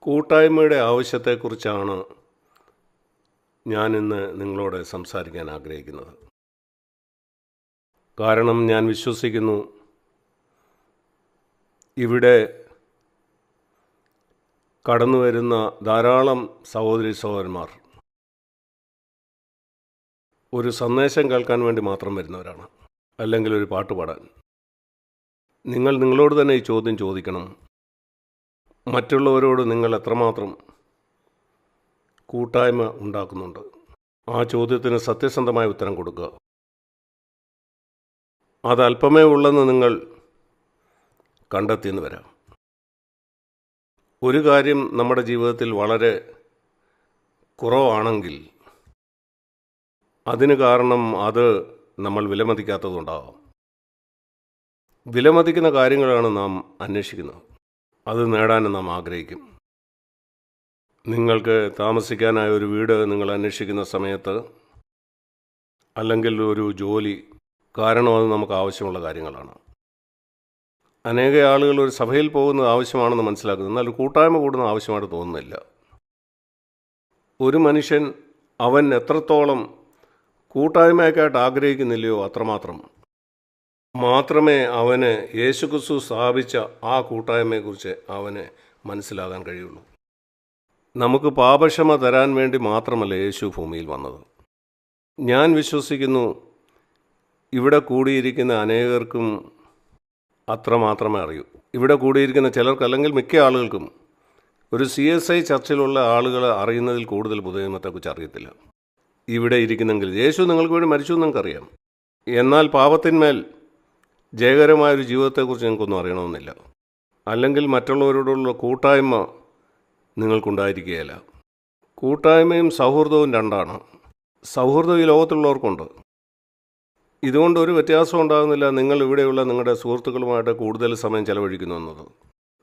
കൂട്ടായ്മയുടെ ആവശ്യത്തെക്കുറിച്ചാണ് ഞാനിന്ന് നിങ്ങളോട് സംസാരിക്കാൻ ആഗ്രഹിക്കുന്നത്. കാരണം ഞാൻ വിശ്വസിക്കുന്നു, ഇവിടെ കടന്നു വരുന്ന ധാരാളം സഹോദരി സഹോദരന്മാർ ഒരു സന്ദേശം കേൾക്കാൻ വേണ്ടി മാത്രം വരുന്നവരാണ്, അല്ലെങ്കിൽ ഒരു പാട്ട് പാടാൻ. നിങ്ങൾ നിങ്ങളോട് തന്നെ ഈ ചോദ്യം ചോദിക്കണം: മറ്റുള്ളവരോട് നിങ്ങൾ എത്രമാത്രം കൂട്ടായ്മ ഉണ്ടാക്കുന്നുണ്ട്? ആ ചോദ്യത്തിന് സത്യസന്ധമായ ഉത്തരം കൊടുക്കുക. അത് അല്പമേ ഉള്ളെന്ന് നിങ്ങൾ കണ്ടെത്തിയെന്ന് വരാം. ഒരു കാര്യം നമ്മുടെ ജീവിതത്തിൽ വളരെ കുറവാണെങ്കിൽ അതിന് കാരണം അത് നമ്മൾ വിലമതിക്കാത്തതുണ്ടാകാം. വിലമതിക്കുന്ന കാര്യങ്ങളാണ് നാം അന്വേഷിക്കുന്നത്. അത് നേടാൻ നാം ആഗ്രഹിക്കും. നിങ്ങൾക്ക് താമസിക്കാനായ ഒരു വീട് നിങ്ങൾ അന്വേഷിക്കുന്ന സമയത്ത്, അല്ലെങ്കിൽ ഒരു ജോലി, കാരണം അത് നമുക്ക് ആവശ്യമുള്ള കാര്യങ്ങളാണ്. അനേക ആളുകൾ ഒരു സഭയിൽ പോകുന്നത് ആവശ്യമാണെന്ന് മനസ്സിലാക്കുന്നത്, എന്നാൽ ഒരു കൂട്ടായ്മ കൂടുന്നത് ആവശ്യമായിട്ട് തോന്നുന്നില്ല. ഒരു മനുഷ്യൻ അവൻ എത്രത്തോളം കൂട്ടായ്മയൊക്കെയായിട്ട് ആഗ്രഹിക്കുന്നില്ലയോ അത്രമാത്രം മാത്രമേ അവന് യേശുക്രിസ്തു സ്ഥാപിച്ച ആ കൂട്ടായ്മയെക്കുറിച്ച് അവന് മനസ്സിലാകാൻ കഴിയുള്ളൂ. നമുക്ക് പാപക്ഷമ തരാൻ വേണ്ടി മാത്രമല്ല യേശു ഭൂമിയിൽ വന്നത്. ഞാൻ വിശ്വസിക്കുന്നു, ഇവിടെ കൂടിയിരിക്കുന്ന അനേകർക്കും അത്രമാത്രമേ അറിയൂ. ഇവിടെ കൂടിയിരിക്കുന്ന ചിലർക്ക്, അല്ലെങ്കിൽ മിക്ക ആളുകൾക്കും, ഒരു CSI ചർച്ചിലുള്ള ആളുകൾ അറിയുന്നതിൽ കൂടുതൽ പുതുനിയമത്തെക്കുറിച്ച് അറിയത്തില്ല. ഇവിടെ ഇരിക്കുന്നെങ്കിൽ യേശു നിങ്ങൾക്ക് വേണ്ടി മരിച്ചു നിങ്ങൾക്കറിയാം, എന്നാൽ പാപത്തിന്മേൽ ജയകരമായൊരു ജീവിതത്തെക്കുറിച്ച് നിങ്ങൾക്കൊന്നും അറിയണമെന്നില്ല. അല്ലെങ്കിൽ മറ്റുള്ളവരോടുള്ള കൂട്ടായ്മ നിങ്ങൾക്കുണ്ടായിരിക്കുകയില്ല. കൂട്ടായ്മയും സൗഹൃദവും രണ്ടാണ്. സൗഹൃദം ഈ ലോകത്തുള്ളവർക്കുണ്ട്. ഇതുകൊണ്ട് ഒരു വ്യത്യാസം ഉണ്ടാകുന്നില്ല നിങ്ങൾ ഇവിടെയുള്ള നിങ്ങളുടെ സുഹൃത്തുക്കളുമായിട്ട് കൂടുതൽ സമയം ചെലവഴിക്കുന്നു എന്നത്.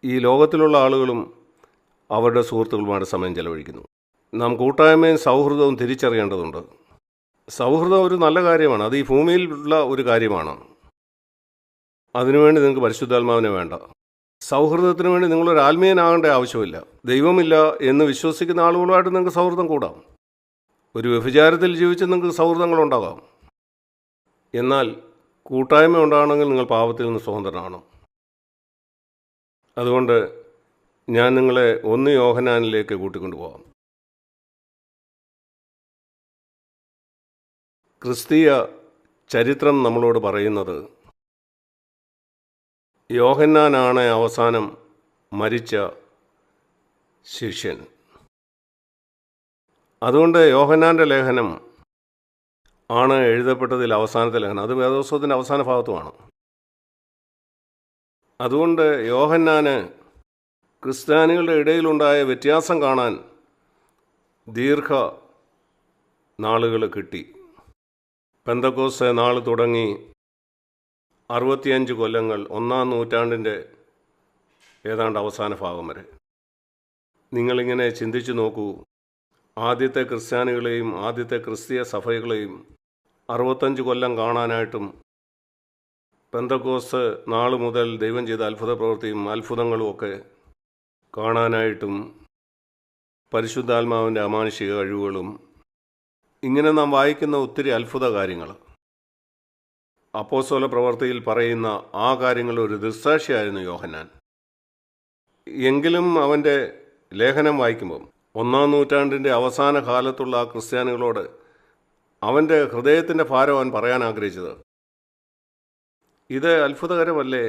ഈ ലോകത്തിലുള്ള ആളുകളും അവരുടെ സുഹൃത്തുക്കളുമായിട്ട് സമയം ചെലവഴിക്കുന്നു. നാം കൂട്ടായ്മയും സൗഹൃദവും തിരിച്ചറിയേണ്ടതുണ്ട്. സൗഹൃദം ഒരു നല്ല കാര്യമാണ്. അത് ഈ ഭൂമിയിലുള്ള ഒരു കാര്യമാണ്. അതിനുവേണ്ടി നിങ്ങൾക്ക് പരിശുദ്ധാത്മാവിനെ വേണ്ട. സൗഹൃദത്തിന് വേണ്ടി നിങ്ങളൊരു ആത്മീയനാകേണ്ട ആവശ്യമില്ല. ദൈവമില്ല എന്ന് വിശ്വസിക്കുന്ന ആളുകളുമായിട്ട് നിങ്ങൾക്ക് സൗഹൃദം കൂടാം. ഒരു വ്യഭിചാരത്തിൽ ജീവിച്ച് നിങ്ങൾക്ക് സൗഹൃദങ്ങളുണ്ടാകാം. എന്നാൽ കൂട്ടായ്മ ഉണ്ടാകണമെങ്കിൽ നിങ്ങൾ പാപത്തിൽ നിന്ന് സ്വതന്ത്രനാണ്. അതുകൊണ്ട് ഞാൻ നിങ്ങളെ 1 യോഹന്നാനിലേക്ക് കൂട്ടിക്കൊണ്ടുപോകാം. ക്രിസ്തീയ ചരിത്രം നമ്മളോട് പറയുന്നത്, യോഹന്നാനാണ് അവസാനം മരിച്ച ശിഷ്യൻ. അതുകൊണ്ട് യോഹന്നാൻ്റെ ലേഖനം ആണ് എഴുതപ്പെട്ടതിൽ അവസാനത്തെ ലേഖനം. അത് വേദപുസ്തകത്തിൻ്റെ അവസാന ഭാഗത്തുമാണ്. അതുകൊണ്ട് യോഹന്നാന് ക്രിസ്ത്യാനികളുടെ ഇടയിലുണ്ടായ വ്യത്യാസം കാണാൻ ദീർഘ നാളുകൾ കിട്ടി. പെന്തക്കോസ്ത് നാൾ തുടങ്ങി 65 കൊല്ലങ്ങൾ, 1-ാം നൂറ്റാണ്ടിൻ്റെ ഏതാണ്ട് അവസാന ഭാഗം വരെ. നിങ്ങളിങ്ങനെ ചിന്തിച്ചു നോക്കൂ, ആദ്യത്തെ ക്രിസ്ത്യാനികളെയും ആദ്യത്തെ ക്രിസ്തീയ സഭകളെയും 65 കൊല്ലം കാണാനായിട്ടും പെന്തക്കോസ്ത് നാൾ മുതൽ ദൈവം ചെയ്ത അത്ഭുത പ്രവൃത്തിയും അത്ഭുതങ്ങളുമൊക്കെ കാണാനായിട്ടും പരിശുദ്ധാത്മാവിൻ്റെ അമാനുഷിക കഴിവുകളും, ഇങ്ങനെ നാം വായിക്കുന്ന ഒത്തിരി അത്ഭുത കാര്യങ്ങൾ, അപ്പോസ്തല പ്രവൃത്തിയിൽ പറയുന്ന ആ കാര്യങ്ങൾ ഒരു ദൃക്സാക്ഷിയായിരുന്നു യോഹന്നാൻ. എങ്കിലും അവൻ്റെ ലേഖനം വായിക്കുമ്പം 1-ാം നൂറ്റാണ്ടിൻ്റെ അവസാന കാലത്തുള്ള ആ ക്രിസ്ത്യാനികളോട് അവൻ്റെ ഹൃദയത്തിൻ്റെ ഭാരം അവൻ പറയാൻ ആഗ്രഹിച്ചത്, ഇത് അത്ഭുതകരമല്ലേ?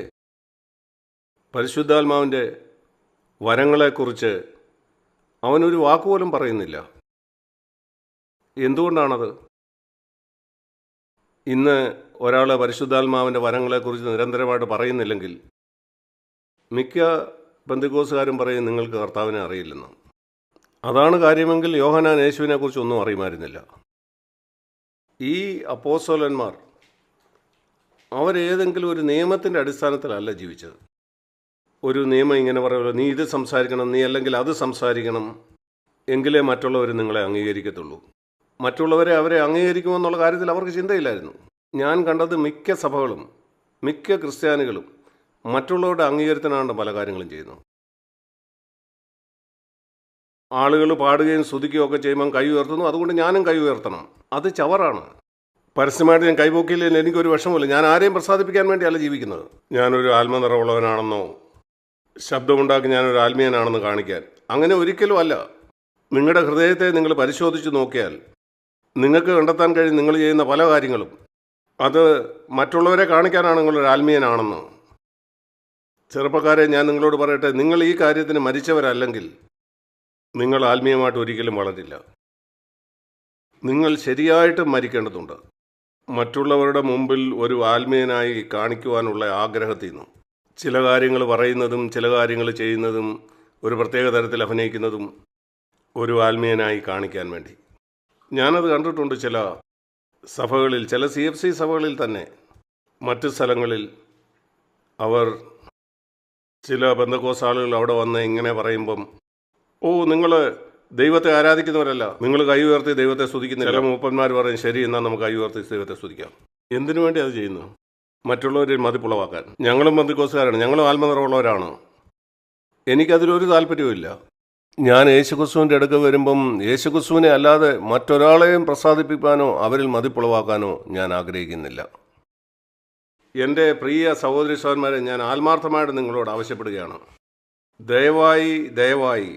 പരിശുദ്ധാത്മാവിൻ്റെ വരങ്ങളെക്കുറിച്ച് അവനൊരു വാക്കുപോലും പറയുന്നില്ല. എന്തുകൊണ്ടാണത്? ഇന്ന് ഒരാൾ പരിശുദ്ധാത്മാവിൻ്റെ വരങ്ങളെക്കുറിച്ച് നിരന്തരമായിട്ട് പറയുന്നില്ലെങ്കിൽ മിക്ക പെന്തക്കോസ്തുകാരും പറയും നിങ്ങൾക്ക് കർത്താവിനെ അറിയില്ലെന്ന്. അതാണ് കാര്യമെങ്കിൽ യോഹന്നാൻ യേശുവിനെക്കുറിച്ച് ഒന്നും അറിയുമായിരുന്നില്ല. ഈ അപ്പോസ്തലന്മാർ അവരേതെങ്കിലും ഒരു നിയമത്തിൻ്റെ അടിസ്ഥാനത്തിലല്ല ജീവിച്ചത്. ഒരു നിയമം ഇങ്ങനെ പറയുമല്ലോ, നീ ഇത് സംസാരിക്കണം, നീ അല്ലെങ്കിൽ അത് സംസാരിക്കണം, എങ്കിലേ മറ്റുള്ളവർ നിങ്ങളെ അംഗീകരിക്കത്തുള്ളൂ. മറ്റുള്ളവരെ അവരെ അംഗീകരിക്കുമെന്നുള്ള കാര്യത്തിൽ അവർക്ക് ചിന്തയില്ലായിരുന്നു. ഞാൻ കണ്ടത് മിക്ക സഭകളും മിക്ക ക്രിസ്ത്യാനികളും മറ്റുള്ളവരുടെ അംഗീകാരത്തിനാണ് പല കാര്യങ്ങളും ചെയ്യുന്നത്. ആളുകൾ പാടുകയും സ്തുതിക്കുകയും ഒക്കെ ചെയ്യുമ്പം കൈ ഉയർത്തുന്നു, അതുകൊണ്ട് ഞാനും കൈ ഉയർത്തണം. അത് ചവറാണ്. പരസ്യമായിട്ട് ഞാൻ കൈപോക്കിയില്ലെങ്കിൽ എനിക്കൊരു വിഷമമില്ല. ഞാൻ ആരെയും പ്രസാദിപ്പിക്കാൻ വേണ്ടിയല്ല ജീവിക്കുന്നത്. ഞാനൊരു ആത്മനിറവുള്ളവനാണെന്നോ ശബ്ദമുണ്ടാക്കി ഞാനൊരു ആത്മീയനാണെന്ന് കാണിക്കാൻ, അങ്ങനെ ഒരിക്കലും അല്ല. നിങ്ങളുടെ ഹൃദയത്തെ നിങ്ങൾ പരിശോധിച്ച് നോക്കിയാൽ നിങ്ങൾക്ക് കണ്ടെത്താൻ കഴിയും നിങ്ങൾ ചെയ്യുന്ന പല കാര്യങ്ങളും അത് മറ്റുള്ളവരെ കാണിക്കാനാണ് നിങ്ങളൊരു ആത്മീയനാണെന്ന്. ചെറുപ്പക്കാരെ, ഞാൻ നിങ്ങളോട് പറയട്ടെ, നിങ്ങൾ ഈ കാര്യത്തിന് മരിച്ചവരല്ലെങ്കിൽ നിങ്ങൾ ആത്മീയമായിട്ട് ഒരിക്കലും വളരില്ല. നിങ്ങൾ ശരിയായിട്ട് മരിക്കേണ്ടതുണ്ട്. മറ്റുള്ളവരുടെ മുമ്പിൽ ഒരു ആത്മീയനായി കാണിക്കുവാനുള്ള ആഗ്രഹത്തിൽ നിന്നും ചില കാര്യങ്ങൾ പറയുന്നതും ചില കാര്യങ്ങൾ ചെയ്യുന്നതും ഒരു പ്രത്യേക തരത്തിൽ അഭിനയിക്കുന്നതും ഒരു ആത്മീയനായി കാണിക്കാൻ വേണ്ടി. ഞാനത് കണ്ടിട്ടുണ്ട് ചില സഭകളിൽ, ചില CFC സഭകളിൽ തന്നെ. മറ്റ് സ്ഥലങ്ങളിൽ അവർ ചില ബന്ധക്കോസ് ആളുകൾ അവിടെ വന്ന് ഇങ്ങനെ പറയുമ്പം, ഓ നിങ്ങൾ ദൈവത്തെ ആരാധിക്കുന്നവരല്ല, നിങ്ങൾ കൈ ഉയർത്തി ദൈവത്തെ സ്തുതിക്കുന്നില്ല. ചില മൂപ്പന്മാർ പറയും, ശരി എന്നാൽ നമുക്ക് കൈ ഉയർത്തി ദൈവത്തെ സ്തുതിക്കാം. എന്തിനു വേണ്ടി അത് ചെയ്യുന്നു? മറ്റുള്ളവരെ മതിപ്പുളവാക്കാൻ. ഞങ്ങളും ബന്ധക്കോസുകാരാണ്, ഞങ്ങളും ആത്മനിറവുള്ളവരാണ്. എനിക്കതിലൊരു താല്പര്യവുമില്ല. ഞാൻ യേശുക്രിസ്തുവിൻ്റെ അടുക്ക വരുമ്പം യേശുക്രിസ്തുവിനെ അല്ലാതെ മറ്റൊരാളെയും പ്രസാദിപ്പിക്കാനോ അവരിൽ മതിപ്പുളവാക്കാനോ ഞാൻ ആഗ്രഹിക്കുന്നില്ല. എൻ്റെ പ്രിയ സഹോദരി സഹോദരന്മാരെ, ഞാൻ ആത്മാർത്ഥമായിട്ട് നിങ്ങളോട് ആവശ്യപ്പെടുകയാണ്, ദയവായി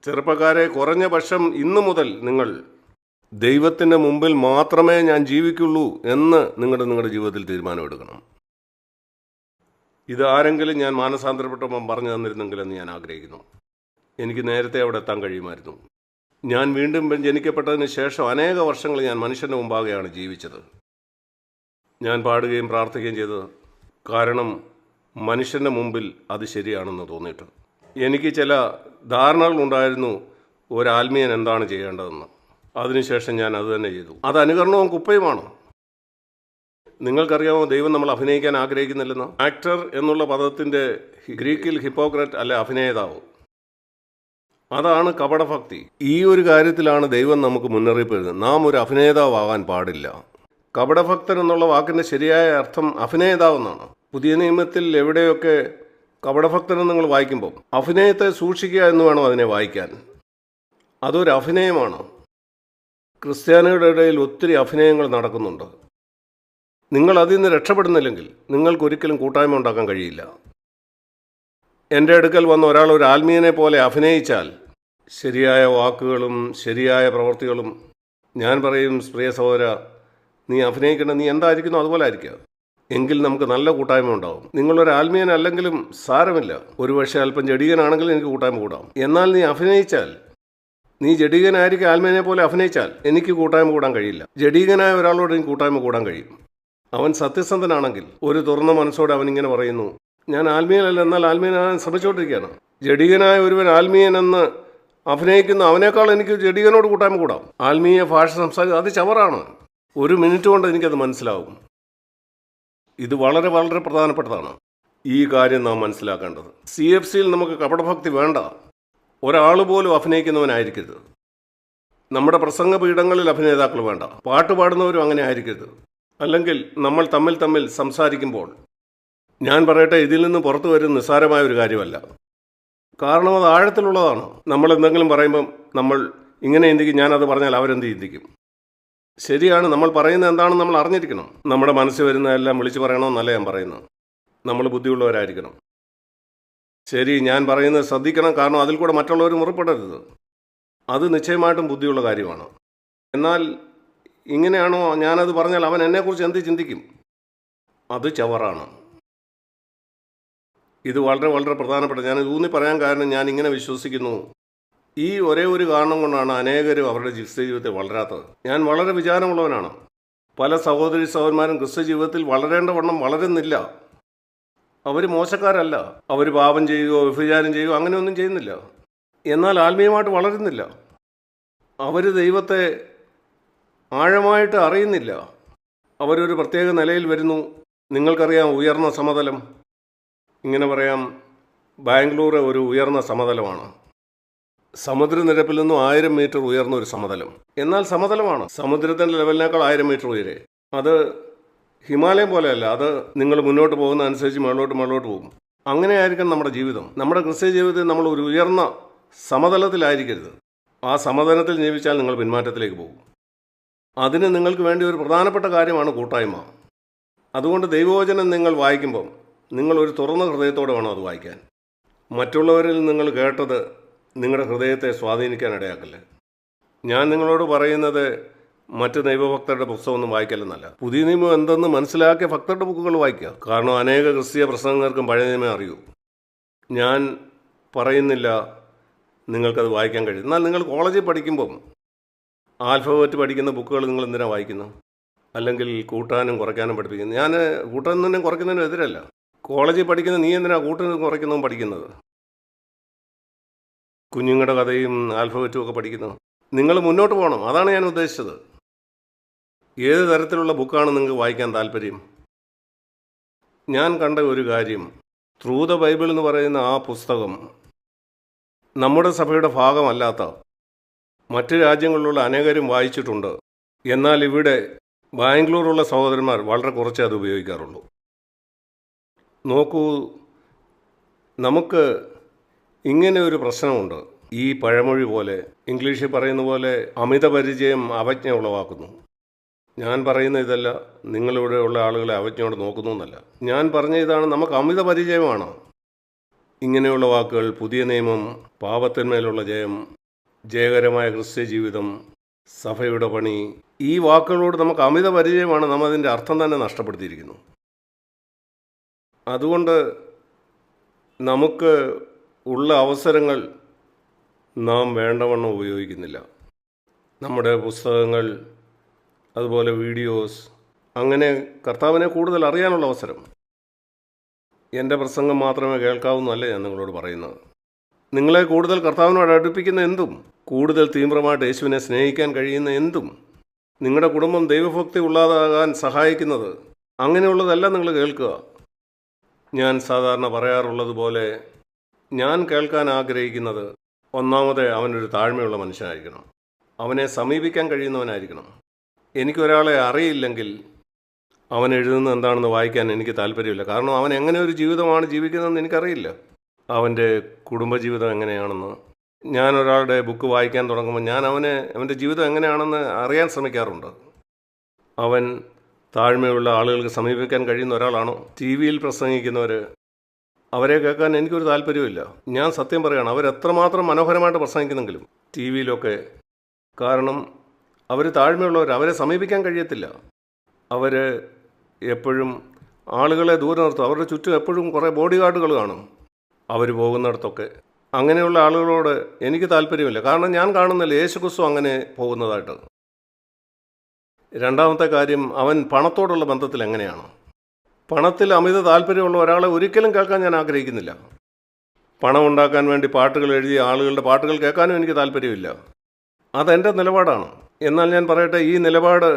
ചെറുപ്പക്കാരെ, കുറഞ്ഞ പക്ഷം ഇന്നു മുതൽ നിങ്ങൾ ദൈവത്തിൻ്റെ മുമ്പിൽ മാത്രമേ ഞാൻ ജീവിക്കുള്ളൂ എന്ന് നിങ്ങളുടെ ജീവിതത്തിൽ തീരുമാനമെടുക്കണം. ഇത് ആരെങ്കിലും ഞാൻ മാനസാന്തരപ്പെട്ടപ്പം പറഞ്ഞു തന്നിരുന്നെങ്കിലെന്ന് ഞാൻ ആഗ്രഹിക്കുന്നു. എനിക്ക് നേരത്തെ അവിടെ എത്താൻ കഴിയുമായിരുന്നു. ഞാൻ വീണ്ടും ജനിക്കപ്പെട്ടതിന് ശേഷം അനേക വർഷങ്ങൾ ഞാൻ മനുഷ്യൻ്റെ മുമ്പാകെയാണ് ജീവിച്ചത്. ഞാൻ പാടുകയും പ്രാർത്ഥിക്കുകയും ചെയ്തത് കാരണം മനുഷ്യൻ്റെ മുമ്പിൽ അത് ശരിയാണെന്ന് തോന്നിയിട്ട്. എനിക്ക് ചില ധാരണകളുണ്ടായിരുന്നു ഒരാത്മീയൻ എന്താണ് ചെയ്യേണ്ടതെന്ന്. അതിനുശേഷം ഞാൻ അത് തന്നെ ചെയ്തു. അത് അനുകരണവും കുപ്പയുമാണ്. നിങ്ങൾക്കറിയാമോ, ദൈവം നമ്മൾ അഭിനയിക്കാൻ ആഗ്രഹിക്കുന്നില്ലെന്ന്. ആക്ടർ എന്നുള്ള പദത്തിൻ്റെ ഗ്രീക്കിൽ ഹിപ്പോക്രറ്റ് അല്ലെ അഭിനേതാവ്. അതാണ് കപടഭക്തി. ഈ ഒരു കാര്യത്തിലാണ് ദൈവം നമുക്ക് മുന്നറിയിപ്പ് എഴുതുന്നത്. നാം ഒരു അഭിനേതാവാകാൻ പാടില്ല. കപടഭക്തൻ എന്നുള്ള വാക്കിൻ്റെ ശരിയായ അർത്ഥം അഭിനേതാവെന്നാണ്. പുതിയ നിയമത്തിൽ എവിടെയൊക്കെ കപടഭക്തനെന്ന് നിങ്ങൾ വായിക്കുമ്പോൾ അഭിനയത്തെ സൂക്ഷിക്കുക എന്ന് വേണം അതിനെ വായിക്കാൻ. അതൊരു അഭിനയമാണ്. ക്രിസ്ത്യാനികളുടെ ഇടയിൽ ഒത്തിരി അഭിനയങ്ങൾ നടക്കുന്നുണ്ട്. നിങ്ങൾ അതിൽ നിന്ന് രക്ഷപ്പെടുന്നില്ലെങ്കിൽ നിങ്ങൾക്കൊരിക്കലും കൂട്ടായ്മ ഉണ്ടാക്കാൻ കഴിയില്ല. എൻ്റെ അടുക്കൽ വന്ന ഒരാൾ ഒരു ആത്മീയനെ പോലെ അഭിനയിച്ചാൽ, ശരിയായ വാക്കുകളും ശരിയായ പ്രവൃത്തികളും, ഞാൻ പറയും, പ്രിയ സഹോദര, നീ അഭിനയിക്കേണ്ട, നീ എന്തായിരിക്കുന്നു അതുപോലെ ആയിരിക്കുക. എങ്കിൽ നമുക്ക് നല്ല കൂട്ടായ്മ ഉണ്ടാവും. നിങ്ങളൊരു ആത്മീയനല്ലെങ്കിലും സാരമില്ല, ഒരുപക്ഷെ അല്പം ജഡികനാണെങ്കിലും എനിക്ക് കൂട്ടായ്മ കൂടാം. എന്നാൽ നീ അഭിനയിച്ചാൽ, നീ ജഡികനായിരിക്കും ആത്മീയനെ പോലെ അഭിനയിച്ചാൽ എനിക്ക് കൂട്ടായ്മ കൂടാൻ കഴിയില്ല. ജഡികനായ ഒരാളോട് എനിക്ക് കൂട്ടായ്മ കൂടാൻ കഴിയും. അവൻ സത്യസന്ധനാണെങ്കിൽ ഒരു തുറന്ന മനസ്സോടെ അവനിങ്ങനെ പറയുന്നു, ഞാൻ ആത്മീയനല്ല, എന്നാൽ ആത്മീയനാകാൻ ശ്രമിച്ചുകൊണ്ടിരിക്കുകയാണ്. ജഡികനായ ഒരുവൻ ആത്മീയനെന്ന് അഭിനയിക്കുന്ന അവനേക്കാൾ എനിക്ക് ജഡികനോട് കൂട്ടായ്മ കൂടാം. ആത്മീയ ഭാഷ സംസാരിക്കുക അത് ചവറാണ്. ഒരു മിനിറ്റ് കൊണ്ട് എനിക്കത് മനസ്സിലാവും. ഇത് വളരെ വളരെ പ്രധാനപ്പെട്ടതാണ്. ഈ കാര്യം നാം മനസ്സിലാക്കേണ്ടത്. CFCയിൽ നമുക്ക് കപടഭക്തി വേണ്ട. ഒരാൾ പോലും അഭിനയിക്കുന്നവനായിരിക്കരുത്. നമ്മുടെ പ്രസംഗ പീഠങ്ങളിൽ അഭിനേതാക്കൾ വേണ്ട. പാട്ട് പാടുന്നവരും അങ്ങനെ ആയിരിക്കരുത്. അല്ലെങ്കിൽ നമ്മൾ തമ്മിൽ സംസാരിക്കുമ്പോൾ, ഞാൻ പറയട്ടെ, ഇതിൽ നിന്ന് പുറത്തു വരുന്ന നിസ്സാരമായ ഒരു കാര്യമല്ല. കാരണം അത് ആഴത്തിലുള്ളതാണ്. നമ്മൾ എന്തെങ്കിലും പറയുമ്പം നമ്മൾ ഇങ്ങനെ ചിന്തിക്കും, ഞാനത് പറഞ്ഞാൽ അവരെന്ത് ചിന്തിക്കും. ശരിയാണ്, നമ്മൾ പറയുന്നത് എന്താണെന്ന് നമ്മൾ അറിഞ്ഞിരിക്കണം. നമ്മുടെ മനസ്സിൽ വരുന്നതെല്ലാം വിളിച്ചു പറയണമെന്നല്ല ഞാൻ പറയുന്നത്. നമ്മൾ ബുദ്ധിയുള്ളവരായിരിക്കണം. ശരി, ഞാൻ പറയുന്നത് ശ്രദ്ധിക്കണം, കാരണം അതിൽ കൂടെ മറ്റുള്ളവർ മുറിപ്പെടരുത്. അത് നിശ്ചയമായിട്ടും ബുദ്ധിയുള്ള കാര്യമാണ്. എന്നാൽ ഇങ്ങനെയാണോ, ഞാനത് പറഞ്ഞാൽ അവൻ എന്നെക്കുറിച്ച് എന്ത് ചിന്തിക്കും, അത് ചവറാണ്. ഇത് വളരെ വളരെ പ്രധാനപ്പെട്ട, ഞാൻ ഊന്നി പറയാൻ കാരണം ഞാൻ ഇങ്ങനെ വിശ്വസിക്കുന്നു. ഈ ഒരേ ഒരു കാരണം കൊണ്ടാണ് അനേകരും അവരുടെ ക്രിസ്ത്യ ജീവിതത്തിൽ വളരാത്തത്. ഞാൻ വളരെ വിചാരമുള്ളവനാണ്. പല സഹോദരി സഹോദരന്മാരും ക്രിസ്ത്യ ജീവിതത്തിൽ വളരേണ്ട വണ്ണം വളരുന്നില്ല. അവർ മോശക്കാരല്ല. അവർ പാപം ചെയ്യുകയോ വ്യഭിചാരം ചെയ്യുകയോ അങ്ങനെയൊന്നും ചെയ്യുന്നില്ല. എന്നാൽ ആത്മീയമായിട്ട് വളരുന്നില്ല. അവർ ദൈവത്തെ ആഴമായിട്ട് അറിയുന്നില്ല. അവരൊരു പ്രത്യേക നിലയിൽ വരുന്നു. നിങ്ങൾക്കറിയാം, ഉയർന്ന സമതലം, ഇങ്ങനെ പറയാം, ബാംഗ്ലൂർ ഒരു ഉയർന്ന സമതലമാണ്. സമുദ്രനിരപ്പിൽ നിന്നും 1000 മീറ്റർ ഉയർന്ന ഒരു സമതലം. എന്നാൽ സമതലമാണ്. സമുദ്രത്തിൻ്റെ ലെവലിനേക്കാൾ 1000 മീറ്റർ ഉയരെ. അത് ഹിമാലയം പോലെയല്ല. അത് നിങ്ങൾ മുന്നോട്ട് പോകുന്ന അനുസരിച്ച് മുകളിലോട്ട് പോകും. അങ്ങനെയായിരിക്കും നമ്മുടെ ജീവിതം. നമ്മുടെ ക്രിസ്ത്യ ജീവിതത്തിൽ നമ്മൾ ഒരു ഉയർന്ന സമതലത്തിലായിരിക്കരുത്. ആ സമതലത്തിൽ ജീവിച്ചാൽ നിങ്ങൾ പിന്മാറ്റത്തിലേക്ക് പോകും. അതിന് നിങ്ങൾക്ക് വേണ്ടി ഒരു പ്രധാനപ്പെട്ട കാര്യമാണ് കൂട്ടായ്മ. അതുകൊണ്ട് ദൈവവചനം നിങ്ങൾ വായിക്കുമ്പം നിങ്ങൾ ഒരു തുറന്ന ഹൃദയത്തോടെ വേണം അത് വായിക്കാൻ. മറ്റുള്ളവരിൽ നിങ്ങൾ കേട്ടത് നിങ്ങളുടെ ഹൃദയത്തെ സ്വാധീനിക്കാൻ ഇടയാക്കല്ലേ. ഞാൻ നിങ്ങളോട് പറയുന്നത് മറ്റ് ദൈവഭക്തരുടെ പുസ്തകമൊന്നും വായിക്കലെന്നല്ല. പുതിയ നിയമം എന്തെന്ന് മനസ്സിലാക്കിയ ഭക്തരുടെ ബുക്കുകൾ വായിക്കുക. കാരണം അനേക ക്രിസ്തീയ പ്രസംഗങ്ങൾക്കും പഴയ നിയമം അറിയൂ. ഞാൻ പറയുന്നില്ല നിങ്ങൾക്കത് വായിക്കാൻ കഴിയും. എന്നാൽ നിങ്ങൾ കോളേജിൽ പഠിക്കുമ്പം ആൽഫബറ്റ് പഠിക്കുന്ന ബുക്കുകൾ നിങ്ങൾ എന്തിനാണ് വായിക്കുന്നത്? അല്ലെങ്കിൽ കൂട്ടാനും കുറയ്ക്കാനും പഠിപ്പിക്കുന്നത്? ഞാൻ കൂട്ടുന്നതിനും കുറയ്ക്കുന്നതിനും എതിരല്ല. കോളേജിൽ പഠിക്കുന്ന നീ എന്തിനാണ് കൂട്ടുന്നതും കുറയ്ക്കുന്നതും പഠിക്കുന്നത്? കുഞ്ഞുങ്ങളുടെ കഥയും ആൽഫബറ്റും ഒക്കെ പഠിക്കുന്നത്. നിങ്ങൾ മുന്നോട്ട് പോകണം. അതാണ് ഞാൻ ഉദ്ദേശിച്ചത്. ഏത് തരത്തിലുള്ള ബുക്കാണ് നിങ്ങൾക്ക് വായിക്കാൻ താല്പര്യം? ഞാൻ കണ്ട ഒരു കാര്യം, ത്രൂ ദ ബൈബിൾ എന്ന് പറയുന്ന ആ പുസ്തകം നമ്മുടെ സഭയുടെ ഭാഗമല്ലാത്ത മറ്റ് രാജ്യങ്ങളിലുള്ള അനേകരും വായിച്ചിട്ടുണ്ട്. എന്നാൽ ഇവിടെ ബാംഗ്ലൂരുള്ള സഹോദരന്മാർ വളരെ കുറച്ചേ അത് ഉപയോഗിക്കാറുള്ളൂ. നോക്കൂ, നമുക്ക് ഇങ്ങനെ ഒരു പ്രശ്നമുണ്ട്. ഈ പഴമൊഴി പോലെ, ഇംഗ്ലീഷിൽ പറയുന്ന പോലെ അമിത പരിചയം അവജ്ഞ ഉളവാക്കുന്നു. ഞാൻ പറയുന്ന ഇതല്ല നിങ്ങളിവിടെ ഉള്ള ആളുകളെ അവജ്ഞയോട് നോക്കുന്നു എന്നല്ല. ഞാൻ പറഞ്ഞ ഇതാണ്, നമുക്ക് അമിത പരിചയമാണ്. ഇങ്ങനെയുള്ള വാക്കുകൾ, പുതിയ നിയമം, പാപത്തിന്മേലുള്ള ജയം, ജയകരമായ ക്രിസ്ത്യ ജീവിതം, സഭയുടെ പണി, ഈ വാക്കുകളോട് നമുക്ക് അമിത പരിചയമാണ്. നമ്മൾ അതിൻ്റെ അർത്ഥം തന്നെ നഷ്ടപ്പെടുത്തിയിരിക്കുന്നു. അതുകൊണ്ട് നമുക്ക് ഉള്ള അവസരങ്ങൾ നാം വേണ്ടവണ്ണം ഉപയോഗിക്കുന്നില്ല. നമ്മുടെ പുസ്തകങ്ങൾ, അതുപോലെ വീഡിയോസ്, അങ്ങനെ കർത്താവിനെ കൂടുതൽ അറിയാനുള്ള അവസരം. എൻ്റെ പ്രസംഗം മാത്രമേ കേൾക്കാവുന്നതല്ല ഞാൻ നിങ്ങളോട് പറയുന്നത്. നിങ്ങളെ കൂടുതൽ കർത്താവിനോട് അടുപ്പിക്കുന്ന എന്തും, കൂടുതൽ തീവ്രമായിട്ട് യേശുവിനെ സ്നേഹിക്കാൻ കഴിയുന്ന എന്തും, നിങ്ങളുടെ കുടുംബം ദൈവഭക്തി ഉള്ളതാകാൻ സഹായിക്കുന്നത്, അങ്ങനെയുള്ളതെല്ലാം നിങ്ങൾ കേൾക്കുക. ഞാൻ സാധാരണ പറയാറുള്ളത് പോലെ, ഞാൻ കേൾക്കാൻ ആഗ്രഹിക്കുന്നത്, ഒന്നാമത് അവനൊരു താഴ്മയുള്ള മനുഷ്യനായിരിക്കണം. അവനെ സമീപിക്കാൻ കഴിയുന്നവനായിരിക്കണം. എനിക്കൊരാളെ അറിയില്ലെങ്കിൽ അവൻ എഴുതുന്നത് എന്താണെന്ന് വായിക്കാൻ എനിക്ക് താല്പര്യമില്ല. കാരണം അവൻ എങ്ങനെ ഒരു ജീവിതമാണ് ജീവിക്കുന്നതെന്ന് എനിക്കറിയില്ല. അവൻ്റെ കുടുംബജീവിതം എങ്ങനെയാണെന്ന്. ഞാൻ ഒരാളുടെ ബുക്ക് വായിക്കാൻ തുടങ്ങുമ്പോൾ ഞാൻ അവൻ്റെ ജീവിതം എങ്ങനെയാണെന്ന് അറിയാൻ ശ്രമിക്കാറുണ്ട്. അവൻ താഴ്മയുള്ള ആളുകൾക്ക് സമീപിക്കാൻ കഴിയുന്ന ഒരാളാണോ? ടി വിയിൽ പ്രസംഗിക്കുന്നവർ, അവരെ കേൾക്കാൻ എനിക്കൊരു താല്പര്യമില്ല. ഞാൻ സത്യം പറയുകയാണ്, അവരെത്രമാത്രം മനോഹരമായിട്ട് പ്രസംഗിക്കുന്നെങ്കിലും ടി വിയിലൊക്കെ. കാരണം അവർ താഴ്മയുള്ളവർ, അവരെ സമീപിക്കാൻ കഴിയത്തില്ല. അവർ എപ്പോഴും ആളുകളെ ദൂരെ നിർത്തും. അവരുടെ ചുറ്റും എപ്പോഴും കുറേ ബോഡി ഗാർഡുകൾ കാണും അവർ പോകുന്നിടത്തൊക്കെ. അങ്ങനെയുള്ള ആളുകളോട് എനിക്ക് താല്പര്യമില്ല. കാരണം ഞാൻ കാണുന്നില്ല യേശുക്രിസ്തു അങ്ങനെ പോകുന്നതായിട്ട്. രണ്ടാമത്തെ കാര്യം, അവൻ പണത്തോടുള്ള ബന്ധത്തിൽ എങ്ങനെയാണ്? പണത്തിൽ അമിത താല്പര്യമുള്ള ഒരാളെ ഒരിക്കലും കേൾക്കാൻ ഞാൻ ആഗ്രഹിക്കുന്നില്ല. പണം ഉണ്ടാക്കാൻ വേണ്ടി പാട്ടുകൾ എഴുതിയ ആളുകളുടെ പാട്ടുകൾ കേൾക്കാനും എനിക്ക് താല്പര്യമില്ല. അതെൻ്റെ നിലപാടാണ്. എന്നാൽ ഞാൻ പറയട്ടെ, ഈ നിലപാട്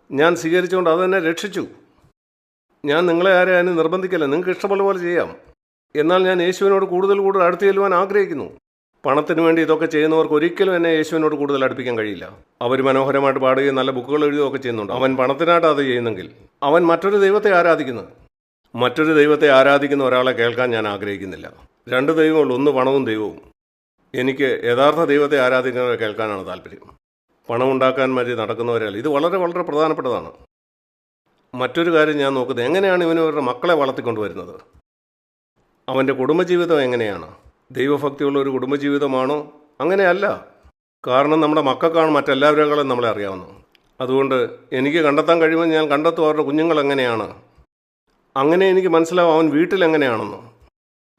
ഞാൻ സ്വീകരിച്ചുകൊണ്ട് അതെന്നെ രക്ഷിച്ചു. ഞാൻ നിങ്ങളെ ആരെയും നിർബന്ധിക്കില്ല, നിങ്ങൾക്ക് ഇഷ്ടമുള്ള പോലെ ചെയ്യാം. എന്നാൽ ഞാൻ യേശുവിനോട് കൂടുതൽ അടുത്ത് ചെല്ലുവാൻ ആഗ്രഹിക്കുന്നു. പണത്തിന് വേണ്ടി ഇതൊക്കെ ചെയ്യുന്നവർക്ക് ഒരിക്കലും എന്നെ യേശുവിനോട് കൂടുതൽ അടുപ്പിക്കാൻ കഴിയില്ല. അവർ മനോഹരമായിട്ട് പാടുകയും നല്ല ബുക്കുകൾ എഴുതുകയൊക്കെ ചെയ്യുന്നുണ്ട്. അവൻ പണത്തിനായിട്ട് അത് ചെയ്യുന്നെങ്കിൽ അവൻ മറ്റൊരു ദൈവത്തെ ആരാധിക്കുന്ന ഒരാളെ കേൾക്കാൻ ഞാൻ ആഗ്രഹിക്കുന്നില്ല. രണ്ട് ദൈവമുള്ളൂ, ഒന്ന് പണവും ദൈവവും. എനിക്ക് യഥാർത്ഥ ദൈവത്തെ ആരാധിക്കുന്നവരെ കേൾക്കാനാണ് താല്പര്യം. പണമുണ്ടാക്കാൻ വേണ്ടി നടക്കുന്നവരല്ല. ഇത് വളരെ വളരെ പ്രധാനപ്പെട്ടതാണ്. മറ്റൊരു കാര്യം ഞാൻ നോക്കുന്നത്, എങ്ങനെയാണ് ഇവനവരുടെ മക്കളെ വളർത്തിക്കൊണ്ടുവരുന്നത്? അവൻ്റെ കുടുംബജീവിതം എങ്ങനെയാണ്? ദൈവഭക്തിയുള്ള ഒരു കുടുംബജീവിതമാണോ? അങ്ങനെയല്ല. കാരണം നമ്മുടെ മക്കൾക്കാണ് മറ്റെല്ലാവരെക്കാളും നമ്മളെ അറിയാവുന്നത്. അതുകൊണ്ട് എനിക്ക് കണ്ടെത്താൻ കഴിയുമെന്ന് ഞാൻ കണ്ടെത്തും അവരുടെ കുഞ്ഞുങ്ങൾ എങ്ങനെയാണ്. അങ്ങനെ എനിക്ക് മനസ്സിലാവും അവൻ വീട്ടിലെങ്ങനെയാണെന്ന്,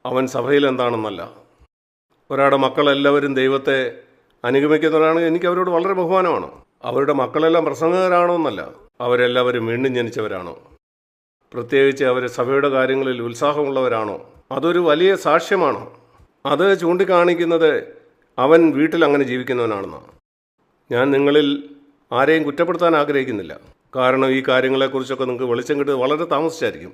അവൻ സഭയിൽ എന്താണെന്നല്ല. ഒരാളുടെ മക്കളെല്ലാവരും ദൈവത്തെ അനുഗമിക്കുന്നവരാണ്. എനിക്ക് അവരോട് വളരെ ബഹുമാനമാണ്. അവരുടെ മക്കളെല്ലാം പ്രസംഗകരാണോ എന്നല്ല, അവരെല്ലാവരും വീണ്ടും ജനിച്ചവരാണോ, പ്രത്യേകിച്ച് അവർ സഭയുടെ കാര്യങ്ങളിൽ ഉത്സാഹമുള്ളവരാണോ, അതൊരു വലിയ സാക്ഷ്യമാണ്. അത് ചൂണ്ടിക്കാണിക്കുന്നത് അവൻ വീട്ടിൽ അങ്ങനെ ജീവിക്കുന്നവനാണെന്നാണ്. ഞാൻ നിങ്ങളിൽ ആരെയും കുറ്റപ്പെടുത്താൻ ആഗ്രഹിക്കുന്നില്ല. കാരണം ഈ കാര്യങ്ങളെക്കുറിച്ചൊക്കെ നിങ്ങൾക്ക് വെളിച്ചം കിട്ടുന്നത് വളരെ താമസിച്ചായിരിക്കും.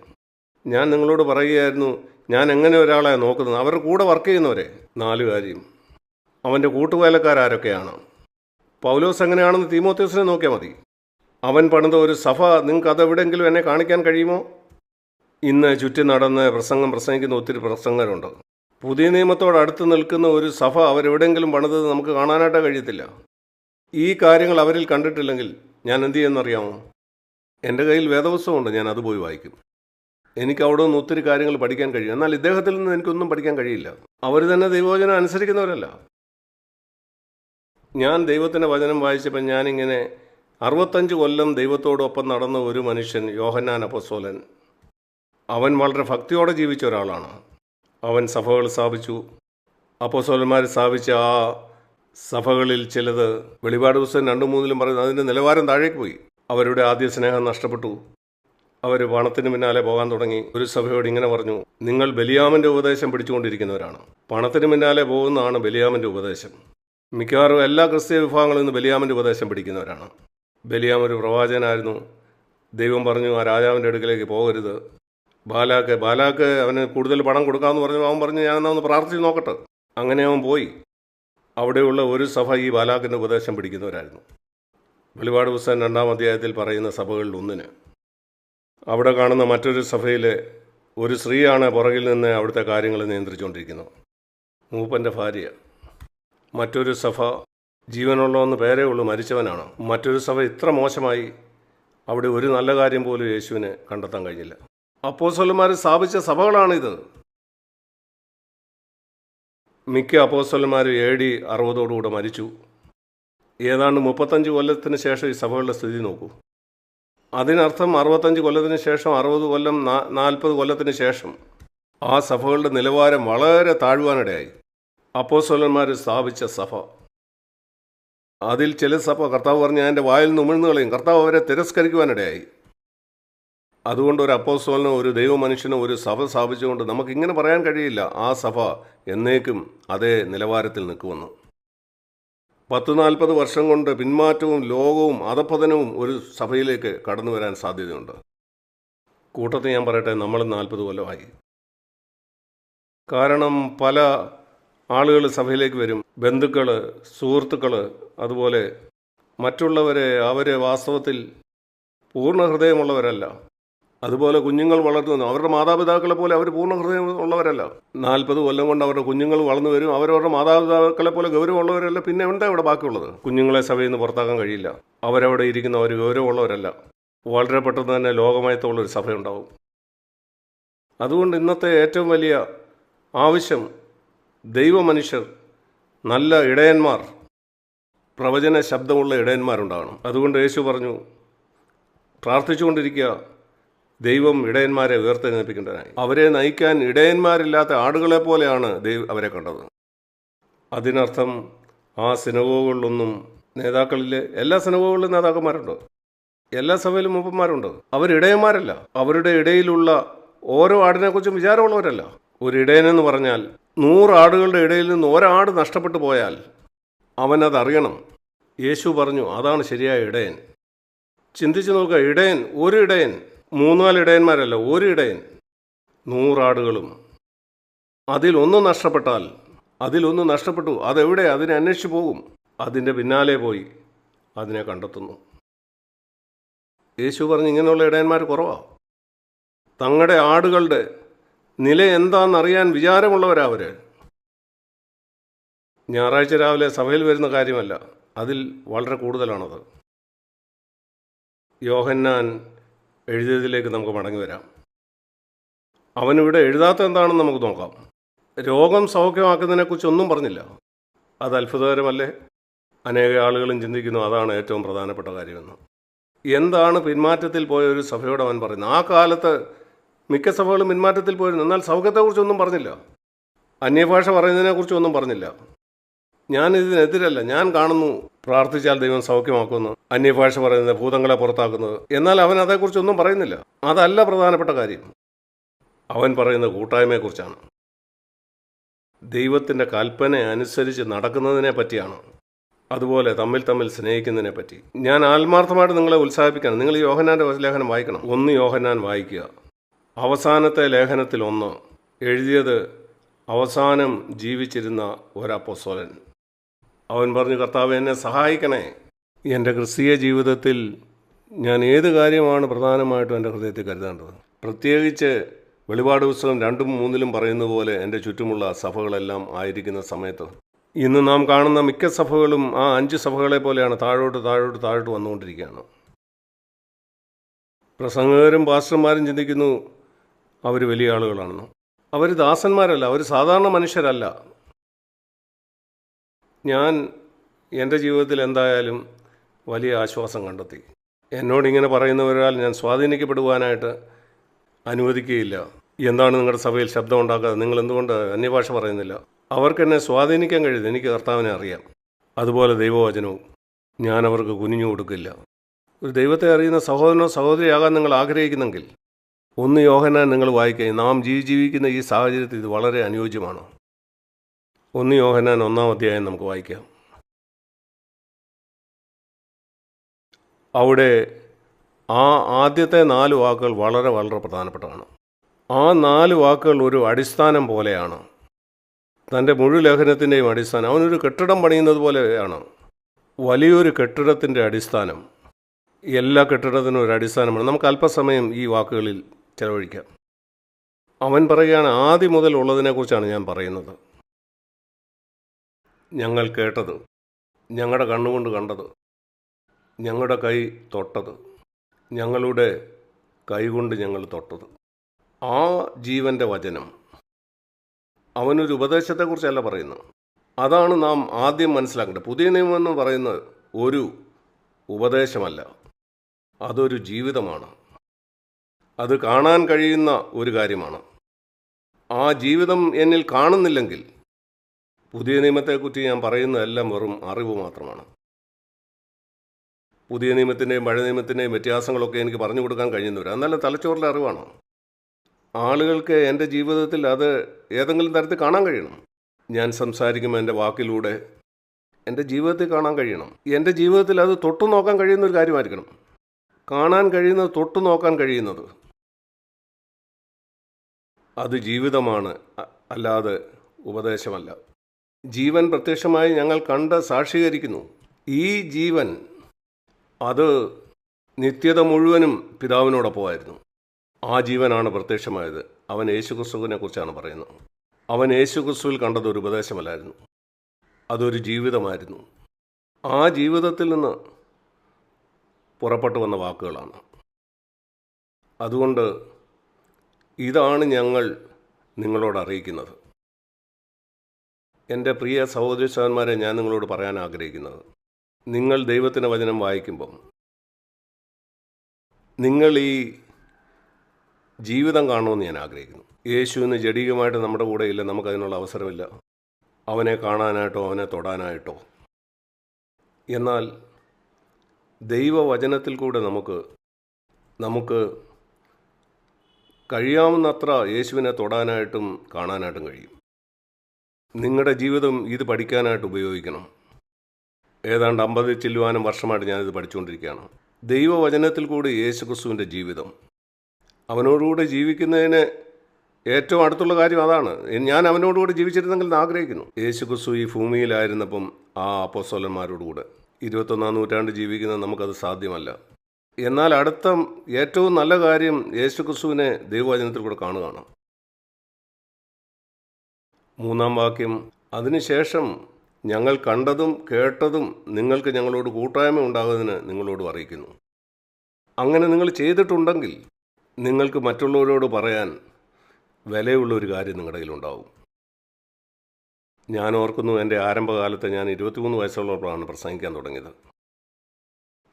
ഞാൻ നിങ്ങളോട് പറയുകയായിരുന്നു, ഞാൻ എങ്ങനെ ഒരാളെ നോക്കുന്നത്, അവരുടെ കൂടെ വർക്ക് ചെയ്യുന്നവരെ. 4 കാര്യം. അവൻ്റെ കൂട്ടുവേലക്കാരൊക്കെയാണ്. പൗലോസ് എങ്ങനെയാണെന്ന് തീമോഥെയോസിനെ നോക്കിയാൽ മതി. അവൻ പണിത ഒരു സഭ നിങ്ങൾക്ക് അതെവിടെയെങ്കിലും എന്നെ കാണിക്കാൻ കഴിയുമോ? ഇന്ന് ചുറ്റി നടന്ന് പ്രസംഗിക്കുന്ന ഒത്തിരി പ്രസംഗരുണ്ട്. പുതിയ നിയമത്തോട് അടുത്ത് നിൽക്കുന്ന ഒരു സഭ അവരെവിടെയെങ്കിലും പണിതത് നമുക്ക് കാണാനായിട്ട് കഴിയത്തില്ല. ഈ കാര്യങ്ങൾ അവരിൽ കണ്ടിട്ടില്ലെങ്കിൽ ഞാൻ എന്തു ചെയ്യുമെന്നറിയാമോ? എൻ്റെ കയ്യിൽ വേദപുസ്തകമുണ്ട്, ഞാൻ അത് പോയി വായിക്കും. എനിക്ക് അവിടെ നിന്ന് ഒത്തിരി കാര്യങ്ങൾ പഠിക്കാൻ കഴിയും. എന്നാൽ ഇദ്ദേഹത്തിൽ നിന്ന് എനിക്കൊന്നും പഠിക്കാൻ കഴിയില്ല. അവർ തന്നെ ദൈവവചനം അനുസരിക്കുന്നവരല്ല. ഞാൻ ദൈവത്തിൻ്റെ വചനം വായിച്ചപ്പോൾ ഞാനിങ്ങനെ 65 കൊല്ലം ദൈവത്തോടൊപ്പം നടന്ന ഒരു മനുഷ്യൻ, യോഹന്നാൻ അപ്പോസ്തലൻ, അവൻ വളരെ ഭക്തിയോടെ ജീവിച്ച ഒരാളാണ്. അവൻ സഭകൾ സ്ഥാപിച്ചു. അപ്പോസ്തലന്മാർ സ്ഥാപിച്ച ആ സഭകളിൽ ചിലത് വെളിപാട് പുസ്തകം 2-3 പറയുന്നത് അതിൻ്റെ നിലവാരം താഴേക്ക് പോയി. അവരുടെ ആദ്യ സ്നേഹം നഷ്ടപ്പെട്ടു. അവർ പണത്തിന് പിന്നാലെ പോകാൻ തുടങ്ങി. ഒരു സഭയോട് ഇങ്ങനെ പറഞ്ഞു, നിങ്ങൾ ബലിയാമിൻ്റെ ഉപദേശം പിടിച്ചുകൊണ്ടിരിക്കുന്നവരാണ്. പണത്തിന് പിന്നാലെ പോകുന്നതാണ് ബലിയാമിൻ്റെ ഉപദേശം. മിക്കവാറും എല്ലാ ക്രിസ്തീയ വിഭാഗങ്ങളിൽ നിന്ന് ബലിയാമിൻ്റെ ഉപദേശം പിടിക്കുന്നവരാണ്. ബലിയാം ഒരു പ്രവാചകനായിരുന്നു. ദൈവം പറഞ്ഞു ആ രാജാവിൻ്റെ അടുക്കലേക്ക് പോകരുത്. ബാലാക്ക് അവന് കൂടുതൽ പണം കൊടുക്കാമെന്ന് പറഞ്ഞു. അവൻ പറഞ്ഞു ഞാനെന്നാ ഒന്ന് പ്രാർത്ഥിച്ച് നോക്കട്ടെ. അങ്ങനെ അവൻ പോയി. അവിടെയുള്ള ഒരു സഭ ഈ ബാലാക്കിൻ്റെ ഉപദേശം പിടിക്കുന്നവരായിരുന്നു. വെളിപാട് പുസ്തകം 2-ാം അധ്യായത്തിൽ പറയുന്ന സഭകളിൽ ഒന്നിന് അവിടെ കാണുന്ന മറ്റൊരു സഭയിലെ ഒരു സ്ത്രീയാണ് പുറകിൽ നിന്ന് അവിടുത്തെ കാര്യങ്ങൾ നിയന്ത്രിച്ചുകൊണ്ടിരിക്കുന്നത്, മൂപ്പൻ്റെ ഭാര്യ. മറ്റൊരു സഭ ജീവനുള്ളതെന്ന് പേരേ ഉള്ളൂ, മരിച്ചവനാണ്. മറ്റൊരു സഭ ഇത്ര മോശമായി അവിടെ ഒരു നല്ല കാര്യം പോലും യേശുവിന് കണ്ടെത്താൻ കഴിഞ്ഞില്ല. അപ്പോസ്തലന്മാർ സ്ഥാപിച്ച സഭകളാണിത്. മിക്ക അപ്പോസ്തലന്മാരും AD 60 മരിച്ചു. ഏതാണ്ട് 35 കൊല്ലത്തിന് ശേഷം ഈ സഭകളുടെ സ്ഥിതി നോക്കൂ. അതിനർത്ഥം 65 കൊല്ലത്തിന് ശേഷം, 60 കൊല്ലം, 40 കൊല്ലത്തിന് ശേഷം ആ സഭകളുടെ നിലവാരം വളരെ താഴുവാനിടയായി. അപ്പോസ്തലന്മാർ സ്ഥാപിച്ച സഭ, അതിൽ ചില സഭ കർത്താവ് പറഞ്ഞ് എൻ്റെ വായിൽ നിന്ന് ഉമിഴ്ന്നു കളയും. കർത്താവ് അവരെ തിരസ്കരിക്കുവാനിടയായി. അതുകൊണ്ട് ഒരു അപ്പോസ്തലനോ ഒരു ദൈവമനുഷ്യനോ ഒരു സഭ സ്ഥാപിച്ചുകൊണ്ട് നമുക്കിങ്ങനെ പറയാൻ കഴിയില്ല ആ സഭ എന്നേക്കും അതേ നിലവാരത്തിൽ നിൽക്കുമെന്ന്. 10-40 വർഷം കൊണ്ട് പിന്മാറ്റവും ലോകവും അധപ്പതനവും ഒരു സഭയിലേക്ക് കടന്നു വരാൻ സാധ്യതയുണ്ട്. കൂട്ടത്തിൽ ഞാൻ പറയട്ടെ, നമ്മൾ 40 കൊല്ലമായി. കാരണം പല ആളുകൾ സഭയിലേക്ക് വരും, ബന്ധുക്കൾ, സുഹൃത്തുക്കൾ, അതുപോലെ മറ്റുള്ളവരെ. അവർ വാസ്തവത്തിൽ പൂർണ്ണ ഹൃദയമുള്ളവരല്ല. അതുപോലെ കുഞ്ഞുങ്ങൾ വളർത്തുന്നു, അവരുടെ മാതാപിതാക്കളെ പോലെ അവർ പൂർണ്ണ ഹൃദയം ഉള്ളവരല്ല. 40 കൊല്ലം കൊണ്ട് അവരുടെ കുഞ്ഞുങ്ങൾ വളർന്നു വരും, അവരവരുടെ മാതാപിതാക്കളെ പോലെ ഗൗരവമുള്ളവരല്ല. പിന്നെ എന്താ ഇവിടെ ബാക്കിയുള്ളത്? കുഞ്ഞുങ്ങളെ സഭയിൽ നിന്ന് പുറത്താക്കാൻ കഴിയില്ല. അവരവിടെ ഇരിക്കുന്ന അവർ ഗൗരവമുള്ളവരല്ല. വളരെ പെട്ടെന്ന് തന്നെ ലോകമയത്തുള്ളൊരു സഭയുണ്ടാവും. അതുകൊണ്ട് ഇന്നത്തെ ഏറ്റവും വലിയ ആവശ്യം ദൈവമനുഷ്യർ, നല്ല ഇടയന്മാർ, പ്രവചന ശബ്ദമുള്ള ഇടയന്മാരുണ്ടാകണം. അതുകൊണ്ട് യേശു പറഞ്ഞു, പ്രാർത്ഥിച്ചുകൊണ്ടിരിക്കുക, ദൈവം ഇടയന്മാരെ ഉയർത്തെഴുന്നേൽപ്പിക്കേണ്ടതിനായി. അവരെ നയിക്കാൻ ഇടയന്മാരില്ലാത്ത ആടുകളെ പോലെയാണ് അവരെ കണ്ടത്. അതിനർത്ഥം ആ സിനഗോഗുകളിലൊന്നും നേതാക്കളിലെ എല്ലാ സിനഗോഗുകളിലും നേതാക്കന്മാരുണ്ട്, എല്ലാ സഭയിലും മൂപ്പന്മാരുണ്ട്. അവരിടയന്മാരല്ല. അവരുടെ ഇടയിലുള്ള ഓരോ ആടിനെക്കുറിച്ചും വിചാരമുള്ളവരല്ല. ഒരു ഇടയനെന്ന് പറഞ്ഞാൽ 100 ആടുകളുടെ ഇടയിൽ നിന്ന് ഒരാട് നഷ്ടപ്പെട്ടു പോയാൽ അവനതറിയണം. യേശു പറഞ്ഞു അതാണ് ശരിയായ ഇടയൻ. ചിന്തിച്ചു നോക്കുക, ഇടയൻ, ഒരു ഇടയൻ, 3-4 ഇടയന്മാരല്ല, ഒരു ഇടയൻ, 100 ആടുകളും. അതിലൊന്ന് നഷ്ടപ്പെട്ടു, അതെവിടെ? അതിനെ അന്വേഷിച്ചു പോകും. അതിൻ്റെ പിന്നാലെ പോയി അതിനെ കണ്ടെത്തുന്നു. യേശു പറഞ്ഞു ഇങ്ങനെയുള്ള ഇടയന്മാർ കുറവാണ്. തങ്ങളുടെ ആടുകളുടെ നില എന്താണെന്നറിയാൻ വിചാരമുള്ളവരാ അവർ. ഞായറാഴ്ച രാവിലെ സഭയിൽ വരുന്ന കാര്യമല്ല, അതിൽ വളരെ കൂടുതലാണത്. യോഹന്നാൻ എഴുതിയതിലേക്ക് നമുക്ക് മടങ്ങി വരാം. അവനിവിടെ എഴുതാത്ത എന്താണെന്ന് നമുക്ക് നോക്കാം. രോഗം സൗഖ്യമാക്കുന്നതിനെക്കുറിച്ചൊന്നും പറഞ്ഞില്ല. അത് അത്ഭുതകരമല്ലേ? അനേക ആളുകളും ചിന്തിക്കുന്നു അതാണ് ഏറ്റവും പ്രധാനപ്പെട്ട കാര്യമെന്ന്. എന്താണ് പിന്മാറ്റത്തിൽ പോയ ഒരു സഭയോട് അവൻ പറയുന്നത്? ആ കാലത്ത് മിക്ക സഭകളും പിന്മാറ്റത്തിൽ പോയിരുന്നു, എന്നാൽ സൗഖ്യത്തെക്കുറിച്ചൊന്നും പറഞ്ഞില്ല. അന്യഭാഷ പറയുന്നതിനെക്കുറിച്ചൊന്നും പറഞ്ഞില്ല. ഞാൻ ഇതിനെതിരല്ല. ഞാൻ കാണുന്നു പ്രാർത്ഥിച്ചാൽ ദൈവം സൗഖ്യമാക്കുന്നു, അന്യഭാഷ പറയുന്നത്, ഭൂതങ്ങളെ പുറത്താക്കുന്നത്. എന്നാൽ അവൻ അതേക്കുറിച്ചൊന്നും പറയുന്നില്ല. അതല്ല പ്രധാനപ്പെട്ട കാര്യം. അവൻ പറയുന്നത് കൂട്ടായ്മയെക്കുറിച്ചാണ്. ദൈവത്തിൻ്റെ കൽപ്പന അനുസരിച്ച് നടക്കുന്നതിനെ പറ്റിയാണ്. അതുപോലെ തമ്മിൽ സ്നേഹിക്കുന്നതിനെ പറ്റി. ഞാൻ ആത്മാർത്ഥമായിട്ട് നിങ്ങളെ ഉത്സാഹിപ്പിക്കണം. നിങ്ങൾ യോഹന്നാൻ്റെ ലേഖനം വായിക്കണം. 1 യോഹന്നാൻ വായിക്കുക. അവസാനത്തെ ലേഖനത്തിൽ 1 എഴുതിയത് അവസാനം ജീവിച്ചിരുന്ന ഒരപ്പോസ്തലൻ. അവൻ പറഞ്ഞു, കർത്താവ് എന്നെ സഹായിക്കണേ. എൻ്റെ ക്രിസ്തീയ ജീവിതത്തിൽ ഞാൻ ഏത് കാര്യമാണ് പ്രധാനമായിട്ടും എൻ്റെ ഹൃദയത്തിൽ കരുതേണ്ടത്? പ്രത്യേകിച്ച് വെളിപാട് പുസ്തകം 2ഉം 3ലും പറയുന്ന പോലെ എൻ്റെ ചുറ്റുമുള്ള സഭകളെല്ലാം ആയിരിക്കുന്ന സമയത്ത് ഇന്ന് നാം കാണുന്ന മിക്ക സഭകളും ആ 5 സഭകളെ പോലെയാണ് താഴോട്ട് വന്നുകൊണ്ടിരിക്കുകയാണ്. പ്രസംഗകരും പാസ്റ്റർമാരും ചിന്തിക്കുന്നു അവർ വലിയ ആളുകളാണെന്ന്. അവർ ദാസന്മാരല്ല, അവർ സാധാരണ മനുഷ്യരല്ല. ഞാൻ എൻ്റെ ജീവിതത്തിൽ എന്തായാലും വലിയ ആശ്വാസം കണ്ടെത്തി. എന്നോടിങ്ങനെ പറയുന്നവരാൽ ഞാൻ സ്വാധീനിക്കപ്പെടുവാനായിട്ട് അനുവദിക്കുകയില്ല. എന്താണ് നിങ്ങളുടെ സഭയിൽ ശബ്ദം ഉണ്ടാക്കാതെ, നിങ്ങൾ എന്തുകൊണ്ട് അന്യഭാഷ പറയുന്നില്ല? അവർക്കെന്നെ സ്വാധീനിക്കാൻ കഴിയുന്നത് എനിക്ക് കർത്താവിനെ അറിയാം. അതുപോലെ ദൈവവചനവും ഞാൻ അവർക്ക് കുനിഞ്ഞു കൊടുക്കില്ല. ഒരു ദൈവത്തെ അറിയുന്ന സഹോദരനോ സഹോദരിയാകാൻ നിങ്ങൾ ആഗ്രഹിക്കുന്നെങ്കിൽ 1 യോഹന്നാൻ നിങ്ങൾ വായിക്കുക. നാം ജീവിക്കുന്ന ഈ സാഹചര്യത്തിൽ ഇത് വളരെ അനുയോജ്യമാണ്. 1 യോഹന്നാൻ 1-ാം അധ്യായം നമുക്ക് വായിക്കാം. അവിടെ ആ ആദ്യത്തെ 4 വാക്കുകൾ വളരെ പ്രധാനപ്പെട്ടതാണ്. ആ 4 വാക്കുകൾ ഒരു അടിസ്ഥാനം പോലെയാണ്. തൻ്റെ മുഴുവൻ ലേഖനത്തിൻ്റെയും അടിസ്ഥാനം. അവനൊരു കെട്ടിടം പണിയുന്നത് പോലെയാണ്. വലിയൊരു കെട്ടിടത്തിൻ്റെ അടിസ്ഥാനം. എല്ലാ കെട്ടിടത്തിനും ഒരു അടിസ്ഥാനമാണ്. നമുക്ക് അല്പസമയം ഈ വാക്കുകളിൽ ചെലവഴിക്കാം. അവൻ പറയുകയാണ്, ആദ്യം മുതൽ ഉള്ളതിനെക്കുറിച്ചാണ് ഞാൻ പറയുന്നത്. ഞങ്ങൾ കേട്ടത്, ഞങ്ങളുടെ കണ്ണുകൊണ്ട് കണ്ടത്, ഞങ്ങളുടെ കൈ തൊട്ടത്, ഞങ്ങളുടെ കൈകൊണ്ട് ഞങ്ങൾ തൊട്ടത്. ആ ജീവൻ്റെ വചനം അവനൊരു ഉപദേശത്തെക്കുറിച്ചല്ല പറയുന്നത്. അതാണ് നാം ആദ്യം മനസ്സിലാക്കേണ്ടത്. പുതിയ നിയമം എന്ന് പറയുന്നത് ഒരു ഉപദേശമല്ല, അതൊരു ജീവിതമാണ്. അത് കാണാൻ കഴിയുന്ന ഒരു കാര്യമാണ്. ആ ജീവിതം എന്നിൽ കാണുന്നില്ലെങ്കിൽ പുതിയ നിയമത്തെക്കുറിച്ച് ഞാൻ പറയുന്നതെല്ലാം വെറും അറിവ് മാത്രമാണ്. പുതിയ നിയമത്തിൻ്റെയും പഴയ നിയമത്തിൻ്റെയും വ്യത്യാസങ്ങളൊക്കെ എനിക്ക് പറഞ്ഞു കൊടുക്കാൻ കഴിയുന്നവർ, എന്നാലും തലച്ചോറിലെ അറിവാണ്. ആളുകൾക്ക് എൻ്റെ ജീവിതത്തിൽ അത് ഏതെങ്കിലും തരത്തിൽ കാണാൻ കഴിയണം. ഞാൻ സംസാരിക്കുമ്പോൾ എൻ്റെ വാക്കിലൂടെ എൻ്റെ ജീവിതത്തിൽ കാണാൻ കഴിയണം. എൻ്റെ ജീവിതത്തിൽ അത് തൊട്ടു നോക്കാൻ കഴിയുന്ന ഒരു കാര്യമായിരിക്കണം. കാണാൻ കഴിയുന്നത്, തൊട്ടു നോക്കാൻ കഴിയുന്നത്, അത് ജീവിതമാണ്, അല്ലാതെ ഉപദേശമല്ല. ജീവൻ പ്രത്യക്ഷമായി ഞങ്ങൾ കണ്ട് സാക്ഷീകരിക്കുന്നു. ഈ ജീവൻ അത് നിത്യത മുഴുവനും പിതാവിനോടൊപ്പമായിരുന്നു. ആ ജീവനാണ് പ്രത്യക്ഷമായത്. അവൻ യേശുക്രിസ്തുവിനെ കുറിച്ചാണ് പറയുന്നത്. അവൻ യേശുക്രിസ്തുവിൽ കണ്ടത് ഒരു ഉപദേശമല്ലായിരുന്നു, അതൊരു ജീവിതമായിരുന്നു. ആ ജീവിതത്തിൽ നിന്ന് പുറപ്പെട്ടു വന്ന വാക്കുകളാണ്. അതുകൊണ്ട് ഇതാണ് ഞങ്ങൾ നിങ്ങളോട് അറിയിക്കുന്നത്. എൻ്റെ പ്രിയ സഹോദരി സഹോദരന്മാരെ, ഞാൻ നിങ്ങളോട് പറയാൻ ആഗ്രഹിക്കുന്നത്, നിങ്ങൾ ദൈവത്തിൻ്റെ വചനം വായിക്കുമ്പം നിങ്ങൾ ഈ ജീവിതം കാണണമെന്ന് ഞാൻ ആഗ്രഹിക്കുന്നു. യേശുവിന് ജഡികമായിട്ട് നമ്മുടെ കൂടെ ഇല്ല, നമുക്കതിനുള്ള അവസരമില്ല അവനെ കാണാനായിട്ടോ അവനെ തൊടാനായിട്ടോ. എന്നാൽ ദൈവവചനത്തിൽ കൂടെ നമുക്ക് കഴിയാവുന്നത്ര യേശുവിനെ തൊടാനായിട്ടും കാണാനായിട്ടും കഴിയും. നിങ്ങളുടെ ജീവിതം ഇത് പഠിക്കാനായിട്ട് ഉപയോഗിക്കണം. ഏതാണ്ട് 50 ചില്ലുവാനും വർഷമായിട്ട് ഞാനിത് പഠിച്ചുകൊണ്ടിരിക്കുകയാണ്. ദൈവവചനത്തിൽ കൂടി യേശുക്രിസ്തുവിൻ്റെ ജീവിതം, അവനോടുകൂടി ജീവിക്കുന്നതിന് ഏറ്റവും അടുത്തുള്ള കാര്യം അതാണ്. ഞാൻ അവനോടുകൂടി ജീവിച്ചിരുന്നെങ്കിൽ എന്ന് ആഗ്രഹിക്കുന്നു. യേശുക്രിസ്തു ഈ ഭൂമിയിലായിരുന്നപ്പം ആ അപ്പോസ്തലന്മാരോടുകൂടെ 21-ാം നൂറ്റാണ്ട് ജീവിക്കുന്നത് നമുക്കത് സാധ്യമല്ല. എന്നാൽ അടുത്ത ഏറ്റവും നല്ല കാര്യം യേശുക്രിസ്തുവിനെ ദൈവവചനത്തിൽ കൂടെ കാണുകയാണ്. 3-ാം വാക്യം, അതിനുശേഷം ഞങ്ങൾ കണ്ടതും കേട്ടതും നിങ്ങൾക്ക് ഞങ്ങളോട് കൂട്ടായ്മ ഉണ്ടാകുന്നതിന് നിങ്ങളോട് അറിയിക്കുന്നു. അങ്ങനെ നിങ്ങൾ ചെയ്തിട്ടുണ്ടെങ്കിൽ നിങ്ങൾക്ക് മറ്റുള്ളവരോട് പറയാൻ വിലയുള്ളൊരു കാര്യം നിങ്ങളുടെ കയ്യിലുണ്ടാവും. ഞാൻ ഓർക്കുന്നു, എൻ്റെ ആരംഭകാലത്ത് ഞാൻ 23 വയസ്സുള്ളപ്പോഴാണ് പ്രസംഗിക്കാൻ തുടങ്ങിയത്.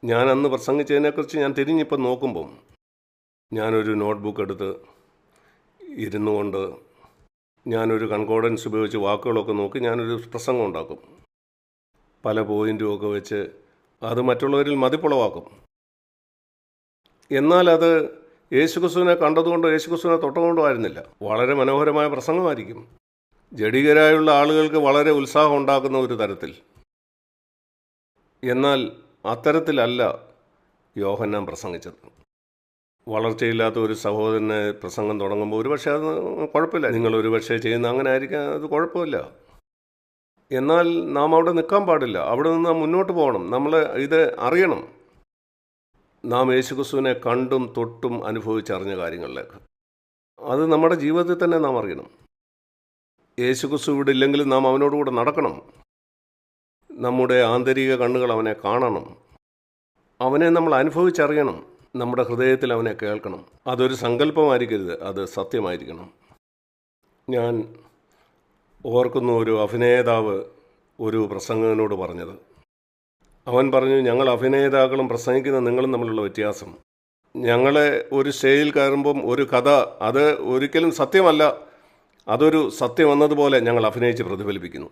ഞാൻ അന്ന് പ്രസംഗിച്ചതിനെക്കുറിച്ച് ഞാൻ തിരിഞ്ഞിപ്പം നോക്കുമ്പം ഞാനൊരു നോട്ട്ബുക്ക് എടുത്ത് ഇരുന്നു കൊണ്ട് ഞാനൊരു കൺകോർഡൻസ് ഉപയോഗിച്ച് വാക്കുകളൊക്കെ നോക്കി ഞാനൊരു പ്രസംഗം ഉണ്ടാക്കും. പല പോയിൻറ്റുമൊക്കെ വെച്ച് അത് മറ്റുള്ളവരിൽ മതിപ്പുളവാക്കും. എന്നാൽ അത് യേശുക്രിസ്തുവിനെ കണ്ടതുകൊണ്ടോ യേശുക്രിസ്തുവിനെ തൊട്ടുകൊണ്ടോ ആയിരുന്നില്ല. വളരെ മനോഹരമായ പ്രസംഗമായിരിക്കും, ജഡികരായുള്ള ആളുകൾക്ക് വളരെ ഉത്സാഹം ഉണ്ടാക്കുന്ന ഒരു തരത്തിൽ. എന്നാൽ അത്തരത്തിലല്ല യോഹന്നാൻ പ്രസംഗിച്ചത്. വളർച്ചയില്ലാത്ത ഒരു സഹോദരനെ പ്രസംഗം തുടങ്ങുമ്പോൾ ഒരുപക്ഷെ അത് കുഴപ്പമില്ല, നിങ്ങൾ ഒരുപക്ഷെ ചെയ്യുന്ന അങ്ങനെ ആയിരിക്കാം, അത് കുഴപ്പമില്ല. എന്നാൽ നാം അവിടെ നിൽക്കാൻ പാടില്ല, അവിടെ നിന്ന് നാം മുന്നോട്ട് പോകണം. നമ്മൾ ഇത് അറിയണം, നാം യേശുക്രിസ്തുവിനെ കണ്ടും തൊട്ടും അനുഭവിച്ചറിഞ്ഞ കാര്യങ്ങളിലേക്ക്. അത് നമ്മുടെ ജീവിതത്തിൽ തന്നെ നാം അറിയണം. യേശുക്രിസ്തു ഇവിടെ ഇല്ലെങ്കിലും നാം അവനോടുകൂടെ നടക്കണം. നമ്മുടെ ആന്തരിക കണ്ണുകൾ അവനെ കാണണം. അവനെ നമ്മൾ അനുഭവിച്ചറിയണം. നമ്മുടെ ഹൃദയത്തിൽ അവനെ കേൾക്കണം. അതൊരു സങ്കല്പമായിരിക്കരുത്, അത് സത്യമായിരിക്കണം. ഞാൻ ഓർക്കുന്നു, ഒരു അഭിനേതാവ് ഒരു പ്രസംഗകനോട് പറഞ്ഞത്. അവൻ പറഞ്ഞു, ഞങ്ങൾ അഭിനേതാക്കളും പ്രസംഗിക്കുന്ന നിങ്ങളും തമ്മിലുള്ള വ്യത്യാസം, ഞങ്ങളെ ഒരു സ്റ്റേജിൽ കയറുമ്പം ഒരു കഥ അത് ഒരിക്കലും സത്യമല്ല, അതൊരു സത്യം എന്നതുപോലെ ഞങ്ങൾ അഭിനയിച്ച് പ്രതിഫലിപ്പിക്കുന്നു.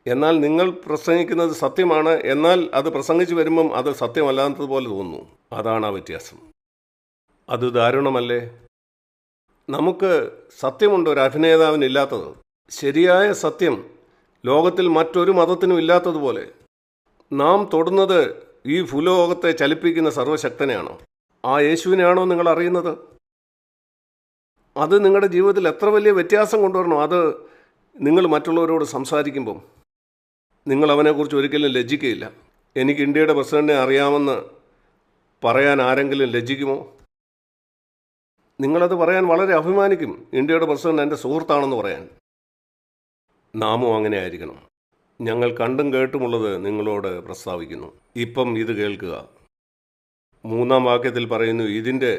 എന്നാൽ നിങ്ങൾ പ്രസംഗിക്കുന്നത് സത്യമാണ്, എന്നാൽ അത് പ്രസംഗിച്ച് വരുമ്പം അത് സത്യമല്ലാത്തതുപോലെ തോന്നുന്നു. അതാണ് ആ വ്യത്യാസം. അത് ദാരുണമല്ലേ? നമുക്ക് സത്യമുണ്ട്, ഒരു അഭിനേതാവിനില്ലാത്തത്. ശരിയായ സത്യം ലോകത്തിൽ മറ്റൊരു മതത്തിനും ഇല്ലാത്തതുപോലെ. നാം തൊടുന്നത് ഈ ഭൂലോകത്തെ ചലിപ്പിക്കുന്ന സർവശക്തനെയാണോ? ആ യേശുവിനെയാണോ നിങ്ങൾ അറിയുന്നത്? അത് നിങ്ങളുടെ ജീവിതത്തിൽ എത്ര വലിയ വ്യത്യാസം കൊണ്ടുവരണോ? അത് നിങ്ങൾ മറ്റുള്ളവരോട് സംസാരിക്കുമ്പം നിങ്ങൾ അവനെക്കുറിച്ച് ഒരിക്കലും ലജ്ജിക്കുകയില്ല. എനിക്ക് ഇന്ത്യയുടെ പ്രസിഡന്റിനെ അറിയാമെന്ന് പറയാൻ ആരെങ്കിലും ലജ്ജിക്കുമോ? നിങ്ങളത് പറയാൻ വളരെ അഭിമാനിക്കും. ഇന്ത്യയുടെ പ്രസിഡന്റ് എൻ്റെ സുഹൃത്താണെന്ന് പറയാൻ. നാമും അങ്ങനെ ആയിരിക്കണം. ഞങ്ങൾ കണ്ടും കേട്ടുമുള്ളത് നിങ്ങളോട് പ്രസ്താവിക്കുന്നു. ഇപ്പം ഇത് കേൾക്കുക. 3-ാം വാക്യത്തിൽ പറയുന്നു, ഇതിൻ്റെ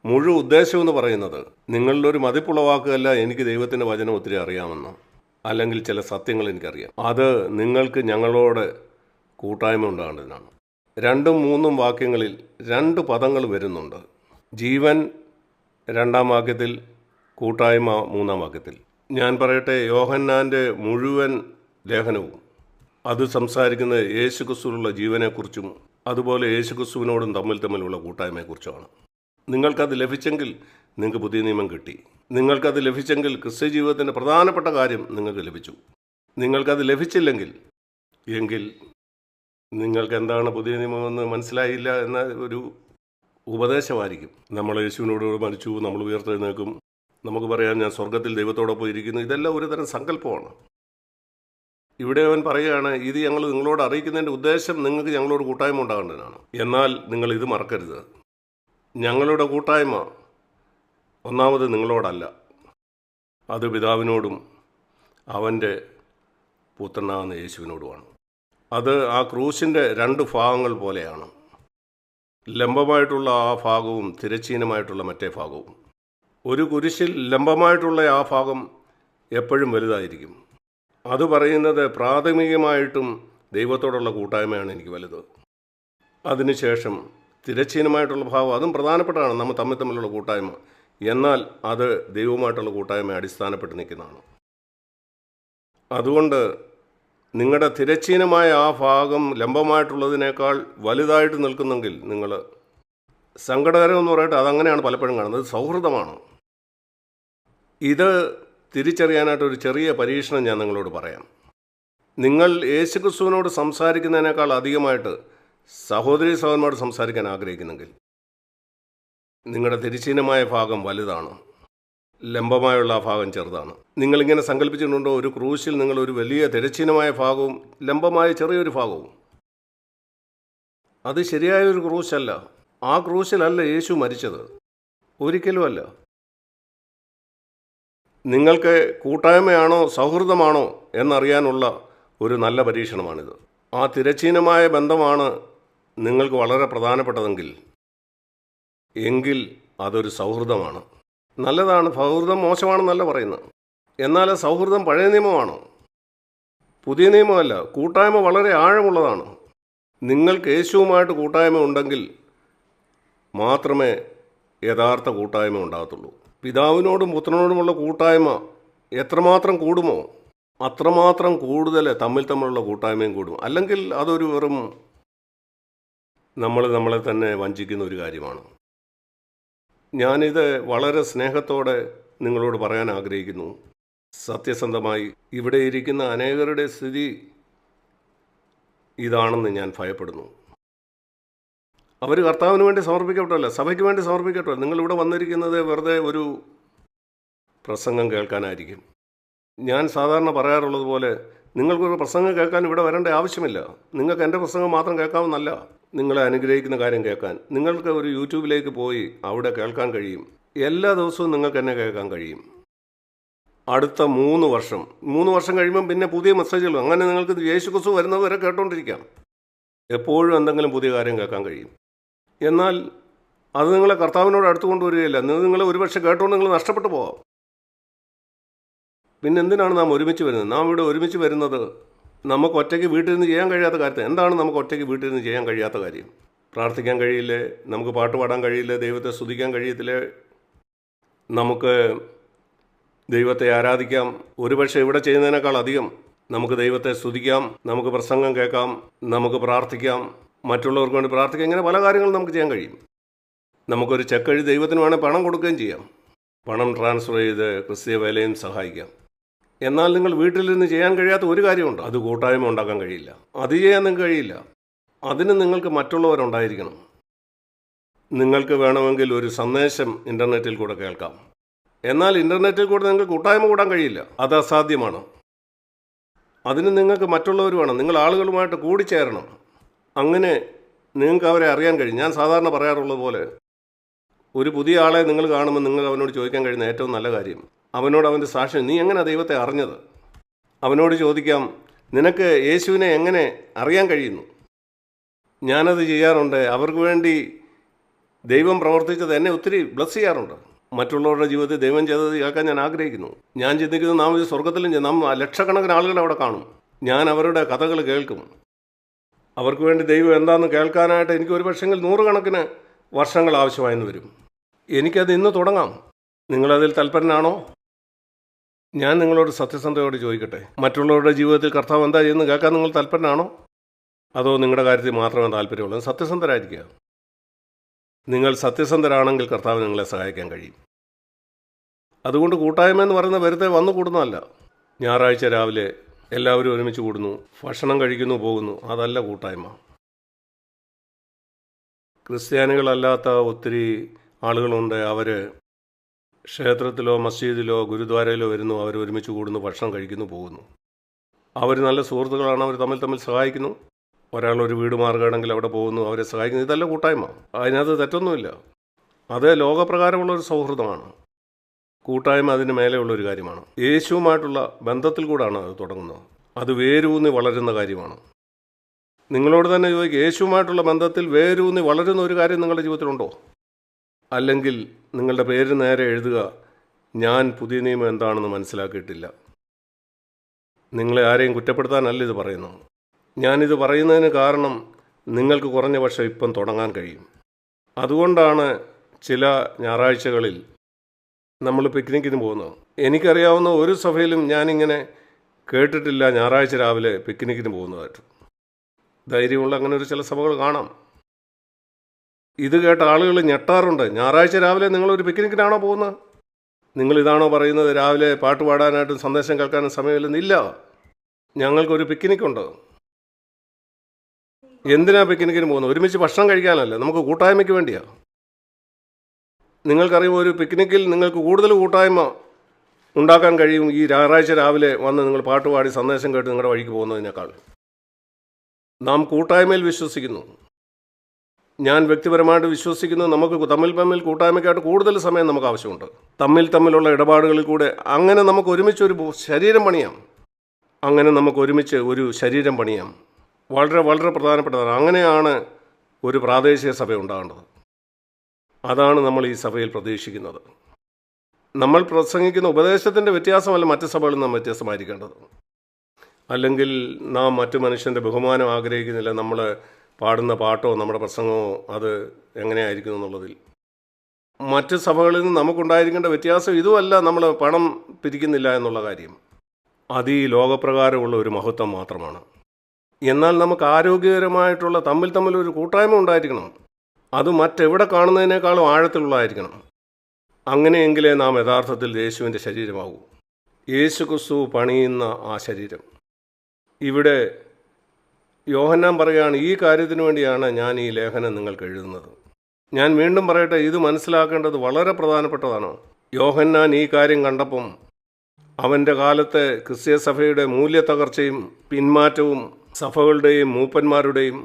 മുഴുവൻ ഉദ്ദേശമെന്ന് പറയുന്നത് നിങ്ങളിലൊരു മതിപ്പുളവാക്കുകയല്ല, എനിക്ക് ദൈവത്തിൻ്റെ വചനം ഒത്തിരി അറിയാമെന്ന്, അല്ലെങ്കിൽ ചില സത്യങ്ങൾ എനിക്കറിയാം. അത് നിങ്ങൾക്ക് ഞങ്ങളോട് കൂട്ടായ്മ ഉണ്ടാകേണ്ടതിനാണ്. 2ഉം 3ഉം വാക്യങ്ങളിൽ 2 പദങ്ങൾ വരുന്നുണ്ട്. ജീവൻ 2-ാം വാക്യത്തിൽ, കൂട്ടായ്മ 3-ാം വാക്യത്തിൽ. ഞാൻ പറയട്ടെ, യോഹന്നാൻ്റെ മുഴുവൻ ലേഖനവും അത് സംസാരിക്കുന്നത് യേശുക്രിസ്തുവിലുള്ള ജീവനെക്കുറിച്ചും അതുപോലെ യേശുക്രിസ്തുവിനോടും തമ്മിലുള്ള കൂട്ടായ്മയെക്കുറിച്ചുമാണ്. നിങ്ങൾക്കത് ലഭിച്ചെങ്കിൽ നിങ്ങൾക്ക് പുതിയ നിയമം കിട്ടി. നിങ്ങൾക്കത് ലഭിച്ചെങ്കിൽ ക്രിസ്ത്യ ജീവിതത്തിൻ്റെ പ്രധാനപ്പെട്ട കാര്യം നിങ്ങൾക്ക് ലഭിച്ചു. നിങ്ങൾക്കത് ലഭിച്ചില്ലെങ്കിൽ എങ്കിൽ നിങ്ങൾക്ക് എന്താണ് പുതിയ നിയമമെന്ന് മനസ്സിലായില്ല എന്ന ഒരു ഉപദേശമായിരിക്കും. നമ്മൾ യേശുവിനോട് മരിച്ചു, നമ്മൾ ഉയർത്തെഴുന്നേൽക്കും, നമുക്ക് പറയാം ഞാൻ സ്വർഗത്തിൽ ദൈവത്തോടൊപ്പം ഇരിക്കുന്നു. ഇതെല്ലാം ഒരു തരം സങ്കല്പമാണ്. ഇവിടെ അവൻ പറയുകയാണ്, ഇത് ഞങ്ങൾ നിങ്ങളോട് അറിയിക്കുന്നതിൻ്റെ ഉദ്ദേശം നിങ്ങൾക്ക് ഞങ്ങളോട് കൂട്ടായ്മ ഉണ്ടാകേണ്ടതിനാണ്. എന്നാൽ നിങ്ങൾ ഇത് മറക്കരുത്, ഞങ്ങളുടെ കൂട്ടായ്മ ഒന്നാമത് നിങ്ങളോടല്ല, അത് പിതാവിനോടും അവൻ്റെ പുത്രനാകുന്ന യേശുവിനോടുമാണ്. അത് ആ ക്രൂശിൻ്റെ 2 ഭാഗങ്ങൾ പോലെയാണ്. ലംബമായിട്ടുള്ള ആ ഭാഗവും തിരശ്ചീനമായിട്ടുള്ള മറ്റേ ഭാഗവും. ഒരു കുരിശിൽ ലംബമായിട്ടുള്ള ആ ഭാഗം എപ്പോഴും വലുതായിരിക്കും. അത് പറയുന്നത് പ്രാഥമികമായിട്ടും ദൈവത്തോടുള്ള കൂട്ടായ്മയാണ് എനിക്ക് വലുത്. അതിനുശേഷം തിരശ്ചീനമായിട്ടുള്ള ഭാവം അതും പ്രധാനപ്പെട്ടതാണ്, നമ്മൾ തമ്മിലുള്ള കൂട്ടായ്മ. എന്നാൽ അത് ദൈവവുമായിട്ടുള്ള കൂട്ടായ്മ അടിസ്ഥാനപ്പെട്ട് നിൽക്കുന്നതാണ്. അതുകൊണ്ട് നിങ്ങളുടെ തിരശ്ചീനമായ ആ ഭാഗം ലംബമായിട്ടുള്ളതിനേക്കാൾ വലുതായിട്ട് നിൽക്കുന്നെങ്കിൽ നിങ്ങൾ സങ്കടകരമെന്ന് പറയട്ടെ, അതങ്ങനെയാണ് പലപ്പോഴും കാണുന്നത്. സൗഹൃദമാണ്. ഇത് തിരിച്ചറിയാനായിട്ടൊരു ചെറിയ പരീക്ഷണം ഞാൻ നിങ്ങളോട് പറയാം. നിങ്ങൾ യേശുക്രിസ്തുവിനോട് സംസാരിക്കുന്നതിനേക്കാൾ അധികമായിട്ട് സഹോദരീ സഹോദരന്മാരോട് സംസാരിക്കാൻ ആഗ്രഹിക്കുന്നെങ്കിൽ നിങ്ങളുടെ തിരശ്ചീനമായ ഭാഗം വലുതാണ്, ലംബമായുള്ള ആ ഭാഗം ചെറുതാണ്. നിങ്ങളിങ്ങനെ സങ്കല്പിച്ചിട്ടുണ്ടോ, ഒരു ക്രൂശിൽ നിങ്ങൾ ഒരു വലിയ തിരശ്ചീനമായ ഭാഗവും ലംബമായ ചെറിയൊരു ഭാഗവും? അത് ശരിയായൊരു ക്രൂശല്ല. ആ ക്രൂശിലല്ല യേശു മരിച്ചത്, ഒരിക്കലുമല്ല. നിങ്ങൾക്ക് കൂട്ടായ്മയാണോ സൗഹൃദമാണോ എന്നറിയാനുള്ള ഒരു നല്ല പരീക്ഷണമാണിത്. ആ തിരശ്ചീനമായ ബന്ധമാണ് നിങ്ങൾക്ക് വളരെ പ്രധാനപ്പെട്ടതെങ്കിൽ അതൊരു സൗഹൃദമാണ്. നല്ലതാണ്. സൗഹൃദം മോശമാണെന്നല്ല പറയുന്നത്. എന്നാൽ സൗഹൃദം പഴയ നിയമമാണോ? പുതിയ നിയമമല്ല. കൂട്ടായ്മ വളരെ ആഴമുള്ളതാണ്. നിങ്ങൾക്ക് യേശുവുമായിട്ട് കൂട്ടായ്മ ഉണ്ടെങ്കിൽ മാത്രമേ യഥാർത്ഥ കൂട്ടായ്മ ഉണ്ടാകത്തുള്ളൂ. പിതാവിനോടും പുത്രനോടുമുള്ള കൂട്ടായ്മ എത്രമാത്രം കൂടുമോ അത്രമാത്രം കൂടുതൽ തമ്മിലുള്ള കൂട്ടായ്മയും കൂടും. അല്ലെങ്കിൽ അതൊരു വെറും നമ്മളെ തന്നെ വഞ്ചിക്കുന്ന ഒരു കാര്യമാണ്. ഞാനിത് വളരെ സ്നേഹത്തോടെ നിങ്ങളോട് പറയാൻ ആഗ്രഹിക്കുന്നു. സത്യസന്ധമായി ഇവിടെ ഇരിക്കുന്ന അനേകരുടെ സ്ഥിതി ഇതാണെന്ന് ഞാൻ ഭയപ്പെടുന്നു. അവർ കർത്താവിന് വേണ്ടി സമർപ്പിക്കപ്പെട്ടല്ല, സഭയ്ക്ക് വേണ്ടി സമർപ്പിക്കപ്പെട്ടല്ല. നിങ്ങളിവിടെ വന്നിരിക്കുന്നത് വെറുതെ ഒരു പ്രസംഗം കേൾക്കാനായിരിക്കും. ഞാൻ സാധാരണ പറയാറുള്ളത് പോലെ നിങ്ങൾക്കൊരു പ്രസംഗം കേൾക്കാൻ ഇവിടെ വരേണ്ട ആവശ്യമില്ല. നിങ്ങൾക്ക് എൻ്റെ പ്രസംഗം മാത്രം കേൾക്കാമെന്നല്ല, നിങ്ങളെ അനുഗ്രഹിക്കുന്ന കാര്യം കേൾക്കാൻ നിങ്ങൾക്ക് ഒരു യൂട്യൂബിലേക്ക് പോയി അവിടെ കേൾക്കാൻ കഴിയും. എല്ലാ ദിവസവും നിങ്ങൾക്ക് എന്നെ കേൾക്കാൻ കഴിയും. അടുത്ത 3 വർഷം കഴിയുമ്പം പിന്നെ പുതിയ മെസ്സേജുകൾ, അങ്ങനെ നിങ്ങൾക്ക് യേശുക്രിസ്തു വരുന്നത് വരെ കേട്ടോണ്ടിരിക്കാം. എപ്പോഴും എന്തെങ്കിലും പുതിയ കാര്യം കേൾക്കാൻ കഴിയും. എന്നാൽ അത് നിങ്ങളെ കർത്താവിനോട് അടുത്ത് കൊണ്ടുവരികയില്ല. നിങ്ങളെ ഒരുപക്ഷെ കേട്ടുകൊണ്ട് നിങ്ങൾ നഷ്ടപ്പെട്ടു പോകാം. പിന്നെ എന്തിനാണ് നാം ഒരുമിച്ച് വരുന്നത്? നാം ഇവിടെ ഒരുമിച്ച് വരുന്നത് നമുക്ക് ഒറ്റയ്ക്ക് വീട്ടിൽ നിന്ന് ചെയ്യാൻ കഴിയാത്ത കാര്യത്തിൽ. എന്താണ് നമുക്ക് ഒറ്റയ്ക്ക് വീട്ടിൽ നിന്ന് ചെയ്യാൻ കഴിയാത്ത കാര്യം? പ്രാർത്ഥിക്കാൻ കഴിയില്ലേ? നമുക്ക് പാട്ട് പാടാൻ കഴിയില്ലേ? ദൈവത്തെ സ്തുതിക്കാൻ കഴിയത്തില്ലേ? നമുക്ക് ദൈവത്തെ ആരാധിക്കാം. ഒരുപക്ഷെ ഇവിടെ ചെയ്യുന്നതിനേക്കാൾ അധികം നമുക്ക് ദൈവത്തെ സ്തുതിക്കാം, നമുക്ക് പ്രസംഗം കേൾക്കാം, നമുക്ക് പ്രാർത്ഥിക്കാം, മറ്റുള്ളവർക്ക് വേണ്ടി പ്രാർത്ഥിക്കാം. ഇങ്ങനെ പല കാര്യങ്ങളും നമുക്ക് ചെയ്യാൻ കഴിയും. നമുക്കൊരു ചെക്ക് എഴുതി ദൈവത്തിന് വേണമെങ്കിൽ പണം കൊടുക്കുകയും ചെയ്യാം. പണം ട്രാൻസ്ഫർ ചെയ്ത് ക്രിസ്തീയ വേലയും സഹായിക്കാം. എന്നാൽ നിങ്ങൾ വീട്ടിലിരുന്ന് ചെയ്യാൻ കഴിയാത്ത ഒരു കാര്യമുണ്ട്. അത് കൂട്ടായ്മ ഉണ്ടാക്കാൻ കഴിയില്ല. അത് ചെയ്യാൻ നിങ്ങൾക്ക് കഴിയില്ല. അതിന് നിങ്ങൾക്ക് മറ്റുള്ളവരുണ്ടായിരിക്കണം. നിങ്ങൾക്ക് വേണമെങ്കിൽ ഒരു സന്ദേശം ഇൻ്റർനെറ്റിൽ കൂടെ കേൾക്കാം. എന്നാൽ ഇൻ്റർനെറ്റിൽ കൂടെ നിങ്ങൾക്ക് കൂട്ടായ്മ കൂടാൻ കഴിയില്ല. അത് അസാധ്യമാണ്. അതിന് നിങ്ങൾക്ക് മറ്റുള്ളവർ വേണം. നിങ്ങൾ ആളുകളുമായിട്ട് കൂടിച്ചേരണം. അങ്ങനെ നിങ്ങൾക്ക് അവരെ അറിയാൻ കഴിയും. ഞാൻ സാധാരണ പറയാറുള്ളത് പോലെ, ഒരു പുതിയ ആളെ നിങ്ങൾ കാണുമ്പോൾ നിങ്ങൾ അവനോട് ചോദിക്കാൻ കഴിയുന്ന ഏറ്റവും നല്ല കാര്യം, അവനോട് അവൻ്റെ സാക്ഷ്യം, നീ എങ്ങനെ ദൈവത്തെ അറിഞ്ഞത്? അവനോട് ചോദിക്കാം, നിനക്ക് യേശുവിനെ എങ്ങനെ അറിയാൻ കഴിയുന്നു? ഞാനത് ചെയ്യാറുണ്ട്. അവർക്ക് വേണ്ടി ദൈവം പ്രവർത്തിച്ചത് എന്നെ ഒത്തിരി ബ്ലസ് ചെയ്യാറുണ്ട്. മറ്റുള്ളവരുടെ ജീവിതത്തിൽ ദൈവം ചെയ്തത് കേൾക്കാൻ ഞാൻ ആഗ്രഹിക്കുന്നു. ഞാൻ ചിന്തിക്കുന്നത്, നാം ഇത് സ്വർഗത്തിലും നാം ലക്ഷക്കണക്കിന് ആളുകൾ അവിടെ കാണും. ഞാൻ അവരുടെ കഥകൾ കേൾക്കും. അവർക്ക് വേണ്ടി ദൈവം എന്താണെന്ന് കേൾക്കാനായിട്ട് എനിക്ക് ഒരു പക്ഷെങ്കിൽ 100 കണക്കിന് വർഷങ്ങൾ ആവശ്യമായെന്ന് വരും. എനിക്കത് ഇന്ന് തുടങ്ങാം. നിങ്ങളതിൽ തൽപരനാണോ? ഞാൻ നിങ്ങളോട് സത്യസന്ധതയോട് ചോദിക്കട്ടെ, മറ്റുള്ളവരുടെ ജീവിതത്തിൽ കർത്താവ് എന്താ ചെയ്യുന്നത് കേൾക്കാൻ നിങ്ങൾ തൽപരനാണോ? അതോ നിങ്ങളുടെ കാര്യത്തിൽ മാത്രമേ താല്പര്യമുള്ളൂ? സത്യസന്ധരായിരിക്കുക. നിങ്ങൾ സത്യസന്ധരാണെങ്കിൽ കർത്താവ് നിങ്ങളെ സഹായിക്കാൻ കഴിയും. അതുകൊണ്ട് കൂട്ടായ്മ എന്ന് പറയുന്നത് വെറുതെ വന്നു കൂടുന്നതല്ല. ഞായറാഴ്ച രാവിലെ എല്ലാവരും ഒരുമിച്ച് കൂടുന്നു, ഭക്ഷണം കഴിക്കുന്നു, പോകുന്നു. അതല്ല കൂട്ടായ്മ. ക്രിസ്ത്യാനികളല്ലാത്ത ഒത്തിരി ആളുകളുണ്ട്. അവർ ക്ഷേത്രത്തിലോ മസ്ജിദിലോ ഗുരുദ്വാരയിലോ വരുന്നു, അവർ ഒരുമിച്ച് കൂടുന്നു, ഭക്ഷണം കഴിക്കുന്നു, പോകുന്നു. അവർ നല്ല സുഹൃത്തുക്കളാണ്. അവർ തമ്മിൽ സഹായിക്കുന്നു. ഒരാൾ ഒരു വീട് മാറുകയാണെങ്കിൽ അവിടെ പോകുന്നു, അവരെ സഹായിക്കുന്നു. ഇതല്ല കൂട്ടായ്മ. അതിനകത്ത് തെറ്റൊന്നുമില്ല. അത് ലോകപ്രകാരമുള്ളൊരു സൗഹൃദമാണ്. കൂട്ടായ്മ അതിന് മേലെയുള്ളൊരു കാര്യമാണ്. യേശുവുമായിട്ടുള്ള ബന്ധത്തിൽ കൂടാണ് അത് തുടങ്ങുന്നത്. അത് വേരൂന്നി വളരുന്ന കാര്യമാണ്. നിങ്ങളോട് തന്നെ ചോദിക്കുക, യേശുവുമായിട്ടുള്ള ബന്ധത്തിൽ വേരൂന്നി വളരുന്ന ഒരു കാര്യം നിങ്ങളുടെ ജീവിതത്തിലുണ്ടോ? അല്ലെങ്കിൽ നിങ്ങളുടെ പേര് നേരെ എഴുതുക, ഞാൻ പുതിയ നിയമം എന്താണെന്ന് മനസ്സിലാക്കിയിട്ടില്ല. നിങ്ങളെ ആരെയും കുറ്റപ്പെടുത്താനല്ല ഇത് പറയുന്നത്. ഞാനിത് പറയുന്നതിന് കാരണം നിങ്ങൾക്ക് കുറഞ്ഞ പക്ഷം ഇപ്പം തുടങ്ങാൻ കഴിയും. അതുകൊണ്ടാണ് ചില ഞായറാഴ്ചകളിൽ നമ്മൾ പിക്നിക്കിന് പോകുന്നത്. എനിക്കറിയാവുന്ന ഒരു സഭയിലും ഞാനിങ്ങനെ കേട്ടിട്ടില്ല ഞായറാഴ്ച രാവിലെ പിക്നിക്കിന് പോകുന്നതായിട്ട്. ധൈര്യമുള്ള അങ്ങനെ ഒരു ചില സഭകൾ കാണാം. ഇത് കേട്ട ആളുകൾ ഞെട്ടാറുണ്ട്. ഞായറാഴ്ച രാവിലെ നിങ്ങളൊരു പിക്നിക്കിനാണോ പോകുന്നത്? നിങ്ങളിതാണോ പറയുന്നത് രാവിലെ പാട്ട് പാടാനായിട്ടും സന്ദേശം കേൾക്കാനും സമയമില്ലെന്നില്ല? ഞങ്ങൾക്കൊരു പിക്നിക്കുണ്ട്. എന്തിനാ പിക്നിക്കിന് പോകുന്നത്? ഒരുമിച്ച് ഭക്ഷണം കഴിക്കാനല്ല, നമുക്ക് കൂട്ടായ്മയ്ക്ക് വേണ്ടിയാണ്. നിങ്ങൾക്കറിയുമോ, ഒരു പിക്നിക്കിൽ നിങ്ങൾക്ക് കൂടുതൽ കൂട്ടായ്മ ഉണ്ടാക്കാൻ കഴിയും ഈ ഞായറാഴ്ച രാവിലെ വന്ന് നിങ്ങൾ പാട്ടുപാടി സന്ദേശം കേട്ട് നിങ്ങളുടെ വഴിക്ക് പോകുന്നതിനേക്കാൾ. നാം കൂട്ടായ്മയിൽ വിശ്വസിക്കുന്നു. ഞാൻ വ്യക്തിപരമായിട്ട് വിശ്വസിക്കുന്നു, നമുക്ക് തമ്മിൽ കൂട്ടായ്മയ്ക്കായിട്ട് കൂടുതൽ സമയം നമുക്ക് ആവശ്യമുണ്ട്. തമ്മിലുള്ള ഇടപാടുകളിൽ കൂടെ അങ്ങനെ നമുക്ക് ഒരുമിച്ച് ഒരു ശരീരം പണിയാം. ഒരു ശരീരം പണിയാം. വളരെ വളരെ പ്രധാനപ്പെട്ടതാണ്. അങ്ങനെയാണ് ഒരു പ്രാദേശിക സഭ ഉണ്ടാകേണ്ടത്. അതാണ് നമ്മൾ ഈ സഭയിൽ പ്രതീക്ഷിക്കുന്നത്. നമ്മൾ പ്രസംഗിക്കുന്ന ഉപദേശത്തിൻ്റെ വ്യത്യാസമല്ല മറ്റ് സഭകളിൽ നാം വ്യത്യാസമായിരിക്കേണ്ടത്. അല്ലെങ്കിൽ നാം മറ്റു മനുഷ്യൻ്റെ ബഹുമാനം ആഗ്രഹിക്കുന്നില്ല. നമ്മൾ പാടുന്ന പാട്ടോ നമ്മുടെ പ്രസംഗമോ അത് എങ്ങനെയായിരിക്കും എന്നുള്ളതിൽ. മറ്റ് സഭകളിൽ നിന്ന് നമുക്കുണ്ടായിരിക്കേണ്ട വ്യത്യാസം ഇതുമല്ല നമ്മൾ പണം പിരിക്കുന്നില്ല എന്നുള്ള കാര്യം. അത് ഈ ലോകപ്രകാരമുള്ള ഒരു മഹത്വം മാത്രമാണ്. എന്നാൽ നമുക്ക് ആരോഗ്യകരമായിട്ടുള്ള തമ്മിൽ ഒരു കൂട്ടായ്മ ഉണ്ടായിരിക്കണം. അത് മറ്റെവിടെ കാണുന്നതിനേക്കാളും ആഴത്തിലുള്ളതായിരിക്കണം. അങ്ങനെയെങ്കിലേ നാം യഥാർത്ഥത്തിൽ യേശുവിൻ്റെ ശരീരമാകൂ. യേശു ക്രിസ്തു പണിയുന്ന ആ ശരീരം. ഇവിടെ യോഹന്നാൻ പറയുകയാണ്, ഈ കാര്യത്തിന് വേണ്ടിയാണ് ഞാൻ ഈ ലേഖനം നിങ്ങൾക്ക് എഴുതുന്നത്. ഞാൻ വീണ്ടും പറയട്ടെ, ഇത് മനസ്സിലാക്കേണ്ടത് വളരെ പ്രധാനപ്പെട്ടതാണ്. യോഹന്നാൻ ഈ കാര്യം കണ്ടപ്പം അവൻ്റെ കാലത്തെ ക്രിസ്തീയ സഭയുടെ മൂല്യത്തകർച്ചയും പിന്മാറ്റവും സഭകളുടെയും മൂപ്പന്മാരുടെയും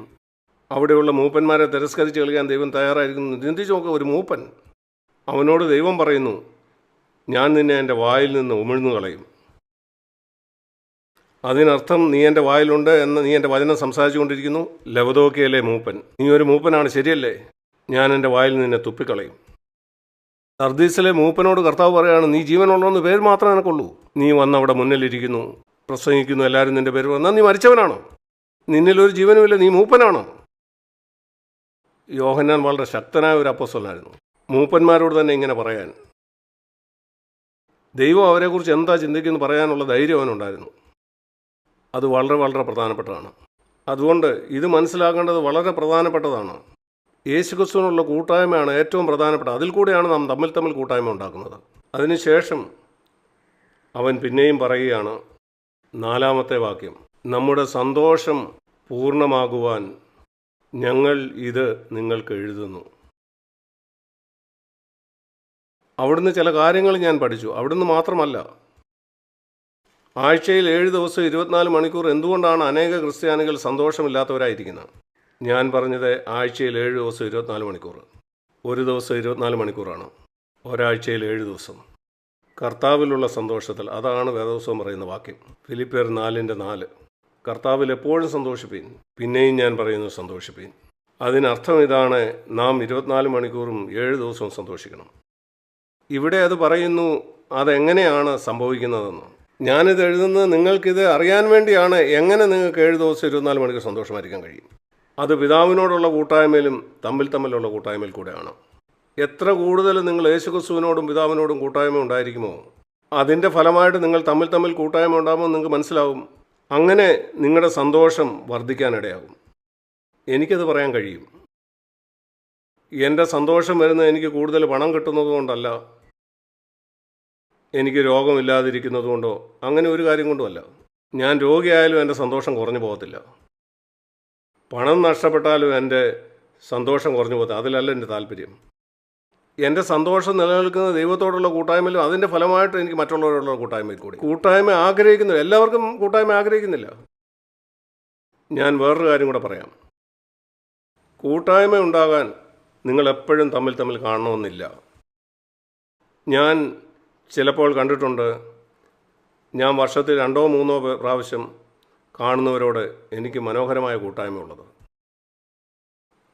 അവിടെയുള്ള മൂപ്പന്മാരെ തിരസ്കരിച്ച് കളിക്കാൻ ദൈവം തയ്യാറായിരിക്കുന്നു. ചിന്തിച്ച് നോക്കുക, ഒരു മൂപ്പൻ അവനോട് ദൈവം പറയുന്നു, ഞാൻ നിന്നെ എൻ്റെ വായിൽ നിന്ന് ഉമിഴ്ന്നു കളയും. അതിനർത്ഥം നീ എൻ്റെ വായിലുണ്ട് എന്ന് നീ എൻ്റെ വചനം സംസാരിച്ചു കൊണ്ടിരിക്കുന്നു. ലവദോക്കിയയിലെ മൂപ്പൻ, നീ ഒരു മൂപ്പനാണ്, ശരിയല്ലേ? ഞാൻ എൻ്റെ വായിൽ നിന്നെ തുപ്പിക്കളയും. സർദീസിലെ മൂപ്പനോട് കർത്താവ് പറയുകയാണ്, നീ ജീവനുള്ളതെന്ന് പേര് മാത്രമേ നിനക്കുള്ളൂ. നീ വന്നവിടെ മുന്നിലിരിക്കുന്നു, പ്രസംഗിക്കുന്നു, എല്ലാവരും നിൻ്റെ പേര് പറഞ്ഞാൽ നീ മരിച്ചവനാണോ? നിന്നിലൊരു ജീവനുമില്ല, നീ മൂപ്പനാണോ? യോഹന്നാൻ വളരെ ശക്തനായ ഒരു അപ്പോസ്തലനായിരുന്നു. മൂപ്പന്മാരോട് തന്നെ ഇങ്ങനെ പറയാൻ, ദൈവം അവരെക്കുറിച്ച് എന്താ ചിന്തിക്കുന്നു പറയാനുള്ള ധൈര്യം അവനുണ്ടായിരുന്നു. അത് വളരെ വളരെ പ്രധാനപ്പെട്ടതാണ്. അതുകൊണ്ട് ഇത് മനസ്സിലാക്കേണ്ടത് വളരെ പ്രധാനപ്പെട്ടതാണ്. യേശുക്രിസ്തുവിനുള്ള കൂട്ടായ്മയാണ് ഏറ്റവും പ്രധാനപ്പെട്ട. അതിൽ കൂടെയാണ് നാം തമ്മിൽ കൂട്ടായ്മ ഉണ്ടാക്കുന്നത്. അതിനുശേഷം അവൻ പിന്നെയും പറയുകയാണ്, 4-ാമത്തെ വാക്യം, നമ്മുടെ സന്തോഷം പൂർണ്ണമാകുവാൻ ഞങ്ങൾ ഇത് നിങ്ങൾക്ക് എഴുതുന്നു. അവിടുന്ന് ചില കാര്യങ്ങൾ ഞാൻ പഠിച്ചു. അവിടുന്ന് മാത്രമല്ല, ആഴ്ചയിൽ 7 ദിവസം 24 മണിക്കൂർ എന്തുകൊണ്ടാണ് അനേക ക്രിസ്ത്യാനികൾ സന്തോഷമില്ലാത്തവരായിരിക്കുന്നത്? ഞാൻ പറഞ്ഞത് ആഴ്ചയിൽ 7 ദിവസം 24 മണിക്കൂർ. ഒരു ദിവസം 24 മണിക്കൂറാണ്, ഒരാഴ്ചയിൽ 7 ദിവസം കർത്താവിലുള്ള സന്തോഷത്തിൽ. അതാണ് വേദപുസ്തകം പറയുന്ന വാക്യം, ഫിലിപ്പിയർ 4:4. കർത്താവിൽ എപ്പോഴും സന്തോഷിപ്പീൻ. പിന്നെയും ഞാൻ പറയുന്നു, സന്തോഷിപ്പീൻ. അതിനർത്ഥം ഇതാണ്, നാം 24 മണിക്കൂറും 7 ദിവസവും സന്തോഷിക്കണം. ഇവിടെ അത് പറയുന്നു, അതെങ്ങനെയാണ് സംഭവിക്കുന്നതെന്ന്. ഞാനിത് എഴുതുന്നത് നിങ്ങൾക്കിത് അറിയാൻ വേണ്ടിയാണ്. എങ്ങനെ നിങ്ങൾക്ക് 7 ദിവസം 24 മണിക്കൂർ സന്തോഷമായിരിക്കാൻ കഴിയും? അത് പിതാവിനോടുള്ള കൂട്ടായ്മയിലും തമ്മിലുള്ള കൂട്ടായ്മയിൽ കൂടെയാണ്. എത്ര കൂടുതൽ നിങ്ങൾ യേശുക്രിസ്തുവിനോടും പിതാവിനോടും കൂട്ടായ്മ ഉണ്ടായിരിക്കുമോ, അതിൻ്റെ ഫലമായിട്ട് നിങ്ങൾ തമ്മിൽ കൂട്ടായ്മ ഉണ്ടാകുമ്പോൾ നിങ്ങൾക്ക് മനസ്സിലാവും. അങ്ങനെ നിങ്ങളുടെ സന്തോഷം വർദ്ധിക്കാനിടയാകും. എനിക്കത് പറയാൻ കഴിയും. എൻ്റെ സന്തോഷം വരുന്നത് എനിക്ക് കൂടുതൽ പണം കിട്ടുന്നത് കൊണ്ടല്ല, എനിക്ക് രോഗമില്ലാതിരിക്കുന്നത് കൊണ്ടോ അങ്ങനെ ഒരു കാര്യം കൊണ്ടുമല്ല. ഞാൻ രോഗിയായാലും എൻ്റെ സന്തോഷം കുറഞ്ഞു പോകത്തില്ല. പണം നഷ്ടപ്പെട്ടാലും എൻ്റെ സന്തോഷം കുറഞ്ഞു പോകത്തില്ല. അതിലല്ല എൻ്റെ താല്പര്യം. എൻ്റെ സന്തോഷം നിലനിൽക്കുന്നത് ദൈവത്തോടുള്ള കൂട്ടായ്മയിലും അതിൻ്റെ ഫലമായിട്ട് എനിക്ക് മറ്റുള്ളവരോടുള്ള കൂട്ടായ്മയിൽ കൂടി. കൂട്ടായ്മ ആഗ്രഹിക്കുന്നില്ല, എല്ലാവർക്കും കൂട്ടായ്മ ആഗ്രഹിക്കുന്നില്ല. ഞാൻ വേറൊരു കാര്യം കൂടെ പറയാം. കൂട്ടായ്മ ഉണ്ടാകാൻ നിങ്ങളെപ്പോഴും തമ്മിൽ കാണണമെന്നില്ല. ഞാൻ ചിലപ്പോൾ കണ്ടിട്ടുണ്ട്, ഞാൻ വർഷത്തിൽ 2-3 പ്രാവശ്യം കാണുന്നവരോട് എനിക്ക് മനോഹരമായ കൂട്ടായ്മ ഉള്ളത്.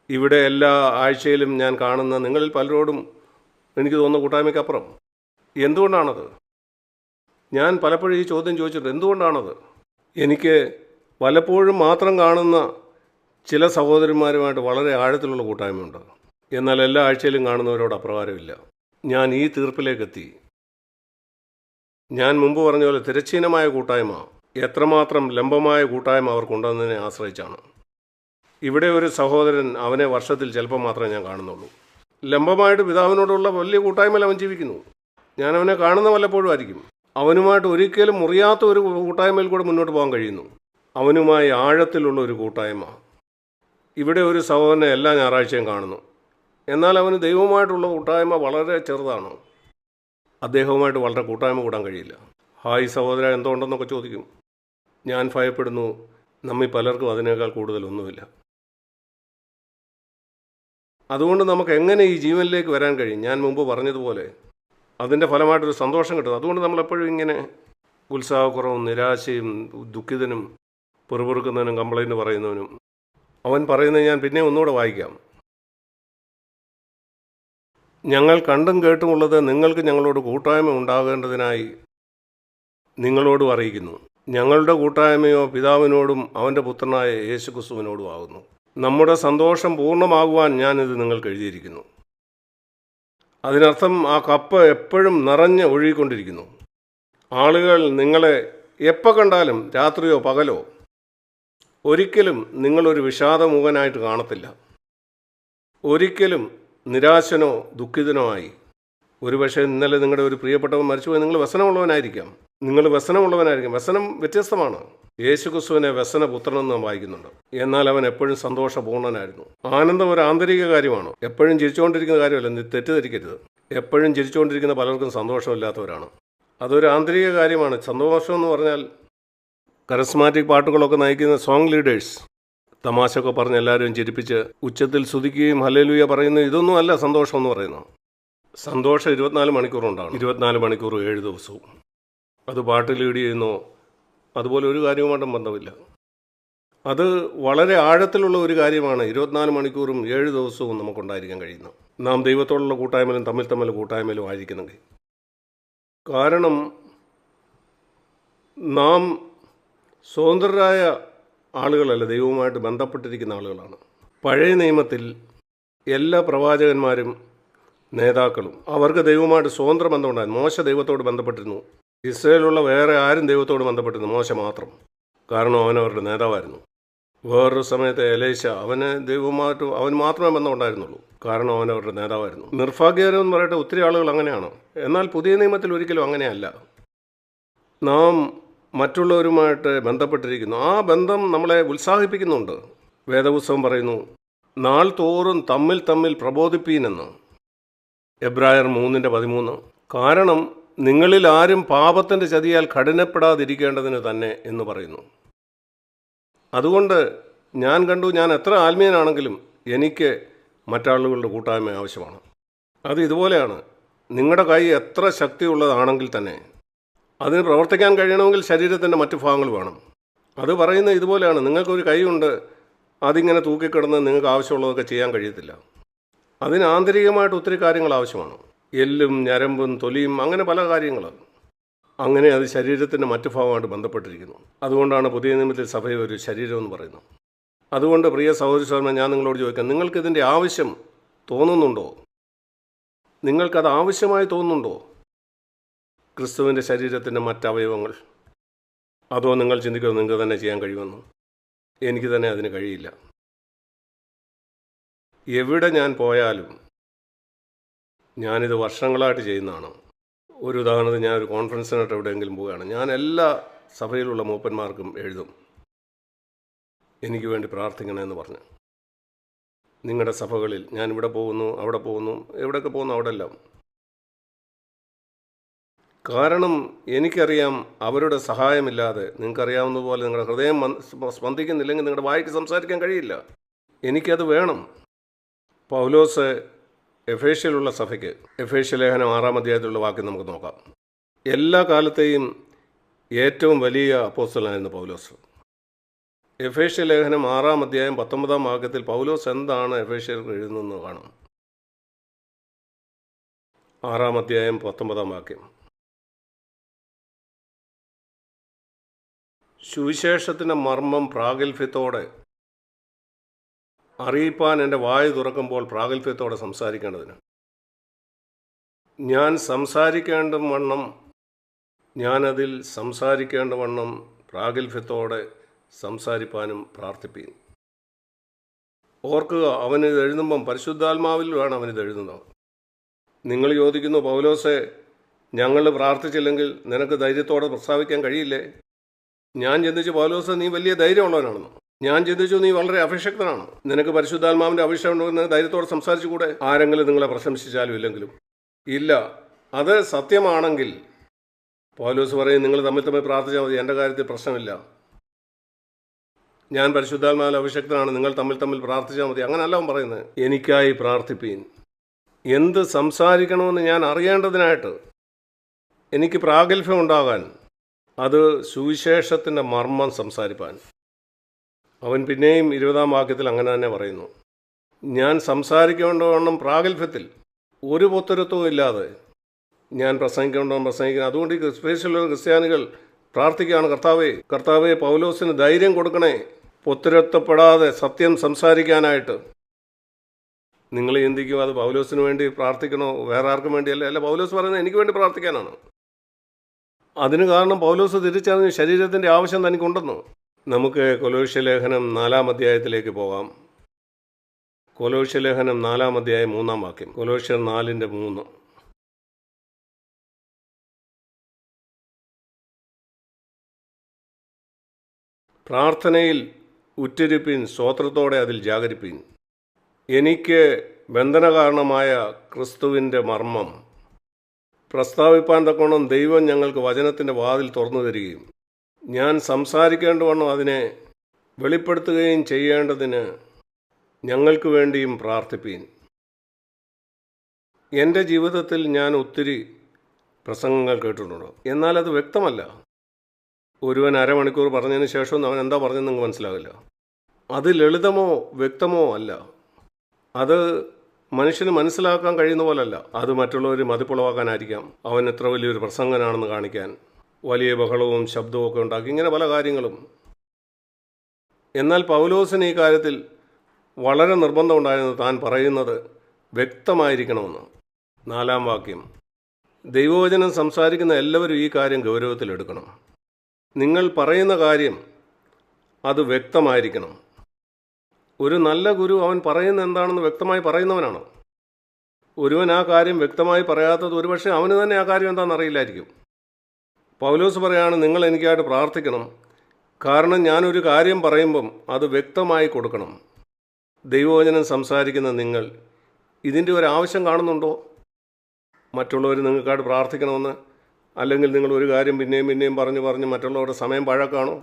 ഇവിടെ എല്ലാ ആഴ്ചയിലും ഞാൻ കാണുന്ന നിങ്ങളിൽ പലരോടും എനിക്ക് തോന്നുന്ന കൂട്ടായ്മയ്ക്കപ്പുറം. എന്തുകൊണ്ടാണത്? ഞാൻ പലപ്പോഴും ഈ ചോദ്യം ചോദിച്ചിട്ടുണ്ട്, എന്തുകൊണ്ടാണത്? എനിക്ക് പലപ്പോഴും മാത്രം കാണുന്ന ചില സഹോദരന്മാരുമായിട്ട് വളരെ ആഴത്തിലുള്ള കൂട്ടായ്മയുണ്ട്. എന്നാൽ എല്ലാ ആഴ്ചയിലും കാണുന്നവരോട് അപ്രകാരമില്ല. ഞാൻ ഈ തീർപ്പിലേക്കെത്തി. ഞാൻ മുമ്പ് പറഞ്ഞ പോലെ തിരശ്ചീനമായ കൂട്ടായ്മ എത്രമാത്രം ലംബമായ കൂട്ടായ്മ അവർക്കുണ്ടെന്നതിനെ ആശ്രയിച്ചാണ്. ഇവിടെ ഒരു സഹോദരൻ, അവനെ വർഷത്തിൽ ചിലപ്പോൾ മാത്രമേ ഞാൻ കാണുന്നുള്ളൂ. ലംബമായിട്ട് പിതാവിനോടുള്ള വലിയ കൂട്ടായ്മയിൽ അവൻ ജീവിക്കുന്നു. ഞാൻ അവനെ കാണുന്ന വല്ലപ്പോഴും ആയിരിക്കും. അവനുമായിട്ട് ഒരിക്കലും മുറിയാത്ത ഒരു കൂട്ടായ്മയിൽ കൂടെ മുന്നോട്ട് പോകാൻ കഴിയുന്നു. അവനുമായി ആഴത്തിലുള്ള ഒരു കൂട്ടായ്മ. ഇവിടെ ഒരു സഹോദരനെ എല്ലാ ഞായറാഴ്ചയും കാണുന്നു. എന്നാൽ അവന് ദൈവവുമായിട്ടുള്ള കൂട്ടായ്മ വളരെ ചെറുതാണ്. അദ്ദേഹവുമായിട്ട് വളരെ കൂട്ടായ്മ കൂടാൻ കഴിയില്ല. ഹായ് സഹോദര, എന്തുകൊണ്ടെന്നൊക്കെ ചോദിക്കും. ഞാൻ ഭയപ്പെടുന്നു, നമ്മിൽ പലർക്കും അതിനേക്കാൾ കൂടുതലൊന്നുമില്ല. അതുകൊണ്ട് നമുക്ക് എങ്ങനെ ഈ ജീവനിലേക്ക് വരാൻ കഴിയും? ഞാൻ മുമ്പ് പറഞ്ഞതുപോലെ അതിൻ്റെ ഫലമായിട്ടൊരു സന്തോഷം കിട്ടും. അതുകൊണ്ട് നമ്മളെപ്പോഴും ഇങ്ങനെ ഉത്സാഹക്കുറവും നിരാശയും ദുഃഖിതനും പെറുപെറുക്കുന്നവനും കംപ്ലൈൻറ്റ് പറയുന്നവനും. അവൻ പറയുന്നത് ഞാൻ പിന്നെ ഒന്നുകൂടെ വായിക്കാം. ഞങ്ങൾ കണ്ടും കേട്ടുമുള്ളത് നിങ്ങൾക്ക് ഞങ്ങളോട് കൂട്ടായ്മ ഉണ്ടാകേണ്ടതിനായി നിങ്ങളോടും അറിയിക്കുന്നു. ഞങ്ങളുടെ കൂട്ടായ്മയോ പിതാവിനോടും അവൻ്റെ പുത്രനായ യേശുക്രിസ്തുവിനോടും ആകുന്നു. നമ്മുടെ സന്തോഷം പൂർണ്ണമാകുവാൻ ഞാനിത് നിങ്ങൾക്ക് എഴുതിയിരിക്കുന്നു. അതിനർത്ഥം ആ കപ്പ് എപ്പോഴും നിറഞ്ഞ് ഒഴുകിക്കൊണ്ടിരിക്കുന്നു. ആളുകൾ നിങ്ങളെ എപ്പോൾ കണ്ടാലും, രാത്രിയോ പകലോ, ഒരിക്കലും നിങ്ങളൊരു വിഷാദമുഖനായിട്ട് കാണത്തില്ല. ഒരിക്കലും നിരാശനോ ദുഃഖിതനോ ആയി. ഒരുപക്ഷെ ഇന്നലെ നിങ്ങളുടെ ഒരു പ്രിയപ്പെട്ടവൻ മരിച്ചുപോയി, നിങ്ങൾ വ്യസനമുള്ളവനായിരിക്കാം. വ്യസനം വ്യത്യസ്തമാണ്. യേശുക്രിസ്തുവിനെ വ്യസനപുത്രനെന്ന് നാം വായിക്കുന്നുണ്ട്. എന്നാൽ അവൻ എപ്പോഴും സന്തോഷപൂർണ്ണനായിരുന്നു. ആനന്ദം ഒരു ആന്തരിക കാര്യമാണ്, എപ്പോഴും ചിരിച്ചുകൊണ്ടിരിക്കുന്ന കാര്യമല്ല. തെറ്റിദ്ധരിക്കരുത്. എപ്പോഴും ചിരിച്ചുകൊണ്ടിരിക്കുന്ന പലർക്കും സന്തോഷമില്ലാത്തവരാണ്. അതൊരു ആന്തരിക കാര്യമാണ്. സന്തോഷം എന്ന് പറഞ്ഞാൽ കറിസ്മാറ്റിക് പാട്ടുകളൊക്കെ നയിക്കുന്ന സോങ് ലീഡേഴ്സ് തമാശയൊക്കെ പറഞ്ഞ് എല്ലാവരും ചിരിപ്പിച്ച് ഉച്ചത്തിൽ സ്തുതിക്കുകയും ഹല്ലേലൂയ പറയുന്നു, ഇതൊന്നും അല്ല സന്തോഷം എന്ന് പറയുന്നത്. സന്തോഷം 24 മണിക്കൂറുണ്ടാണ്. 24 മണിക്കൂർ 7 ദിവസവും. അത് പാട്ട് ലീഡ് ചെയ്യുന്നോ അതുപോലെ ഒരു കാര്യവുമായിട്ടും ബന്ധമില്ല. അത് വളരെ ആഴത്തിലുള്ള ഒരു കാര്യമാണ്. 24 മണിക്കൂറും 7 ദിവസവും നമുക്കുണ്ടായിരിക്കാൻ കഴിയുന്നത്. നാം ദൈവത്തോടുള്ള കൂട്ടായ്മയിലും തമ്മിൽ കൂട്ടായ്മയിലും ആയിരിക്കുന്നെങ്കിൽ. കാരണം നാം സ്വതന്ത്രരായ ആളുകളല്ല, ദൈവവുമായിട്ട് ബന്ധപ്പെട്ടിരിക്കുന്ന ആളുകളാണ്. പഴയ നിയമത്തിൽ എല്ലാ പ്രവാചകന്മാരും നേതാക്കളും അവർക്ക് ദൈവവുമായിട്ട് സ്വതന്ത്ര ബന്ധമുണ്ടായിരുന്നു. മോശ ദൈവത്തോട് ബന്ധപ്പെട്ടിരുന്നു. ഇസ്രായേലുള്ള വേറെ ആരും ദൈവത്തോട് ബന്ധപ്പെട്ടിരുന്നു, മോശ മാത്രം. കാരണം അവൻ അവരുടെ നേതാവായിരുന്നു. വേറൊരു സമയത്ത് എലീശ, അവന് ദൈവവുമായിട്ട് അവൻ മാത്രമേ ബന്ധമുണ്ടായിരുന്നുള്ളൂ. കാരണം അവൻ അവരുടെ നേതാവായിരുന്നു. നിർഭാഗ്യകരം എന്ന് പറയട്ടെ, ഒത്തിരി ആളുകൾ അങ്ങനെയാണ്. എന്നാൽ പുതിയ നിയമത്തിൽ ഒരിക്കലും അങ്ങനെയല്ല. നാം മറ്റുള്ളവരുമായിട്ട് ബന്ധപ്പെട്ടിരിക്കുന്നു. ആ ബന്ധം നമ്മളെ ഉത്സാഹിപ്പിക്കുന്നുണ്ട്. വേദപുസ്തകം പറയുന്നു, നാൾ തോറും തമ്മിൽ പ്രബോധിപ്പീനെന്ന്. എബ്രായർ 3:13. കാരണം നിങ്ങളിൽ ആരും പാപത്തിൻ്റെ ചതിയാൽ കഠിനപ്പെടാതിരിക്കേണ്ടതിന് തന്നെ എന്ന് പറയുന്നു. അതുകൊണ്ട് ഞാൻ എത്ര ആത്മീയനാണെങ്കിലും എനിക്ക് മറ്റാളുകളുടെ കൂട്ടായ്മ ആവശ്യമാണ്. അത് ഇതുപോലെയാണ്. നിങ്ങളുടെ കൈ എത്ര ശക്തിയുള്ളതാണെങ്കിൽ തന്നെ അതിന് പ്രവർത്തിക്കാൻ കഴിയണമെങ്കിൽ ശരീരത്തിൻ്റെ മറ്റു ഭാഗങ്ങൾ വേണം. അത് പറയുന്നത് ഇതുപോലെയാണ്. നിങ്ങൾക്കൊരു കൈയുണ്ട്, അതിങ്ങനെ തൂക്കിക്കിടന്ന് നിങ്ങൾക്ക് ആവശ്യമുള്ളതൊക്കെ ചെയ്യാൻ കഴിയത്തില്ല. അതിന് ആന്തരികമായിട്ട് ഒത്തിരി കാര്യങ്ങൾ ആവശ്യമാണ്. എല്ലും ഞരമ്പും തൊലിയും അങ്ങനെ പല കാര്യങ്ങൾ. അങ്ങനെ അത് ശരീരത്തിൻ്റെ മറ്റു ഭാഗമായിട്ട് ബന്ധപ്പെട്ടിരിക്കുന്നു. അതുകൊണ്ടാണ് പുതിയ നിയമത്തിൽ സഭയെ ഒരു ശരീരം എന്ന് പറയുന്നത്. അതുകൊണ്ട് പ്രിയ സഹോദരി സഹോദരന്മാരെ, ഞാൻ നിങ്ങളോട് ചോദിക്കാം, നിങ്ങൾക്കിതിൻ്റെ ആവശ്യം തോന്നുന്നുണ്ടോ? നിങ്ങൾക്കത് ആവശ്യമായി തോന്നുന്നുണ്ടോ? ക്രിസ്തുവിൻ്റെ ശരീരത്തിൻ്റെ മറ്റവയവങ്ങൾ. അതോ നിങ്ങൾ ചിന്തിക്കുന്നത് നിങ്ങൾക്ക് തന്നെ ചെയ്യാൻ കഴിയുമെന്ന്? എനിക്ക് തന്നെ അതിന് കഴിയില്ല. എവിടെ ഞാൻ പോയാലും ഞാനിത് വർഷങ്ങളായിട്ട് ചെയ്യുന്നതാണ്. ഒരു ഉദാഹരണത്തിന്, ഞാനൊരു കോൺഫറൻസിനായിട്ട് എവിടെയെങ്കിലും പോവുകയാണ്. ഞാൻ എല്ലാ സഭയിലുള്ള മൂപ്പന്മാർക്കും എഴുതും, എനിക്ക് വേണ്ടി പ്രാർത്ഥിക്കണമെന്ന് പറഞ്ഞ്. നിങ്ങളുടെ സഭകളിൽ ഞാൻ ഇവിടെ പോകുന്നു, അവിടെ പോകുന്നു, എവിടെയൊക്കെ പോകുന്നു അവിടെ എല്ലാം. കാരണം എനിക്കറിയാം, അവരുടെ സഹായമില്ലാതെ, നിങ്ങൾക്കറിയാവുന്നതുപോലെ നിങ്ങളുടെ ഹൃദയം സ്പന്ദിക്കുന്നില്ലെങ്കിൽ നിങ്ങളുടെ വായിക്ക് സംസാരിക്കാൻ കഴിയില്ല. എനിക്കത് വേണം. പൗലോസ് എഫേഷ്യയിലുള്ള സഭയ്ക്ക്, എഫേഷ്യ ലേഖനം 6-ാം അധ്യായത്തിലുള്ള വാക്യം നമുക്ക് നോക്കാം. എല്ലാ കാലത്തെയും ഏറ്റവും വലിയ അപ്പോസ്തലനായിരുന്നു പൗലോസ്. എഫേഷ്യ ലേഖനം 6-ാം അധ്യായം 19-ാം വാക്യത്തിൽ പൗലോസ് എന്താണ് എഫേഷ്യർക്ക് എഴുതുന്നതെന്ന് കാണാം. 6-ാം അധ്യായം 19-ാം വാക്യം. സുവിശേഷത്തിൻ്റെ മർമ്മം പ്രാഗൽഭ്യത്തോടെ അറിയിപ്പാൻ എൻ്റെ വായു തുറക്കുമ്പോൾ പ്രാഗൽഭ്യത്തോടെ സംസാരിക്കേണ്ടതിന്. ഞാനതിൽ സംസാരിക്കേണ്ടവണ്ണം പ്രാഗൽഭ്യത്തോടെ സംസാരിപ്പാനും പ്രാർത്ഥിപ്പീൻ. ഓർക്കുക, അവനിത് എഴുതുമ്പം പരിശുദ്ധാത്മാവിലാണ് അവനിത് എഴുതുന്നത്. നിങ്ങൾ ചോദിക്കുന്നു, പൗലോസെ, ഞങ്ങൾ പ്രാർത്ഥിച്ചില്ലെങ്കിൽ നിനക്ക് ധൈര്യത്തോടെ പ്രസ്താവിക്കാൻ കഴിയില്ലേ? ഞാൻ ചിന്തിച്ചു, പൗലോസ്, നീ വലിയ ധൈര്യമുള്ളവനാണെന്ന്. ഞാൻ ചിന്തിച്ചു, നീ വളരെ അഭിഷക്തനാണ്, നിനക്ക് പരിശുദ്ധാത്മാവിൻ്റെ അഭിഷേകം ഉണ്ടെന്ന് ധൈര്യത്തോടെ സംസാരിച്ചുകൂടെ? ആരെങ്കിലും നിങ്ങളെ പ്രശംസിച്ചാലും ഇല്ലെങ്കിലും. ഇല്ല, അത് സത്യമാണെങ്കിൽ പൗലോസ് പറയും, നിങ്ങൾ തമ്മിൽ പ്രാർത്ഥിച്ചാൽ മതി, എൻ്റെ കാര്യത്തിൽ പ്രശ്നമില്ല. ഞാൻ പരിശുദ്ധാത്മാവിൽ അഭിഷക്തനാണ്, നിങ്ങൾ തമ്മിൽ പ്രാർത്ഥിച്ചാൽ മതി. അങ്ങനല്ല അവൻ പറയുന്നത്. എനിക്കായി പ്രാർത്ഥിപ്പീൻ. എന്ത് സംസാരിക്കണമെന്ന് ഞാൻ അറിയേണ്ടതിനായിട്ട്, എനിക്ക് പ്രാഗൽഭ്യം ഉണ്ടാകാൻ, അത് സുവിശേഷത്തിൻ്റെ മർമ്മം സംസാരിപ്പാൻ. അവൻ പിന്നെയും 20-ാം വാക്യത്തിൽ അങ്ങനെ തന്നെ പറയുന്നു. ഞാൻ സംസാരിക്കേണ്ടവണ്ണം പ്രാഗൽഭ്യത്തിൽ ഒരു പൊത്തരത്വവും ഇല്ലാതെ ഞാൻ പ്രസംഗിക്കേണ്ടവണ്ണം പ്രസംഗിക്കണം. അതുകൊണ്ട് ഈ സ്പെഷ്യലുള്ള ക്രിസ്ത്യാനികൾ പ്രാർത്ഥിക്കുകയാണ്, കർത്താവേ പൗലോസിന് ധൈര്യം കൊടുക്കണേ, പൊത്തരത്വപ്പെടാതെ സത്യം സംസാരിക്കാനായിട്ട്. നിങ്ങൾ ചിന്തിക്കും, അത് പൗലോസിന് വേണ്ടി പ്രാർത്ഥിക്കണോ, വേറെ ആർക്കും വേണ്ടിയല്ല. അല്ല, പൗലോസ് പറയുന്നത് എനിക്ക് വേണ്ടി പ്രാർത്ഥിക്കാനാണ്. അതിന് കാരണം പൗലോസ് തിരിച്ചറിഞ്ഞ് ശരീരത്തിൻ്റെ ആവശ്യം തനിക്കുണ്ടെന്ന്. നമുക്ക് കൊലോസ്യ ലേഖനം 4-ാം അധ്യായത്തിലേക്ക് പോകാം. കൊലോസ്യ ലേഖനം 4-ാം അധ്യായം 3-ാം വാക്യം. കൊലോസ്യർ 4:3. പ്രാർത്ഥനയിൽ ഉറ്റിരിപ്പിൻ, സ്തോത്രത്തോടെ അതിൽ ജാഗരിപ്പിൻ. എനിക്ക് ബന്ധനകാരണമായ ക്രിസ്തുവിൻ്റെ മർമ്മം പ്രസ്താവിപ്പാൻ തക്കവണ്ണം ദൈവം ഞങ്ങൾക്ക് വചനത്തിൻ്റെ വാതിൽ തുറന്നു തരികയും ഞാൻ സംസാരിക്കേണ്ടവണ്ണം അതിനെ വെളിപ്പെടുത്തുകയും ചെയ്യേണ്ടതിന് ഞങ്ങൾക്ക് വേണ്ടിയും പ്രാർത്ഥിപ്പീൻ. എൻ്റെ ജീവിതത്തിൽ ഞാൻ ഒത്തിരി പ്രസംഗങ്ങൾ കേട്ടിട്ടുണ്ട്. എന്നാൽ അത് വ്യക്തമല്ല. ഒരുവൻ അരമണിക്കൂർ പറഞ്ഞതിന് ശേഷം അവൻ എന്താ പറഞ്ഞതെന്ന് നിങ്ങൾക്ക് മനസ്സിലാവില്ല. അത് ലളിതമോ വ്യക്തമോ അല്ല. അത് മനുഷ്യന് മനസ്സിലാക്കാൻ കഴിയുന്ന പോലല്ല. അത് മറ്റുള്ളവർ മതിപ്പുളവാക്കാനായിരിക്കാം, അവൻ എത്ര വലിയൊരു പ്രസംഗനാണെന്ന് കാണിക്കാൻ വലിയ ബഹളവും ശബ്ദവും ഒക്കെ ഉണ്ടാക്കി, ഇങ്ങനെ പല കാര്യങ്ങളും. എന്നാൽ പൗലോസിന് ഈ കാര്യത്തിൽ വളരെ നിർബന്ധമുണ്ടായിരുന്നു. താൻ പറയുന്നത് വ്യക്തമായിരിക്കണമെന്ന്. 4-ാം വാക്യം, ദൈവവചനം സംസാരിക്കുന്ന എല്ലാവരും ഈ കാര്യം ഗൗരവത്തിലെടുക്കണം. നിങ്ങൾ പറയുന്ന കാര്യം അത് വ്യക്തമായിരിക്കണം. ഒരു നല്ല ഗുരു അവൻ പറയുന്ന എന്താണെന്ന് വ്യക്തമായി പറയുന്നവനാണ്. ഒരുവൻ ആ കാര്യം വ്യക്തമായി പറയാത്തത് ഒരുപക്ഷെ അവന് തന്നെ ആ കാര്യം എന്താണെന്ന് അറിയില്ലായിരിക്കും. പൗലോസ് പറയാണ്, നിങ്ങൾ എനിക്കായിട്ട് പ്രാർത്ഥിക്കണം. കാരണം ഞാനൊരു കാര്യം പറയുമ്പം അത് വ്യക്തമായി കൊടുക്കണം. ദൈവവചനം സംസാരിക്കുന്ന നിങ്ങൾ ഇതിൻ്റെ ഒരു ആവശ്യം കാണുന്നുണ്ടോ? മറ്റുള്ളവർ നിങ്ങൾക്കായിട്ട് പ്രാർത്ഥിക്കണമെന്ന്, അല്ലെങ്കിൽ നിങ്ങൾ ഒരു കാര്യം പിന്നെയും പിന്നെയും പറഞ്ഞ് മറ്റുള്ളവരുടെ സമയം പാഴാക്കാണോ?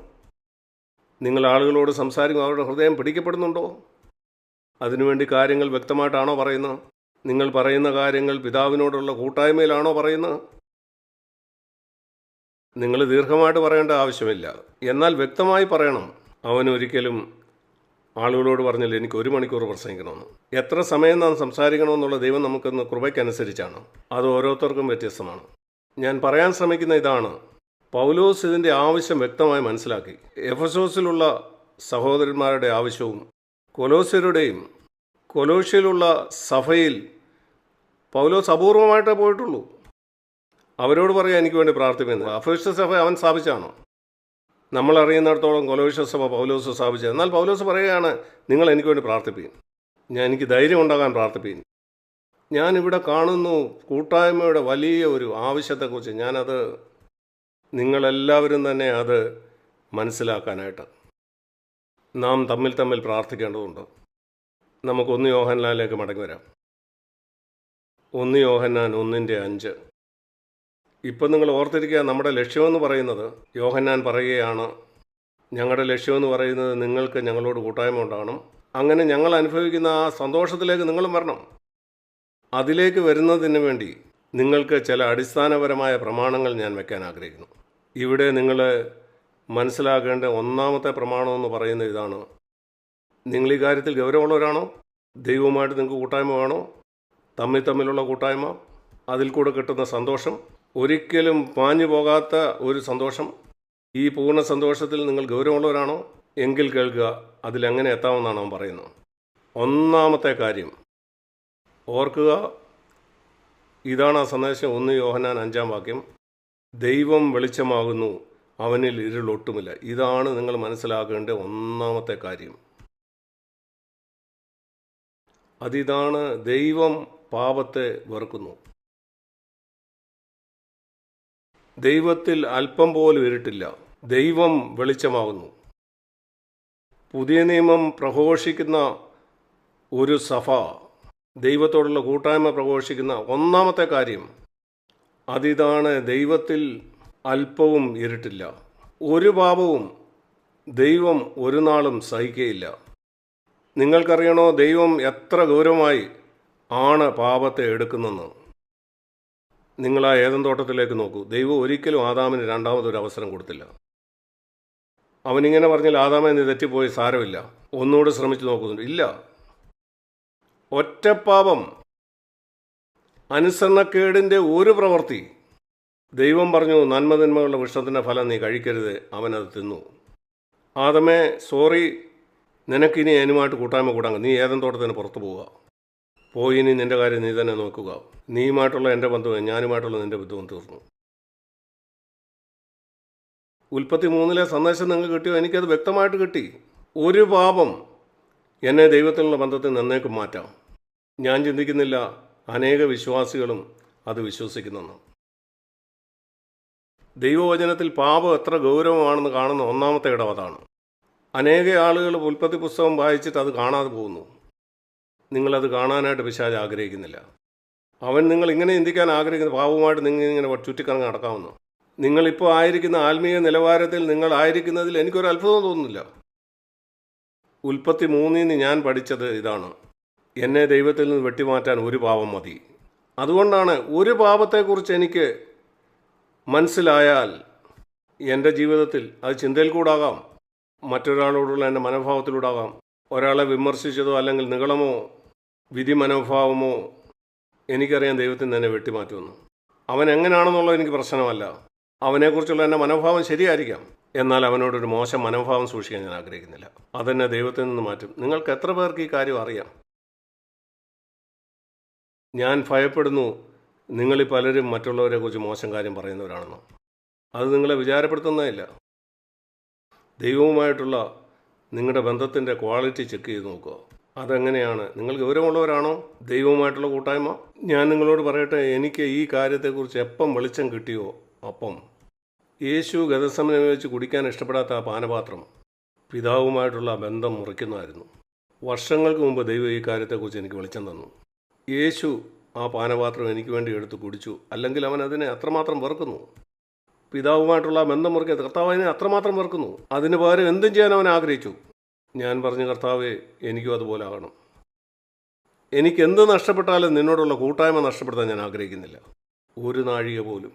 നിങ്ങൾ ആളുകളോട് സംസാരിക്കുമ്പോൾ അവരുടെ ഹൃദയം പിടിക്കപ്പെടുന്നുണ്ടോ? അതിനുവേണ്ടി കാര്യങ്ങൾ വ്യക്തമായിട്ടാണോ പറയുന്നത്? നിങ്ങൾ പറയുന്ന കാര്യങ്ങൾ പിതാവിനോടുള്ള കൂട്ടായ്മയിലാണോ പറയുന്നത്? നിങ്ങൾ ദീർഘമായിട്ട് പറയേണ്ട ആവശ്യമില്ല, എന്നാൽ വ്യക്തമായി പറയണം. അവനൊരിക്കലും ആളുകളോട് പറഞ്ഞില്ല എനിക്ക് 1 മണിക്കൂർ പ്രസംഗിക്കണമെന്ന്. എത്ര സമയം നാം സംസാരിക്കണമെന്നുള്ള ദൈവം നമുക്കൊന്ന് കൃപയ്ക്കനുസരിച്ചാണ്. അത് ഓരോരുത്തർക്കും വ്യത്യസ്തമാണ്. ഞാൻ പറയാൻ ശ്രമിക്കുന്ന ഇതാണ്, പൗലോസ് ഇതിൻ്റെ ആവശ്യം വ്യക്തമായി മനസ്സിലാക്കി. എഫെസോസിലുള്ള സഹോദരന്മാരുടെ ആവശ്യവും കൊലോസ്യരുടെയും കൊലോഷ്യയിലുള്ള സഭയിൽ പൗലോസ് അപൂർവമായിട്ടേ പോയിട്ടുള്ളൂ. അവരോട് പറയാൻ എനിക്ക് വേണ്ടി പ്രാർത്ഥിക്കുന്നത്. എഫെസോസ് സഭ അവൻ സ്ഥാപിച്ചാണോ? നമ്മൾ അറിയുന്നിടത്തോളം കൊലോസ്യ സഭ പൗലോസ് സ്ഥാപിച്ചത്. എന്നാൽ പൗലോസ് പറയുകയാണ്, നിങ്ങൾ എനിക്ക് വേണ്ടി പ്രാർത്ഥിപ്പീൻ, എനിക്ക് ധൈര്യം ഉണ്ടാകാൻ പ്രാർത്ഥിപ്പീൻ. ഞാനിവിടെ കാണുന്നു കൂട്ടായ്മയുടെ വലിയ ഒരു ആവശ്യത്തെക്കുറിച്ച്. ഞാനത് നിങ്ങളെല്ലാവരും തന്നെ അത് മനസ്സിലാക്കാനായിട്ട് നാം തമ്മിൽ പ്രാർത്ഥിക്കേണ്ടതുണ്ട്. നമുക്ക് 1 യോഹന്നാനിലേക്ക് മടങ്ങി വരാം. 1 യോഹന്നാൻ 1:5. ഇപ്പം നിങ്ങൾ ഓർത്തിരിക്കുക, നമ്മുടെ ലക്ഷ്യമെന്ന് പറയുന്നത്, യോഹന്നാൻ പറയുകയാണ്, ഞങ്ങളുടെ ലക്ഷ്യമെന്ന് പറയുന്നത് നിങ്ങൾക്ക് ഞങ്ങളോട് കൂട്ടായ്മ ഉണ്ടാകണം. അങ്ങനെ ഞങ്ങൾ അനുഭവിക്കുന്ന ആ സന്തോഷത്തിലേക്ക് നിങ്ങളും വരണം. അതിലേക്ക് വരുന്നതിന് വേണ്ടി നിങ്ങൾക്ക് ചില അടിസ്ഥാനപരമായ പ്രമാണങ്ങൾ ഞാൻ വയ്ക്കാൻ ആഗ്രഹിക്കുന്നു. ഇവിടെ നിങ്ങൾ മനസ്സിലാക്കേണ്ട 1-ാമത്തെ പ്രമാണമെന്ന് പറയുന്നത് ഇതാണ്. നിങ്ങൾ ഈ കാര്യത്തിൽ ഗൗരവമുള്ളവരാണോ? ദൈവവുമായിട്ട് നിങ്ങൾക്ക് കൂട്ടായ്മ വേണോ? തമ്മിലുള്ള കൂട്ടായ്മ, അതിൽ കൂടെ കിട്ടുന്ന സന്തോഷം, ഒരിക്കലും പാഞ്ഞു പോകാത്ത ഒരു സന്തോഷം, ഈ പൂർണ്ണ സന്തോഷത്തിൽ നിങ്ങൾ ഗൗരവമുള്ളവരാണോ? എങ്കിൽ കേൾക്കുക, അതിലെങ്ങനെ എത്താമെന്നാണ് അവൻ പറയുന്നത്. 1-ാമത്തെ കാര്യം ഓർക്കുക, ഇതാണ് ആ സന്ദേശം. 1 യോഹന്നാൻ 5-ാം വാക്യം, ദൈവം വെളിച്ചമാകുന്നു, അവനിൽ ഇരുളൊട്ടുമില്ല. ഇതാണ് നിങ്ങൾ മനസ്സിലാക്കേണ്ട 1-ാമത്തെ കാര്യം. അതിതാണ്, ദൈവം പാപത്തെ വെറുക്കുന്നു. ദൈവത്തിൽ അല്പം പോലും ഇരുട്ടില്ല. ദൈവം വെളിച്ചമാകുന്നു. പുതിയ നിയമം പ്രഘോഷിക്കുന്ന ഒരു സഭ, ദൈവത്തോടുള്ള കൂട്ടായ്മ പ്രഘോഷിക്കുന്ന 1-ാമത്തെ കാര്യം അതിതാണ്, ദൈവത്തിൽ അല്പവും ഇരുട്ടില്ല. ഒരു പാപവും ദൈവം ഒരു നാളും സഹിക്കുകയില്ല. നിങ്ങൾക്കറിയണോ ദൈവം എത്ര ഗൗരവമായി ആണ് പാപത്തെ എടുക്കുന്നെന്ന്? നിങ്ങൾ ആ ഏദൻ തോട്ടത്തിലേക്ക് നോക്കൂ. ദൈവം ഒരിക്കലും ആദാമിന് 2ാമതൊരു അവസരം കൊടുത്തില്ല. അവനിങ്ങനെ പറഞ്ഞാൽ, ആദാമേ നീ തെറ്റിപ്പോയി, സാരമില്ല, ഒന്നുകൂടെ ശ്രമിച്ചു നോക്കുന്നുണ്ട്. ഇല്ല. ഒറ്റപ്പാപം, അനുസരണക്കേടിൻ്റെ ഒരു പ്രവൃത്തി. ദൈവം പറഞ്ഞു, നന്മതിന്മകളുടെ വൃക്ഷത്തിൻ്റെ ഫലം നീ കഴിക്കരുത്, അവനത് തിന്നു. ആദമേ സോറി, നിനക്കിനി അതിനുമായിട്ട് കൂട്ടായ്മ കൂടാൻ, നീ ഏദൻ തോട്ടത്തിന് പുറത്തു പോവുക, പോയി ഇനി നിൻ്റെ കാര്യം നീ തന്നെ നോക്കുക. നീയുമായിട്ടുള്ള എൻ്റെ ബന്ധവും ഞാനുമായിട്ടുള്ള നിൻ്റെ ബന്ധവും തീർന്നു. ഉൽപ്പത്തി 3-ലെ സന്ദേശം നിങ്ങൾക്ക് കിട്ടിയോ? എനിക്കത് വ്യക്തമായിട്ട് കിട്ടി. ഒരു പാപം എന്നെ ദൈവത്തിലുള്ള ബന്ധത്തിൽ നന്നേക്കും മാറ്റാം. ഞാൻ ചിന്തിക്കുന്നില്ല അനേക വിശ്വാസികളും അത് വിശ്വസിക്കുന്നെന്ന്. ദൈവവചനത്തിൽ പാപം എത്ര ഗൗരവമാണെന്ന് കാണുന്ന 1-ാമത്തെ ഇടം അതാണ്. അനേക ആളുകൾ ഉൽപ്പത്തി പുസ്തകം വായിച്ചിട്ട് അത് കാണാതെ പോകുന്നു. നിങ്ങളത് കാണാനായിട്ട് പിശാച് ആഗ്രഹിക്കുന്നില്ല. അവൻ നിങ്ങൾ ഇങ്ങനെ ചിന്തിക്കാൻ ആഗ്രഹിക്കുന്ന, പാപവുമായിട്ട് നിങ്ങളിങ്ങനെ ചുറ്റിക്കറങ്ങി നടക്കാമെന്ന്. നിങ്ങളിപ്പോൾ ആയിരിക്കുന്ന ആത്മീയ നിലവാരത്തിൽ നിങ്ങളായിരിക്കുന്നതിൽ എനിക്കൊരു അത്ഭുതം തോന്നുന്നില്ല. ഉൽപ്പത്തി 3-ൽ ഞാൻ പഠിച്ചത് ഇതാണ്, എന്നെ ദൈവത്തിൽ നിന്ന് വെട്ടിമാറ്റാൻ ഒരു പാപം മതി, അതുകൊണ്ടാണ് ഒരു പാപത്തെക്കുറിച്ച് എനിക്ക് മനസ്സിലായാൽ എൻ്റെ ജീവിതത്തിൽ അത് ചിന്തയിൽ കൂടാകാം, മറ്റൊരാളോടുള്ള എൻ്റെ മനോഭാവത്തിലൂടാകാം, ഒരാളെ വിമർശിച്ചതോ അല്ലെങ്കിൽ നിഗളമോ വിധി മനോഭാവമോ എനിക്കറിയാം ദൈവത്തിന് തന്നെ വെട്ടിമാറ്റുമെന്ന്. അവൻ എങ്ങനെയാണെന്നുള്ളത് എനിക്ക് പ്രശ്നമല്ല. അവനെക്കുറിച്ചുള്ള എൻ്റെ മനോഭാവം ശരിയായിരിക്കാം, എന്നാൽ അവനോടൊരു മോശം മനോഭാവം സൂക്ഷിക്കാൻ ഞാൻ ആഗ്രഹിക്കുന്നില്ല. അതെന്നെ ദൈവത്തിൽ നിന്ന് മാറ്റും. നിങ്ങൾക്ക് എത്ര പേർക്ക് ഈ കാര്യം അറിയാം? ഞാൻ ഭയപ്പെടുന്നു നിങ്ങളിൽ പലരും മറ്റുള്ളവരെക്കുറിച്ച് മോശം കാര്യം പറയുന്നവരാണെന്ന്. അത് നിങ്ങളെ വിചാരപ്പെടുത്തുന്നതില്ല. ദൈവവുമായിട്ടുള്ള നിങ്ങളുടെ ബന്ധത്തിൻ്റെ ക്വാളിറ്റി ചെക്ക് ചെയ്ത് നോക്കുക. അതെങ്ങനെയാണ്? നിങ്ങൾ ഗൗരവമുള്ളവരാണോ? ദൈവവുമായിട്ടുള്ള കൂട്ടായ്മ. ഞാൻ നിങ്ങളോട് പറയട്ടെ, എനിക്ക് ഈ കാര്യത്തെക്കുറിച്ച് എപ്പം വെളിച്ചം കിട്ടിയോ അപ്പം യേശു ഗതസമനം വെച്ച് കുടിക്കാൻ ഇഷ്ടപ്പെടാത്ത ആ പാനപാത്രം പിതാവുമായിട്ടുള്ള ബന്ധം മുറിക്കുന്നതായിരുന്നു. വർഷങ്ങൾക്ക് മുമ്പ് ദൈവം ഈ കാര്യത്തെക്കുറിച്ച് എനിക്ക് വെളിച്ചം തന്നു. യേശു ആ പാനപാത്രം എനിക്ക് വേണ്ടി എടുത്ത് കുടിച്ചു. അല്ലെങ്കിൽ അവൻ അതിനെ അത്രമാത്രം വെറുക്കുന്നു. പിതാവുമായിട്ടുള്ള ബന്ധം മുറിക്കാതെ കർത്താവ് അതിനെ അത്രമാത്രം വെറുക്കുന്നു. അതിന് പകരം എന്തും ചെയ്യാൻ അവൻ ആഗ്രഹിച്ചു. ഞാൻ പറഞ്ഞു, കർത്താവേ, എനിക്കും അതുപോലെ ആകണം. എനിക്കെന്ത് നഷ്ടപ്പെട്ടാലും നിന്നോടുള്ള കൂട്ടായ്മ നഷ്ടപ്പെടുത്താൻ ഞാൻ ആഗ്രഹിക്കുന്നില്ല, ഒരു നാഴിക പോലും.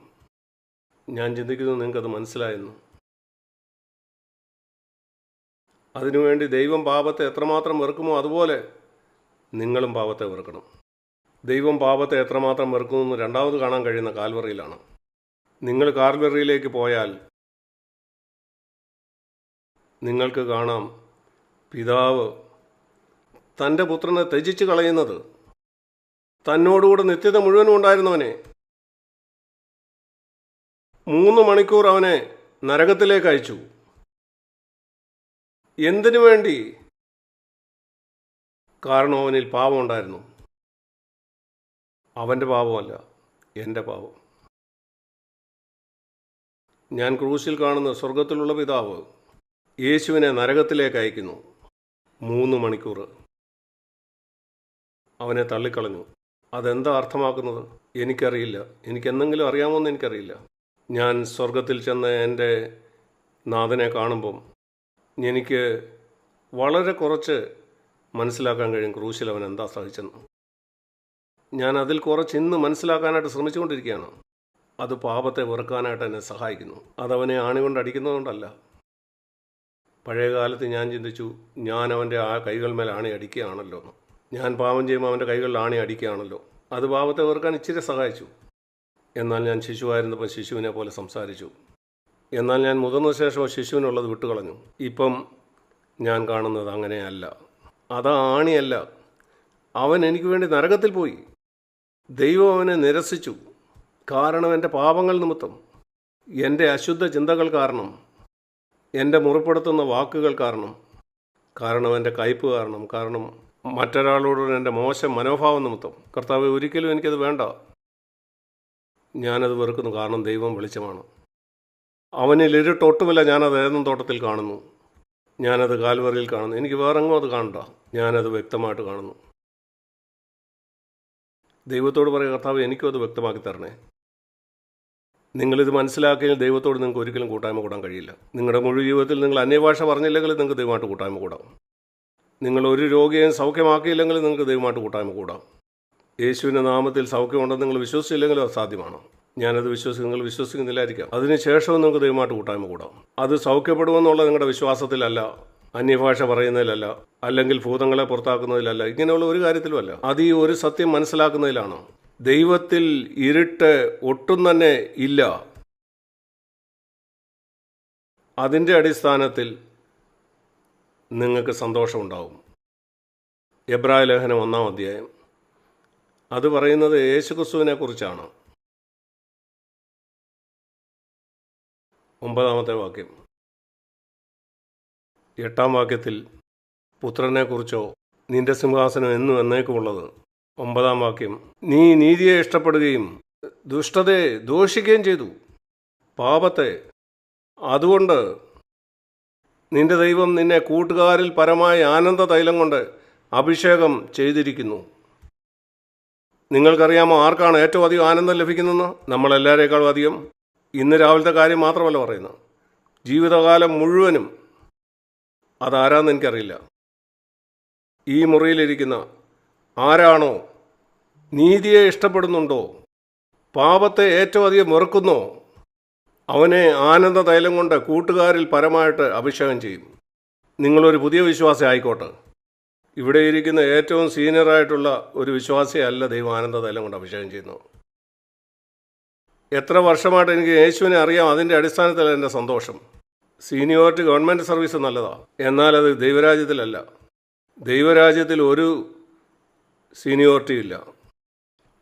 ഞാൻ ചിന്തിക്കുന്നു നിങ്ങൾക്കത് മനസ്സിലായെന്ന്. അതിനുവേണ്ടി ദൈവം പാപത്തെ എത്രമാത്രം വെറുക്കുമോ അതുപോലെ നിങ്ങളും പാപത്തെ വെറുക്കണം. ദൈവം പാപത്തെ എത്രമാത്രം വെറുക്കുമെന്ന് രണ്ടാമത് കാണാൻ കഴിയുന്ന കാൽവറിയിലാണ്. നിങ്ങൾ കാൽവറിയിലേക്ക് പോയാൽ നിങ്ങൾക്ക് കാണാം പിതാവ് തൻ്റെ പുത്രനെ ത്യജിച്ച് കളയുന്നത്. തന്നോടുകൂടെ നിത്യത മുഴുവനും ഉണ്ടായിരുന്നവനെ 3 മണിക്കൂർ അവനെ നരകത്തിലേക്ക് അയച്ചു. എന്തിനു വേണ്ടി? കാരണം അവനിൽ പാപം ഉണ്ടായിരുന്നു. അവൻ്റെ പാപമല്ല, എൻ്റെ പാപം. ഞാൻ ക്രൂശിൽ കാണുന്ന സ്വർഗത്തിലുള്ള പിതാവ് യേശുവിനെ നരകത്തിലേക്ക് അയക്കുന്നു. 3 മണിക്കൂർ അവനെ തള്ളിക്കളഞ്ഞു. അതെന്താ അർത്ഥമാക്കുന്നത്? എനിക്കറിയില്ല. എനിക്കെന്തെങ്കിലും അറിയാമോയെന്ന് എനിക്കറിയില്ല. ഞാൻ സ്വർഗത്തിൽ ചെന്ന് എൻ്റെ നാഥനെ കാണുമ്പം എനിക്ക് വളരെ കുറച്ച് മനസ്സിലാക്കാൻ കഴിയും ക്രൂശിൽ അവൻ എന്താ സഹിച്ചെന്ന്. ഞാൻ അതിൽ കുറച്ച് ഇന്ന് മനസ്സിലാക്കാനായിട്ട് ശ്രമിച്ചുകൊണ്ടിരിക്കുകയാണ്. അത് പാപത്തെ വെറുക്കാനായിട്ട് എന്നെ സഹായിക്കുന്നു. അതവനെ ആണി കൊണ്ട് അടിക്കുന്നതുകൊണ്ടല്ല. പഴയ കാലത്ത് ഞാൻ ചിന്തിച്ചു, ഞാൻ അവൻ്റെ ആ കൈകൾ മേൽ ആണി അടിക്കുകയാണല്ലോ എന്ന്. ഞാൻ പാപം ചെയ്യുമ്പോൾ അവൻ്റെ കൈകളിൽ ആണി അടിക്കുകയാണല്ലോ. അത് പാപത്തെ വെറുക്കാൻ ഇച്ചിരി സഹായിച്ചു. എന്നാൽ ഞാൻ ശിശുവായിരുന്നപ്പോൾ ശിശുവിനെ പോലെ സംസാരിച്ചു. എന്നാൽ ഞാൻ മുതിർന്ന ശേഷം ശിശുവിനുള്ളത് വിട്ടുകളഞ്ഞു. ഇപ്പം ഞാൻ കാണുന്നത് അങ്ങനെയല്ല. അത് ആണിയല്ല. അവൻ എനിക്ക് വേണ്ടി നരകത്തിൽ പോയി. ദൈവം അവനെ നിരസിച്ചു. കാരണം എൻ്റെ പാപങ്ങൾ നിമിത്തം, എൻ്റെ അശുദ്ധ ചിന്തകൾ കാരണം, എൻ്റെ മുറിപ്പെടുത്തുന്ന വാക്കുകൾ കാരണം എൻ്റെ കയ്പ് കാരണം മറ്റൊരാളോടുള്ള എൻ്റെ മോശം മനോഭാവം നിമിത്തം. കർത്താവ്, ഒരിക്കലും എനിക്കത് വേണ്ട. ഞാനത് വെറുക്കുന്നു. കാരണം ദൈവം വെളിച്ചമാണ്. അവനിൽ ഇരുട്ടൊട്ടുമില്ല. ഞാനത് ഏതെന്നും തോട്ടത്തിൽ കാണുന്നു. ഞാനത് കാൽവറിയിൽ കാണുന്നു. എനിക്ക് വേറെങ്ങും അത് കാണണ്ട. ഞാനത് വ്യക്തമായിട്ട് കാണുന്നു. ദൈവത്തോട് പറയുക, കർത്താവ്, എനിക്കും അത് വ്യക്തമാക്കി തരണേ. നിങ്ങളിത് മനസ്സിലാക്കിയാൽ ദൈവത്തോട് നിങ്ങൾക്ക് ഒരിക്കലും കൂട്ടായ്മ കൂടാൻ കഴിയില്ല. നിങ്ങളുടെ മുഴുവൻ ജീവിതത്തിൽ നിങ്ങൾ അന്യഭാഷ പറഞ്ഞില്ലെങ്കിൽ നിങ്ങൾക്ക് ദൈവമായിട്ട് കൂട്ടായ്മ കൂടാം. നിങ്ങൾ ഒരു രോഗിയെ സൗഖ്യമാക്കിയില്ലെങ്കിൽ നിങ്ങൾക്ക് ദൈവമായിട്ട് കൂട്ടായ്മ കൂടാം. യേശുവിൻ്റെ നാമത്തിൽ സൗഖ്യമുണ്ടെന്ന് നിങ്ങൾ വിശ്വസിച്ചില്ലെങ്കിലും അത് സാധ്യമാണ്. ഞാനത് നിങ്ങൾ വിശ്വസിക്കുന്നില്ലായിരിക്കാം. അതിനുശേഷവും നിങ്ങൾക്ക് ദൈവമായിട്ട് കൂട്ടായ്മ കൂടാം. അത് സൗഖ്യപ്പെടുമെന്നുള്ള നിങ്ങളുടെ വിശ്വാസത്തിലല്ല, അന്യഭാഷ പറയുന്നതിലല്ല, അല്ലെങ്കിൽ ഭൂതങ്ങളെ പുറത്താക്കുന്നതിലല്ല, ഇങ്ങനെയുള്ള ഒരു കാര്യത്തിലുമല്ല. അത് ഈ ഒരു സത്യം മനസ്സിലാക്കുന്നതിലാണ്. ദൈവത്തിൽ ഇരുട്ട് ഒട്ടും തന്നെ ഇല്ല. അതിൻ്റെ അടിസ്ഥാനത്തിൽ നിങ്ങൾക്ക് സന്തോഷമുണ്ടാവും. എബ്രായ ലേഖനം 1-ാം അധ്യായം അത് പറയുന്നത് യേശുക്രിസ്തുവിനെ കുറിച്ചാണ്. 9-ാമത്തെ വാക്യം. 8-ാം വാക്യത്തിൽ പുത്രനെക്കുറിച്ചോ നിന്റെ സിംഹാസനം എന്നും എന്നേക്കുമുള്ളത്. 9-ാം വാക്യം, നീ നീതിയെ ഇഷ്ടപ്പെടുകയും ദുഷ്ടതയെ ദോഷിക്കുകയും ചെയ്തു, പാപത്തെ. അതുകൊണ്ട് നിന്റെ ദൈവം നിന്നെ കൂട്ടുകാരിൽ പരമായ ആനന്ദ തൈലം കൊണ്ട് അഭിഷേകം ചെയ്തിരിക്കുന്നു. നിങ്ങൾക്കറിയാമോ ആർക്കാണ് ഏറ്റവും അധികം ആനന്ദം ലഭിക്കുന്നതെന്ന്? നമ്മളെല്ലാവരേക്കാളും അധികം. ഇന്ന് രാവിലത്തെ കാര്യം മാത്രമല്ല പറയുന്നത്, ജീവിതകാലം മുഴുവനും. അതാരാന്ന് എനിക്കറിയില്ല. ഈ മുറിയിലിരിക്കുന്ന ആരാണോ നീതിയെ ഇഷ്ടപ്പെടുന്നുണ്ടോ? പാപത്തെ ഏറ്റവും അധികം വെറുക്കുന്നോ? അവനെ ആനന്ദ തൈലം കൊണ്ട് കൂട്ടുകാരിൽ പരമായിട്ട് അഭിഷേകം ചെയ്യും. നിങ്ങളൊരു പുതിയ വിശ്വാസി ആയിക്കോട്ടെ, ഇവിടെ ഇരിക്കുന്ന ഏറ്റവും സീനിയറായിട്ടുള്ള ഒരു വിശ്വാസിയല്ല ദൈവം ആനന്ദ തൈലം കൊണ്ട് അഭിഷേകം ചെയ്യുന്നു. എത്ര വർഷമായിട്ട് എനിക്ക് യേശുവിനെ അറിയാം, അതിൻ്റെ അടിസ്ഥാനത്തിൽ എൻ്റെ സന്തോഷം. സീനിയോറിറ്റി ഗവൺമെൻറ് സർവീസ് നല്ലതാണ്, എന്നാൽ അത് ദൈവരാജ്യത്തിലല്ല. ദൈവരാജ്യത്തിൽ ഒരു സീനിയോറിറ്റി ഇല്ല.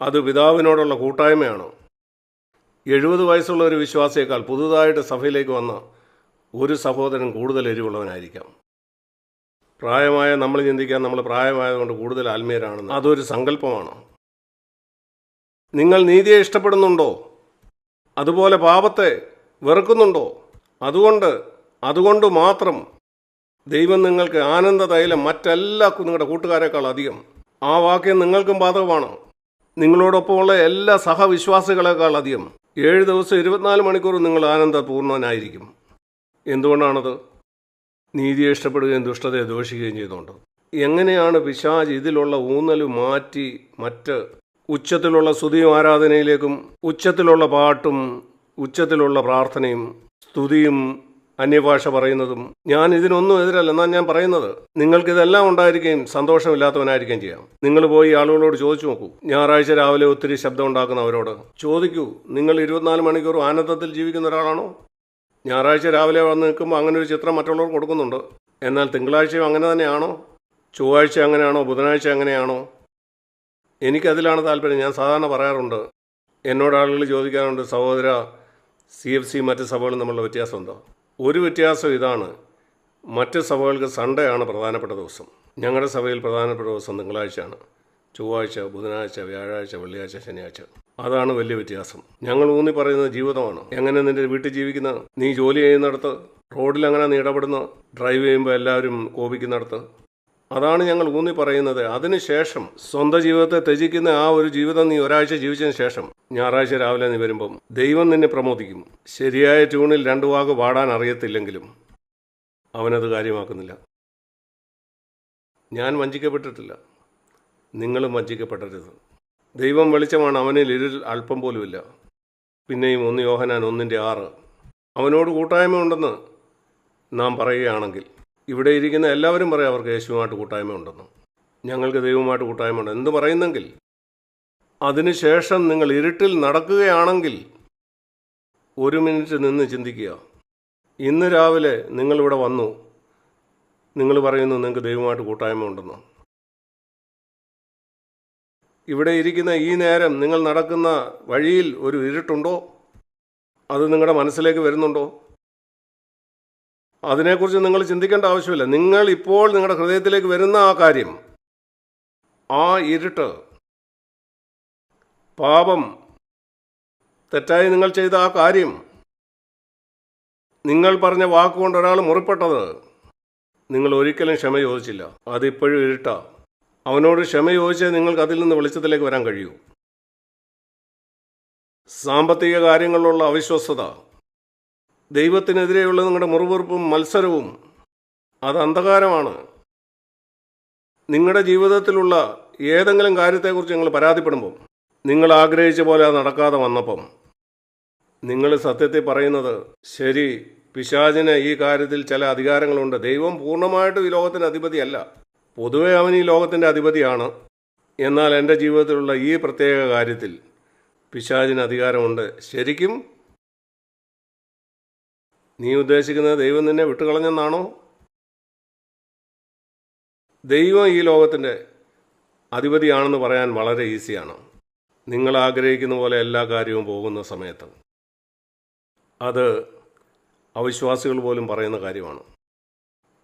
അത് പിതാവിനോടുള്ള കൂട്ടായ്മയാണ്. 70 വയസ്സുള്ള ഒരു വിശ്വാസിയേക്കാൾ പുതുതായിട്ട് സഭയിലേക്ക് വന്ന ഒരു സഹോദരൻ കൂടുതൽ എരിവുള്ളവനായിരിക്കാം. പ്രായമായ നമ്മൾ ചിന്തിക്കാൻ നമ്മൾ പ്രായമായതുകൊണ്ട് കൂടുതൽ ആത്മീയരാണെന്ന്. അതൊരു സങ്കല്പമാണ്. നിങ്ങൾ നീതിയെ ഇഷ്ടപ്പെടുന്നുണ്ടോ? അതുപോലെ പാപത്തെ വെറുക്കുന്നുണ്ടോ? അതുകൊണ്ട് മാത്രം ദൈവം നിങ്ങൾക്ക് ആനന്ദ തൈലം മറ്റെല്ലാ നിങ്ങളുടെ കൂട്ടുകാരെക്കാൾ അധികം. ആ വാക്യം നിങ്ങൾക്കും ബാധകമാണ്. നിങ്ങളോടൊപ്പമുള്ള എല്ലാ സഹവിശ്വാസികളെക്കാൾ അധികം 7 ദിവസം 24 മണിക്കൂർ നിങ്ങൾ ആനന്ദപൂർണ്ണനായിരിക്കും. എന്തുകൊണ്ടാണത്? നീതിയെ ഇഷ്ടപ്പെടുകയും ദുഷ്ടതയെ ദോഷിക്കുകയും ചെയ്തുകൊണ്ട്. എങ്ങനെയാണ് പിശാച് ഇതിലുള്ള ഊന്നൽ മാറ്റി മറ്റ് ഉച്ചത്തിലുള്ള സ്തുതിയും ആരാധനയിലേക്കും, ഉച്ചത്തിലുള്ള പാട്ടും ഉച്ചത്തിലുള്ള പ്രാർത്ഥനയും സ്തുതിയും അന്യഭാഷ പറയുന്നതും? ഞാൻ ഇതിനൊന്നും എതിരല്ല. എന്നാൽ ഞാൻ പറയുന്നത്, നിങ്ങൾക്കിതെല്ലാം ഉണ്ടായിരിക്കുകയും സന്തോഷമില്ലാത്തവനായിരിക്കുകയും ചെയ്യാം. നിങ്ങൾ പോയി ആളുകളോട് ചോദിച്ചു നോക്കൂ. ഞായറാഴ്ച രാവിലെ ഒത്തിരി ശബ്ദം ഉണ്ടാക്കുന്നവരോട് ചോദിക്കൂ, നിങ്ങൾ 24 മണിക്കൂർ ആനന്ദത്തിൽ ജീവിക്കുന്ന ഒരാളാണോ? ഞായറാഴ്ച രാവിലെ വന്ന് നിൽക്കുമ്പോൾ അങ്ങനെ ഒരു ചിത്രം മറ്റുള്ളവർ കൊടുക്കുന്നുണ്ട്. എന്നാൽ തിങ്കളാഴ്ചയും അങ്ങനെ തന്നെയാണോ? ചൊവ്വാഴ്ച അങ്ങനെയാണോ? ബുധനാഴ്ച അങ്ങനെയാണോ? എനിക്കതിലാണ് താല്പര്യം. ഞാൻ സാധാരണ പറയാറുണ്ട്, എന്നോട് ആളുകൾ ചോദിക്കാറുണ്ട്, സഹോദര, CFC മറ്റ് സഭകളും തമ്മിലുള്ള വ്യത്യാസം ഉണ്ടോ? ഒരു വ്യത്യാസം ഇതാണ്, മറ്റ് സഭകൾക്ക് സൺഡേ ആണ് പ്രധാനപ്പെട്ട ദിവസം. ഞങ്ങളുടെ സഭയിൽ പ്രധാനപ്പെട്ട ദിവസം തിങ്കളാഴ്ചയാണ്. ചൊവ്വാഴ്ച, ബുധനാഴ്ച, വ്യാഴാഴ്ച, വെള്ളിയാഴ്ച, ശനിയാഴ്ച. അതാണ് വലിയ വ്യത്യാസം. ഞങ്ങൾ ഊന്നി പറയുന്നത് ജീവിതമാണ്. എങ്ങനെ നിൻ്റെ വീട്ടിൽ ജീവിക്കുന്ന, നീ ജോലി ചെയ്യുന്നിടത്ത്, റോഡിൽ അങ്ങനെ നീ ഇടപെടുന്ന, ഡ്രൈവ് ചെയ്യുമ്പോൾ എല്ലാവരും കോപിക്കുന്നിടത്ത്, അതാണ് ഞങ്ങൾ ഊന്നി പറയുന്നത്. അതിനുശേഷം സ്വന്തം ജീവിതത്തെ ത്യജിക്കുന്ന ആ ഒരു ജീവിതം നീ ഒരാഴ്ച ജീവിച്ചതിന് ശേഷം ഞായറാഴ്ച രാവിലെ നീ വരുമ്പം ദൈവം നിന്നെ പ്രമോദിക്കും. ശരിയായ ട്യൂണിൽ 2 വാക്ക് പാടാൻ അറിയത്തില്ലെങ്കിലും അവനത് കാര്യമാക്കുന്നില്ല. ഞാൻ വഞ്ചിക്കപ്പെട്ടിട്ടില്ല, നിങ്ങളും വഞ്ചിക്കപ്പെടരുത്. ദൈവം വെളിച്ചമാണ്, അവനിൽ ഇരുൾ അല്പം പോലുമില്ല. പിന്നെയും 1 യോഹന്നാൻ 1:6 അവനോട് കൂട്ടായ്മ ഉണ്ടെന്ന് നാം പറയുകയാണെങ്കിൽ, ഇവിടെ ഇരിക്കുന്ന എല്ലാവരും പറയാം അവർക്ക് യേശുവുമായിട്ട് കൂട്ടായ്മ ഉണ്ടെന്ന്. ഞങ്ങൾക്ക് ദൈവവുമായിട്ട് കൂട്ടായ്മ ഉണ്ട് എന്ത് പറയുന്നെങ്കിൽ, അതിനുശേഷം നിങ്ങൾ ഇരുട്ടിൽ നടക്കുകയാണെങ്കിൽ 1 മിനിറ്റ് നിന്ന് ചിന്തിക്കുക. ഇന്ന് രാവിലെ നിങ്ങളിവിടെ വന്നു, നിങ്ങൾ പറയുന്നു നിങ്ങൾക്ക് ദൈവവുമായിട്ട് കൂട്ടായ്മ ഉണ്ടെന്ന്. ഇവിടെ ഇരിക്കുന്ന ഈ നേരം നിങ്ങൾ നടക്കുന്ന വഴിയിൽ ഒരു ഇരുട്ടുണ്ടോ? അത് നിങ്ങളുടെ മനസ്സിലേക്ക് വരുന്നുണ്ടോ? അതിനെക്കുറിച്ച് നിങ്ങൾ ചിന്തിക്കേണ്ട ആവശ്യമില്ല. നിങ്ങൾ ഇപ്പോൾ നിങ്ങളുടെ ഹൃദയത്തിലേക്ക് വരുന്ന ആ കാര്യം, ആ ഇരുട്ട്, പാപം, തെറ്റായി നിങ്ങൾ ചെയ്ത ആ കാര്യം, നിങ്ങൾ പറഞ്ഞ വാക്കുകൊണ്ട് ഒരാൾ മുറിപ്പെട്ടത്, നിങ്ങൾ ഒരിക്കലും ക്ഷമ ചോദിച്ചില്ല. അതിപ്പോഴും ഇരുട്ടാ. അവനോട് ക്ഷമ ചോദിച്ചേ നിങ്ങൾക്ക് അതിൽ നിന്ന് വെളിച്ചത്തിലേക്ക് വരാൻ കഴിയൂ. സാമ്പത്തിക കാര്യങ്ങളിലുള്ള അവിശ്വസ്തത, ദൈവത്തിനെതിരെയുള്ള നിങ്ങളുടെ മുറിവുറുപ്പും മത്സരവും, അത് അന്ധകാരമാണ്. നിങ്ങളുടെ ജീവിതത്തിലുള്ള ഏതെങ്കിലും കാര്യത്തെക്കുറിച്ച് നിങ്ങൾ പരാതിപ്പെടുമ്പം, നിങ്ങൾ ആഗ്രഹിച്ച പോലെ അത് നടക്കാതെ വന്നപ്പം, നിങ്ങൾ സത്യത്തിൽ പറയുന്നത്, ശരി, പിശാചിന് ഈ കാര്യത്തിൽ ചില അധികാരങ്ങളുണ്ട്. ദൈവം പൂർണ്ണമായിട്ടും ഈ ലോകത്തിൻ്റെ അധിപതിയല്ല. പൊതുവെ അവൻ ഈ ലോകത്തിൻ്റെ അധിപതിയാണ്. എന്നാൽ എൻ്റെ ജീവിതത്തിലുള്ള ഈ പ്രത്യേക കാര്യത്തിൽ പിശാചിന് അധികാരമുണ്ട്. ശരിക്കും നീ ഉദ്ദേശിക്കുന്നത് ദൈവം നിന്നെ വിട്ടുകളഞ്ഞെന്നാണോ? ദൈവം ഈ ലോകത്തിൻ്റെ അധിപതിയാണെന്ന് പറയാൻ വളരെ ഈസിയാണ്. നിങ്ങൾ ആഗ്രഹിക്കുന്ന പോലെ എല്ലാ കാര്യവും പോകുന്ന സമയത്ത്. അത് അവിശ്വാസികൾ പോലും പറയുന്ന കാര്യമാണ്.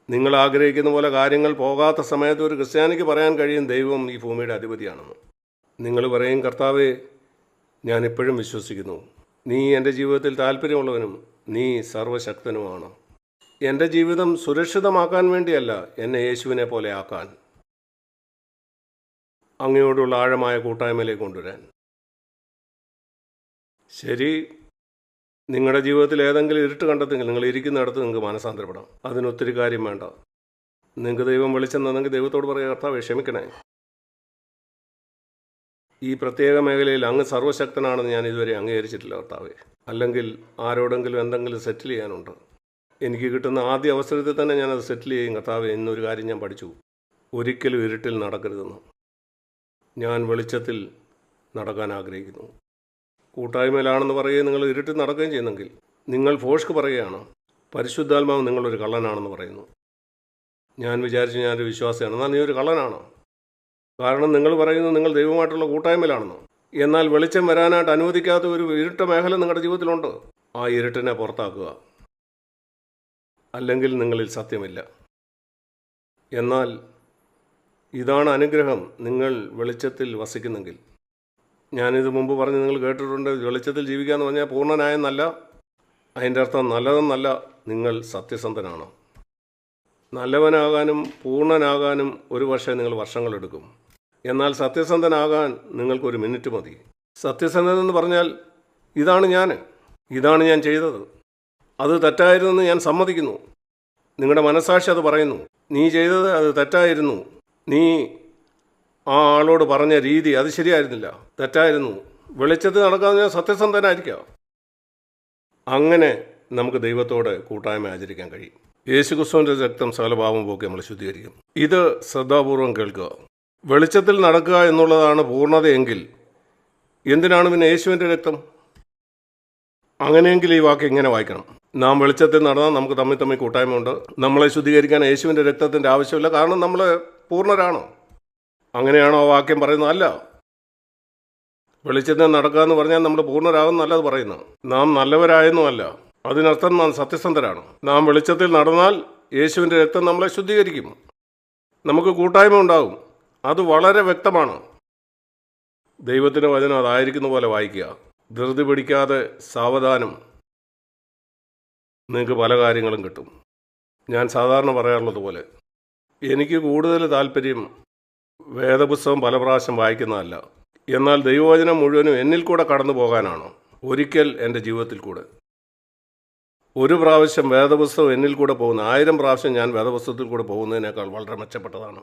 നിങ്ങൾ ആഗ്രഹിക്കുന്ന പോലെ കാര്യങ്ങൾ പോകാത്ത സമയത്ത് ഒരു ക്രിസ്ത്യാനിക്ക് പറയാൻ കഴിയും ദൈവം ഈ ഭൂമിയുടെ അധിപതിയാണെന്ന്. നിങ്ങൾ പറയും, കർത്താവേ, ഞാനിപ്പോഴും വിശ്വസിക്കുന്നു, നീ എൻ്റെ ജീവിതത്തിൽ താല്പര്യമുള്ളവനും നീ സർവശക്തനുമാണ്. എൻ്റെ ജീവിതം സുരക്ഷിതമാക്കാൻ വേണ്ടിയല്ല, എന്നെ യേശുവിനെ പോലെ ആക്കാൻ, അങ്ങയോടുള്ള ആഴമായ കൂട്ടായ്മയിലേക്ക് കൊണ്ടുവരാൻ. ശരി, നിങ്ങളുടെ ജീവിതത്തിൽ ഏതെങ്കിലും ഇരുട്ട് കണ്ടെത്തെങ്കിൽ നിങ്ങൾ ഇരിക്കുന്നിടത്ത് നിങ്ങൾക്ക് മാനസാന്തരപ്പെടാം. അതിനൊത്തിരി കാര്യം വേണ്ട. നിങ്ങൾക്ക് ദൈവം വെളിച്ചം തന്നെങ്കിൽ ദൈവത്തോട് പറയുക, കർത്താവേ ക്ഷമിക്കണേ, ഈ പ്രത്യേക മേഖലയിൽ അങ്ങ് സർവ്വശക്തനാണെന്ന് ഞാൻ ഇതുവരെ അംഗീകരിച്ചിട്ടില്ല കർത്താവേ. അല്ലെങ്കിൽ ആരോടെങ്കിലും എന്തെങ്കിലും സെറ്റിൽ ചെയ്യാനുണ്ട്. എനിക്ക് കിട്ടുന്ന ആദ്യ അവസരത്തിൽ തന്നെ ഞാനത് സെറ്റിൽ ചെയ്യും കർത്താവേ. ഇന്നൊരു കാര്യം ഞാൻ പഠിച്ചു, ഒരിക്കലും ഇരുട്ടിൽ നടക്കരുതെന്ന്. ഞാൻ വെളിച്ചത്തിൽ നടക്കാൻ ആഗ്രഹിക്കുന്നു. കൂട്ടായ്മയിലാണെന്ന് പറയുകയും നിങ്ങൾ ഇരുട്ടിൽ നടക്കുകയും ചെയ്യുന്നെങ്കിൽ നിങ്ങൾ ഫോഷ്ക്ക് പറയുകയാണ്, പരിശുദ്ധാത്മാവ് നിങ്ങളൊരു കള്ളനാണെന്ന് പറയുന്നു. ഞാൻ വിചാരിച്ചു ഞാനൊരു വിശ്വാസിയാണ്. എന്നാൽ നീ ഒരു കള്ളനാണ്. കാരണം നിങ്ങൾ പറയുന്നത് നിങ്ങൾ ദൈവമായിട്ടുള്ള കൂട്ടായ്മയിലാണെന്ന്. എന്നാൽ വെളിച്ചം വരാനായിട്ട് അനുവദിക്കാത്ത ഒരു ഇരുട്ട മേഖല നിങ്ങളുടെ ജീവിതത്തിലുണ്ട്. ആ ഇരുട്ടിനെ പുറത്താക്കുക, അല്ലെങ്കിൽ നിങ്ങളിൽ സത്യമില്ല. എന്നാൽ ഇതാണ് അനുഗ്രഹം, നിങ്ങൾ വെളിച്ചത്തിൽ വസിക്കുന്നെങ്കിൽ. ഞാനിത് മുമ്പ് പറഞ്ഞ് നിങ്ങൾ കേട്ടിട്ടുണ്ട്, വെളിച്ചത്തിൽ ജീവിക്കുക എന്ന് പറഞ്ഞാൽ പൂർണ്ണനായെന്നല്ല. അതിൻ്റെ അർത്ഥം നല്ലതെന്നല്ല, നിങ്ങൾ സത്യസന്ധനാണ്. നല്ലവനാകാനും പൂർണ്ണനാകാനും ഒരു പക്ഷേ നിങ്ങൾ വർഷങ്ങളെടുക്കും. എന്നാൽ സത്യസന്ധനാകാൻ നിങ്ങൾക്കൊരു മിനിറ്റ് മതി. സത്യസന്ധനെന്ന് പറഞ്ഞാൽ ഇതാണ് ഞാൻ ചെയ്തത്, അത് തെറ്റായിരുന്നെന്ന് ഞാൻ സമ്മതിക്കുന്നു. നിങ്ങളുടെ മനസ്സാക്ഷി അത് പറയുന്നു. നീ ചെയ്തത് അത് തെറ്റായിരുന്നു. നീ ആ ആളോട് പറഞ്ഞ രീതി അത് ശരിയായിരുന്നില്ല, തെറ്റായിരുന്നു. വെളിച്ചത്തിൽ നടക്കാമെന്ന് ഞാൻ സത്യസന്ധനായിരിക്കാം. അങ്ങനെ നമുക്ക് ദൈവത്തോട് കൂട്ടായ്മ ആചരിക്കാൻ കഴിയും. യേശുക്രിസ്തുവിൻ്റെ രക്തം സകല പാപം പോക്കി നമ്മൾ ശുദ്ധീകരിക്കും. ഇത് ശ്രദ്ധാപൂർവം കേൾക്കുക. വെളിച്ചത്തിൽ നടക്കുക എന്നുള്ളതാണ് പൂർണ്ണതയെങ്കിൽ എന്തിനാണ് പിന്നെ യേശുവിൻ്റെ രക്തം? അങ്ങനെയെങ്കിൽ ഈ വാക്ക് ഇങ്ങനെ വായിക്കണം: നാം വെളിച്ചത്തിൽ നടന്നാൽ നമുക്ക് തമ്മിൽ കൂട്ടായ്മ ഉണ്ട്. നമ്മളെ ശുദ്ധീകരിക്കാൻ യേശുവിൻ്റെ രക്തത്തിൻ്റെ ആവശ്യമില്ല, കാരണം നമ്മൾ പൂർണ്ണരാണോ? അങ്ങനെയാണോ ആ വാക്യം പറയുന്നത്? അല്ല. വെളിച്ചത്തിൽ നടക്കുക എന്ന് പറഞ്ഞാൽ നമ്മൾ പൂർണ്ണരാകുന്നല്ല അത് പറയുന്നത്. നാം നല്ലവരായെന്നുമല്ല, അതിനർത്ഥം നാം സത്യസന്ധരാണ്. നാം വെളിച്ചത്തിൽ നടന്നാൽ യേശുവിൻ്റെ രക്തം നമ്മളെ ശുദ്ധീകരിക്കും, നമുക്ക് കൂട്ടായ്മ ഉണ്ടാകും. അത് വളരെ വ്യക്തമാണ്. ദൈവത്തിൻ്റെ വചനം അതായിരിക്കുന്ന പോലെ വായിക്കുക. ധൃതി പിടിക്കാതെ സാവധാനം നിങ്ങൾക്ക് പല കാര്യങ്ങളും കിട്ടും. ഞാൻ സാധാരണ പറയാറുള്ളത് പോലെ എനിക്ക് കൂടുതൽ താല്പര്യം വേദപുസ്തകം പല പ്രാവശ്യം വായിക്കുന്നതല്ല, എന്നാൽ ദൈവവചനം മുഴുവനും എന്നിൽ കൂടെ കടന്നു പോകാനാണ്. ഒരിക്കൽ എൻ്റെ ജീവിതത്തിൽ കൂടെ ഒരു പ്രാവശ്യം വേദപുസ്തകം എന്നിൽ കൂടെ പോകുന്ന 1000 പ്രാവശ്യം ഞാൻ വേദപുസ്തകത്തിൽ കൂടെ പോകുന്നതിനേക്കാൾ വളരെ മെച്ചപ്പെട്ടതാണ്.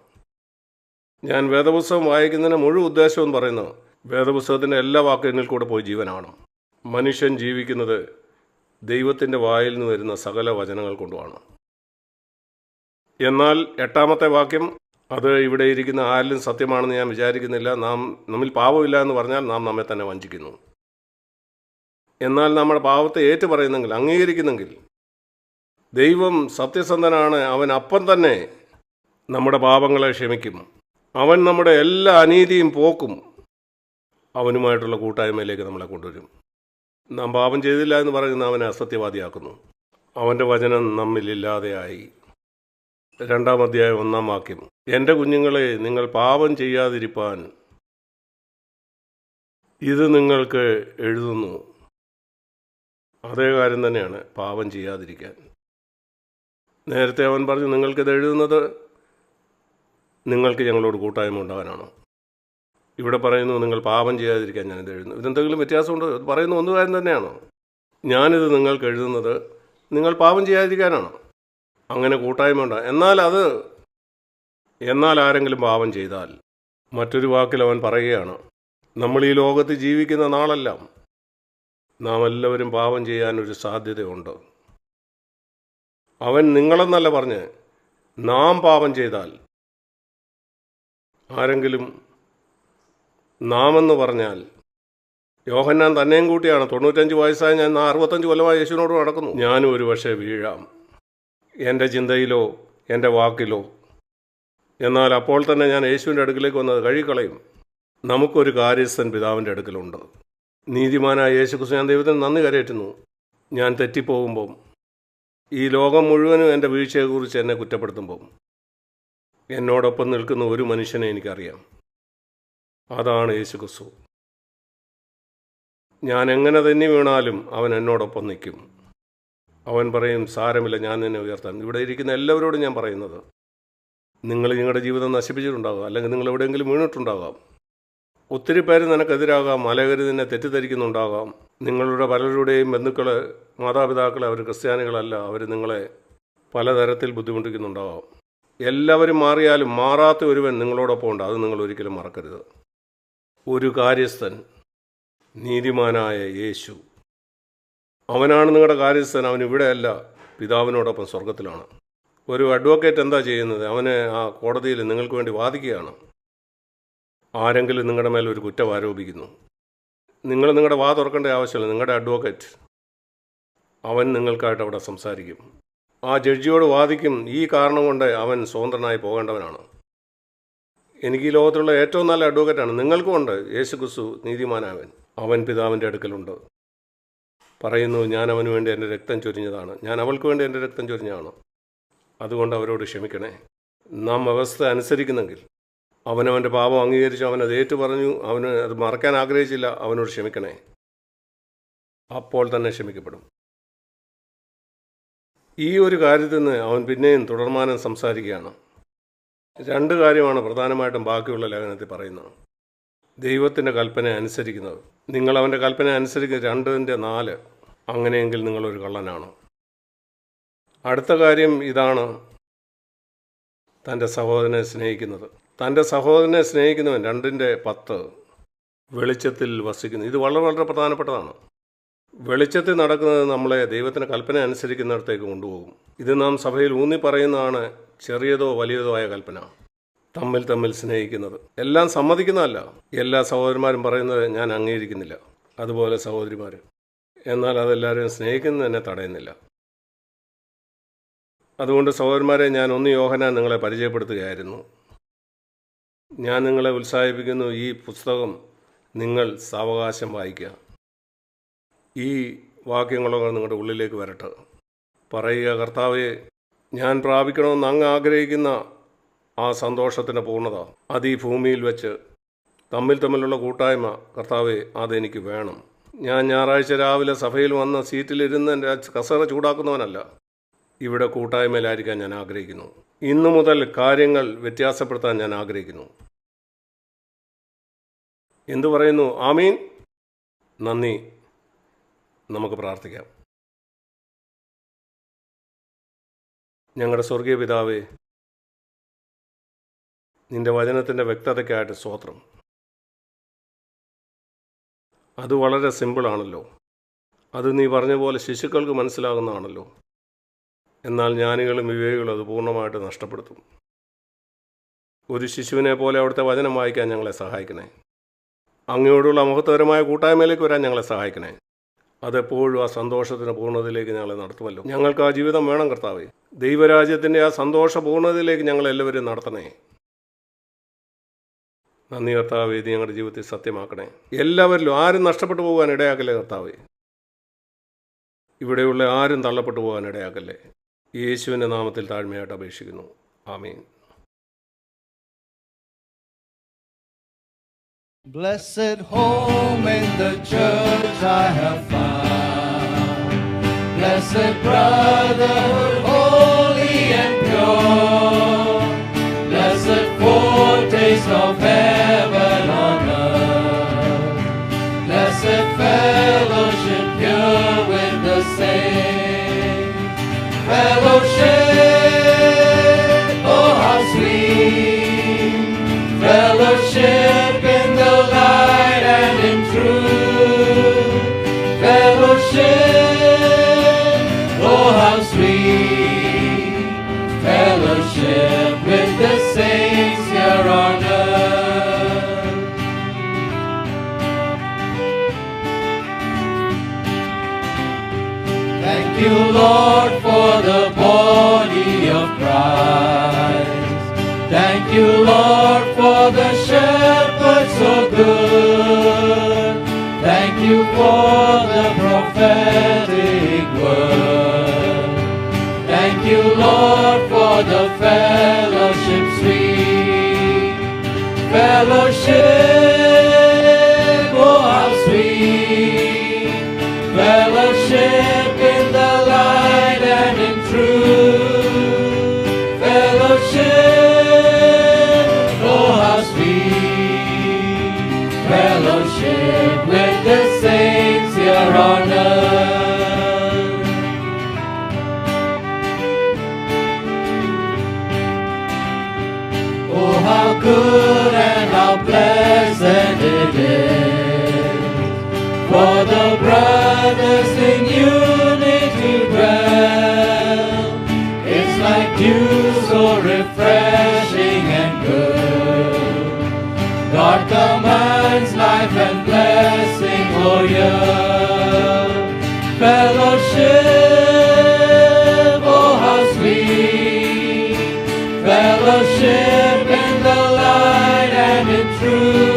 ഞാൻ വേദപുസ്തകം വായിക്കുന്നതിന് മുഴുവൻ ഉദ്ദേശം എന്ന് പറയുന്നത് വേദപുസ്തകത്തിൻ്റെ എല്ലാ വാക്കും എന്നിൽ കൂടെ പോയി ജീവനാണ്. മനുഷ്യൻ ജീവിക്കുന്നത് ദൈവത്തിൻ്റെ വായിൽ നിന്ന് വരുന്ന സകല വചനങ്ങൾ കൊണ്ടുമാണ്. എന്നാൽ 8ാമത്തെ വാക്യം, അത് ഇവിടെ ഇരിക്കുന്ന ആരിലും സത്യമാണെന്ന് ഞാൻ വിചാരിക്കുന്നില്ല. നമ്മിൽ പാപമില്ല എന്ന് പറഞ്ഞാൽ നാം നമ്മെ തന്നെ വഞ്ചിക്കുന്നു. എന്നാൽ നമ്മുടെ പാപത്തെ ഏറ്റു പറയുന്നെങ്കിൽ, അംഗീകരിക്കുന്നെങ്കിൽ, ദൈവം സത്യസന്ധനാണ്. അവൻ അപ്പം തന്നെ നമ്മുടെ പാപങ്ങളെ ക്ഷമിക്കും. അവൻ നമ്മുടെ എല്ലാ അനീതിയും പോക്കും. അവനുമായിട്ടുള്ള കൂട്ടായ്മയിലേക്ക് നമ്മളെ കൊണ്ടുവരും. നാം പാപം ചെയ്തില്ല എന്ന് പറയുന്ന അവനെ അസത്യവാദിയാക്കുന്നു. അവൻ്റെ വചനം നമ്മിലില്ലാതെയായി. 2-ാം അധ്യായം 1-ാം വാക്യം, എൻ്റെ കുഞ്ഞുങ്ങളെ, നിങ്ങൾ പാപം ചെയ്യാതിരിപ്പാൻ ഇത് നിങ്ങൾക്ക് എഴുതുന്നു. അതേ കാര്യം തന്നെയാണ് പാപം ചെയ്യാതിരിക്കാൻ. നേരത്തെ അവൻ പറഞ്ഞു, നിങ്ങൾക്കിത് എഴുതുന്നത് നിങ്ങൾക്ക് ഞങ്ങളോട് കൂട്ടായ്മ ഉണ്ടാകാനാണ്. ഇവിടെ പറയുന്നു, നിങ്ങൾ പാപം ചെയ്യാതിരിക്കാൻ ഞാനിത് എഴുതുന്നു. ഇതെന്തെങ്കിലും വ്യത്യാസമുണ്ടോ? ഇത് പറയുന്ന ഒന്ന് കാര്യം തന്നെയാണ്. ഞാനിത് നിങ്ങൾക്ക് എഴുതുന്നത് നിങ്ങൾ പാപം ചെയ്യാതിരിക്കാനാണ്. അങ്ങനെ കൂട്ടായ്മ ഉണ്ടാകും. എന്നാൽ ആരെങ്കിലും പാപം ചെയ്താൽ, മറ്റൊരു വാക്കിൽ അവൻ പറയുകയാണ്, നമ്മൾ ഈ ലോകത്ത് ജീവിക്കുന്ന നാളെല്ലാം നാം എല്ലാവരും പാപം ചെയ്യാനൊരു സാധ്യതയുണ്ട്. അവൻ നിങ്ങളെന്നല്ല പറഞ്ഞ്, നാം പാപം ചെയ്താൽ, ആരെങ്കിലും നാമെന്ന് പറഞ്ഞാൽ, യോഹന്നാൻ തന്നെയും കൂട്ടിയാണ്. 95 വയസ്സായ ഞാൻ 65 കൊല്ലമായി യേശുവിനോട് നടക്കുന്നു. ഞാനും ഒരു പക്ഷേ വീഴാം, എൻ്റെ ചിന്തയിലോ എൻ്റെ വാക്കിലോ. എന്നാൽ അപ്പോൾ തന്നെ ഞാൻ യേശുവിൻ്റെ അടുക്കിലേക്ക് വന്നത് കഴുകിക്കളയും. നമുക്കൊരു കാര്യസ്ഥൻ പിതാവിൻ്റെ അടുക്കലുണ്ട്. നീതിമാനായ യേശുക്രിസ്തു. ഞാൻ ദൈവത്തിന് നന്ദി കരയറ്റുന്നു. ഞാൻ തെറ്റിപ്പോകുമ്പം, ഈ ലോകം മുഴുവനും എൻ്റെ വീഴ്ചയെക്കുറിച്ച് എന്നെ കുറ്റപ്പെടുത്തുമ്പം, എന്നോടൊപ്പം നിൽക്കുന്ന ഒരു മനുഷ്യനെ എനിക്കറിയാം. അതാണ് യേശുക്രിസ്തു. ഞാൻ എങ്ങനെ തന്നെ വീണാലും അവൻ എന്നോടൊപ്പം നിൽക്കും. അവൻ പറയും, സാരമില്ല, ഞാൻ നിന്നെ ഉയർത്താൻ. ഇവിടെ ഇരിക്കുന്ന എല്ലാവരോടും ഞാൻ പറയുന്നത്, നിങ്ങൾ നിങ്ങളുടെ ജീവിതം നശിപ്പിച്ചിട്ടുണ്ടാകാം, അല്ലെങ്കിൽ നിങ്ങൾ എവിടെയെങ്കിലും വീണിട്ടുണ്ടാകാം. ഒത്തിരി പേര് നിനക്കെതിരാകാം, മലകര് നിന്നെ തെറ്റിദ്ധരിക്കുന്നുണ്ടാകാം. നിങ്ങളുടെ പലരുടെയും ബന്ധുക്കൾ, മാതാപിതാക്കൾ, അവർ ക്രിസ്ത്യാനികളല്ല, അവർ നിങ്ങളെ പലതരത്തിൽ ബുദ്ധിമുട്ടിക്കുന്നുണ്ടാകാം. എല്ലാവരും മാറിയാലും മാറാത്ത ഒരുവൻ നിങ്ങളോടൊപ്പം ഉണ്ട്. അത് നിങ്ങൾ ഒരിക്കലും മറക്കരുത്. ഒരു കാര്യസ്ഥൻ, നീതിമാനായ യേശു. അവനാണ് നിങ്ങളുടെ കാര്യസ്ഥൻ. അവൻ ഇവിടെയല്ല, പിതാവിനോടൊപ്പം സ്വർഗത്തിലാണ്. ഒരു അഡ്വക്കേറ്റ് എന്താ ചെയ്യുന്നത്? അവന് ആ കോടതിയിൽ നിങ്ങൾക്ക് വേണ്ടി വാദിക്കുകയാണ്. ആരെങ്കിലും നിങ്ങളുടെ മേൽ ഒരു കുറ്റം ആരോപിക്കുന്നു, നിങ്ങൾ നിങ്ങളുടെ വാ തുറക്കേണ്ട ആവശ്യമില്ല. നിങ്ങളുടെ അഡ്വക്കേറ്റ് അവൻ നിങ്ങൾക്കായിട്ട് അവിടെ സംസാരിക്കും. ആ ജഡ്ജിയോട് വാദിക്കും. ഈ കാരണം കൊണ്ട് അവൻ സ്വതന്ത്രനായി പോകേണ്ടവനാണ്. എനിക്ക് ഈ ലോകത്തിലുള്ള ഏറ്റവും നല്ല അഡ്വക്കേറ്റാണ്. നിങ്ങൾക്കുമുണ്ട്. യേശുക്രിസ്തു നീതിമാനാവൻ. അവൻ പിതാവിൻ്റെ അടുക്കലുണ്ട്. പറയുന്നു, ഞാൻ അവന് വേണ്ടി എൻ്റെ രക്തം ചൊരിഞ്ഞതാണ്, ഞാൻ അവൾക്ക് വേണ്ടി എൻ്റെ രക്തം ചൊരിഞ്ഞതാണ്. അതുകൊണ്ട് അവരോട് ക്ഷമിക്കണേ. നാം വ്യവസ്ഥ അനുസരിക്കുന്നെങ്കിൽ, അവനവൻ്റെ പാപം അംഗീകരിച്ചു, അവനത് ഏറ്റു പറഞ്ഞു, അവന് അത് മറക്കാൻ ആഗ്രഹിച്ചില്ല, അവനോട് ക്ഷമിക്കണേ. അപ്പോൾ തന്നെ ക്ഷമിക്കപ്പെടും. ഈ ഒരു കാര്യത്തിൽ നിന്ന് അവൻ പിന്നെയും തുടർമാനം സംസാരിക്കുകയാണ്. 2 കാര്യമാണ് പ്രധാനമായിട്ടും ബാക്കിയുള്ള ലേഖനത്തിൽ പറയുന്നത്. ദൈവത്തിൻ്റെ കൽപ്പന അനുസരിക്കുന്നത്. നിങ്ങൾ അവൻ്റെ കൽപ്പന അനുസരിക്കുക. 2:4. അങ്ങനെയെങ്കിൽ നിങ്ങളൊരു കള്ളനാണ്. അടുത്ത കാര്യം ഇതാണ്, തൻ്റെ സഹോദരനെ സ്നേഹിക്കുന്നത്. തൻ്റെ സഹോദരനെ സ്നേഹിക്കുന്നവൻ 2:10 വെളിച്ചത്തിൽ വസിക്കുന്നു. ഇത് വളരെ വളരെ പ്രധാനപ്പെട്ടതാണ്. വെളിച്ചത്തിൽ നടക്കുന്നത് നമ്മളെ ദൈവത്തിൻ്റെ കൽപ്പന അനുസരിക്കുന്നിടത്തേക്ക് കൊണ്ടുപോകും. ഇത് നാം സഭയിൽ ഊന്നി പറയുന്നതാണ്. ചെറിയതോ വലിയതോ ആയ കൽപ്പന. തമ്മിൽ സ്നേഹിക്കുന്നത്. എല്ലാം സമ്മതിക്കുന്നതല്ല. എല്ലാ സഹോദരന്മാരും പറയുന്നത് ഞാൻ അംഗീകരിക്കുന്നില്ല, അതുപോലെ സഹോദരിമാർ. എന്നാൽ അതെല്ലാവരും സ്നേഹിക്കുന്നത് തടയുന്നില്ല. അതുകൊണ്ട് സഹോദരന്മാരെ, ഞാൻ 1 യോഹന്നാൻ നിങ്ങളെ പരിചയപ്പെടുത്തുകയായിരുന്നു. ഞാൻ നിങ്ങളെ ഉത്സാഹിപ്പിക്കുന്നു, ഈ പുസ്തകം നിങ്ങൾ സാവകാശം വായിക്കുക. ഈ വാക്യങ്ങളൊക്കെ നിങ്ങളുടെ ഉള്ളിലേക്ക് വരട്ടെ. പറയുക, കർത്താവേ, ഞാൻ പ്രാപിക്കണമെന്ന് അങ്ങ് ആഗ്രഹിക്കുന്ന ആ സന്തോഷത്തിൻ്റെ പൂർണ്ണത, അത് ഈ ഭൂമിയിൽ വെച്ച് തമ്മിലുള്ള കൂട്ടായ്മ, കർത്താവേ, അതെനിക്ക് വേണം. ഞാൻ ഞായറാഴ്ച രാവിലെ സഭയിൽ വന്ന സീറ്റിലിരുന്ന് എൻ്റെ കസേര ചൂടാക്കുന്നവനല്ല. ഇവിടെ കൂട്ടായ്മയിലായിരിക്കാൻ ഞാൻ ആഗ്രഹിക്കുന്നു. ഇന്നു മുതൽ കാര്യങ്ങൾ വ്യത്യാസപ്പെടുത്താൻ ഞാൻ ആഗ്രഹിക്കുന്നു. എന്തു പറയുന്നു? ആമീൻ. നന്ദി. നമുക്ക് പ്രാർത്ഥിക്കാം. ഞങ്ങളുടെ സ്വർഗീയ പിതാവേ, നിൻ്റെ വചനത്തിൻ്റെ വ്യക്തതയ്ക്കായിട്ട് സ്തോത്രം. അത് വളരെ സിമ്പിളാണല്ലോ. അത് നീ പറഞ്ഞ പോലെ ശിശുക്കൾക്ക് മനസ്സിലാകുന്നതാണല്ലോ. എന്നാൽ ജ്ഞാനികളും വിവേകികളും അത് പൂർണ്ണമായിട്ട് നഷ്ടപ്പെടുത്തും. ഒരു ശിശുവിനെ പോലെ അവിടുത്തെ വചനം വായിക്കാൻ ഞങ്ങളെ സഹായിക്കണേ. അങ്ങയോടുള്ള മഹത്വകരമായ കൂട്ടായ്മയിലേക്ക് വരാൻ ഞങ്ങളെ സഹായിക്കണേ. അതെപ്പോഴും ആ സന്തോഷത്തിൻ്റെ പൂർണ്ണതയിലേക്ക് ഞങ്ങളെ നടത്തുമല്ലോ. ഞങ്ങൾക്ക് ആ ജീവിതം വേണം കർത്താവേ. ദൈവരാജ്യത്തിൻ്റെ ആ സന്തോഷ പൂർണ്ണതയിലേക്ക് ഞങ്ങളെല്ലാവരും നടത്തണേ. നന്ദി കർത്താവേ. ഇത് ഞങ്ങളുടെ ജീവിതത്തിൽ സത്യമാക്കണേ. എല്ലാവരിലും ആരും നഷ്ടപ്പെട്ടു പോകാൻ ഇടയാക്കല്ലേ കർത്താവേ. ഇവിടെയുള്ള ആരും തള്ളപ്പെട്ടു പോകാൻ ഇടയാക്കല്ലേ. യേശുവിൻ്റെ നാമത്തിൽ താഴ്മയായിട്ട് അപേക്ഷിക്കുന്നു. ആമീൻ. Blessed home in the church I have found, blessed brotherhood holy and pure, blessed foretaste of heaven on earth, blessed fellowship pure with the saints, fellowship, oh how sweet, fellowship in the light and in truth, fellowship, oh how sweet, fellowship with the saints here on earth. Thank you, Lord, for the body of Christ. Thank you, Lord, for the shepherd so good. Thank you for the prophetic word. Thank you, Lord, for the fellowship sweet. Fellowship, oh how sweet. Fellowship in the light and in truth. Fellowship, oh how sweet, fellowship with the saints here on earth. Oh how good and how pleasant it for the brothers in unity dwell. It's like dew so refreshing and good. God commands life and blessing for you. Fellowship, oh how sweet. Fellowship in the light and in truth.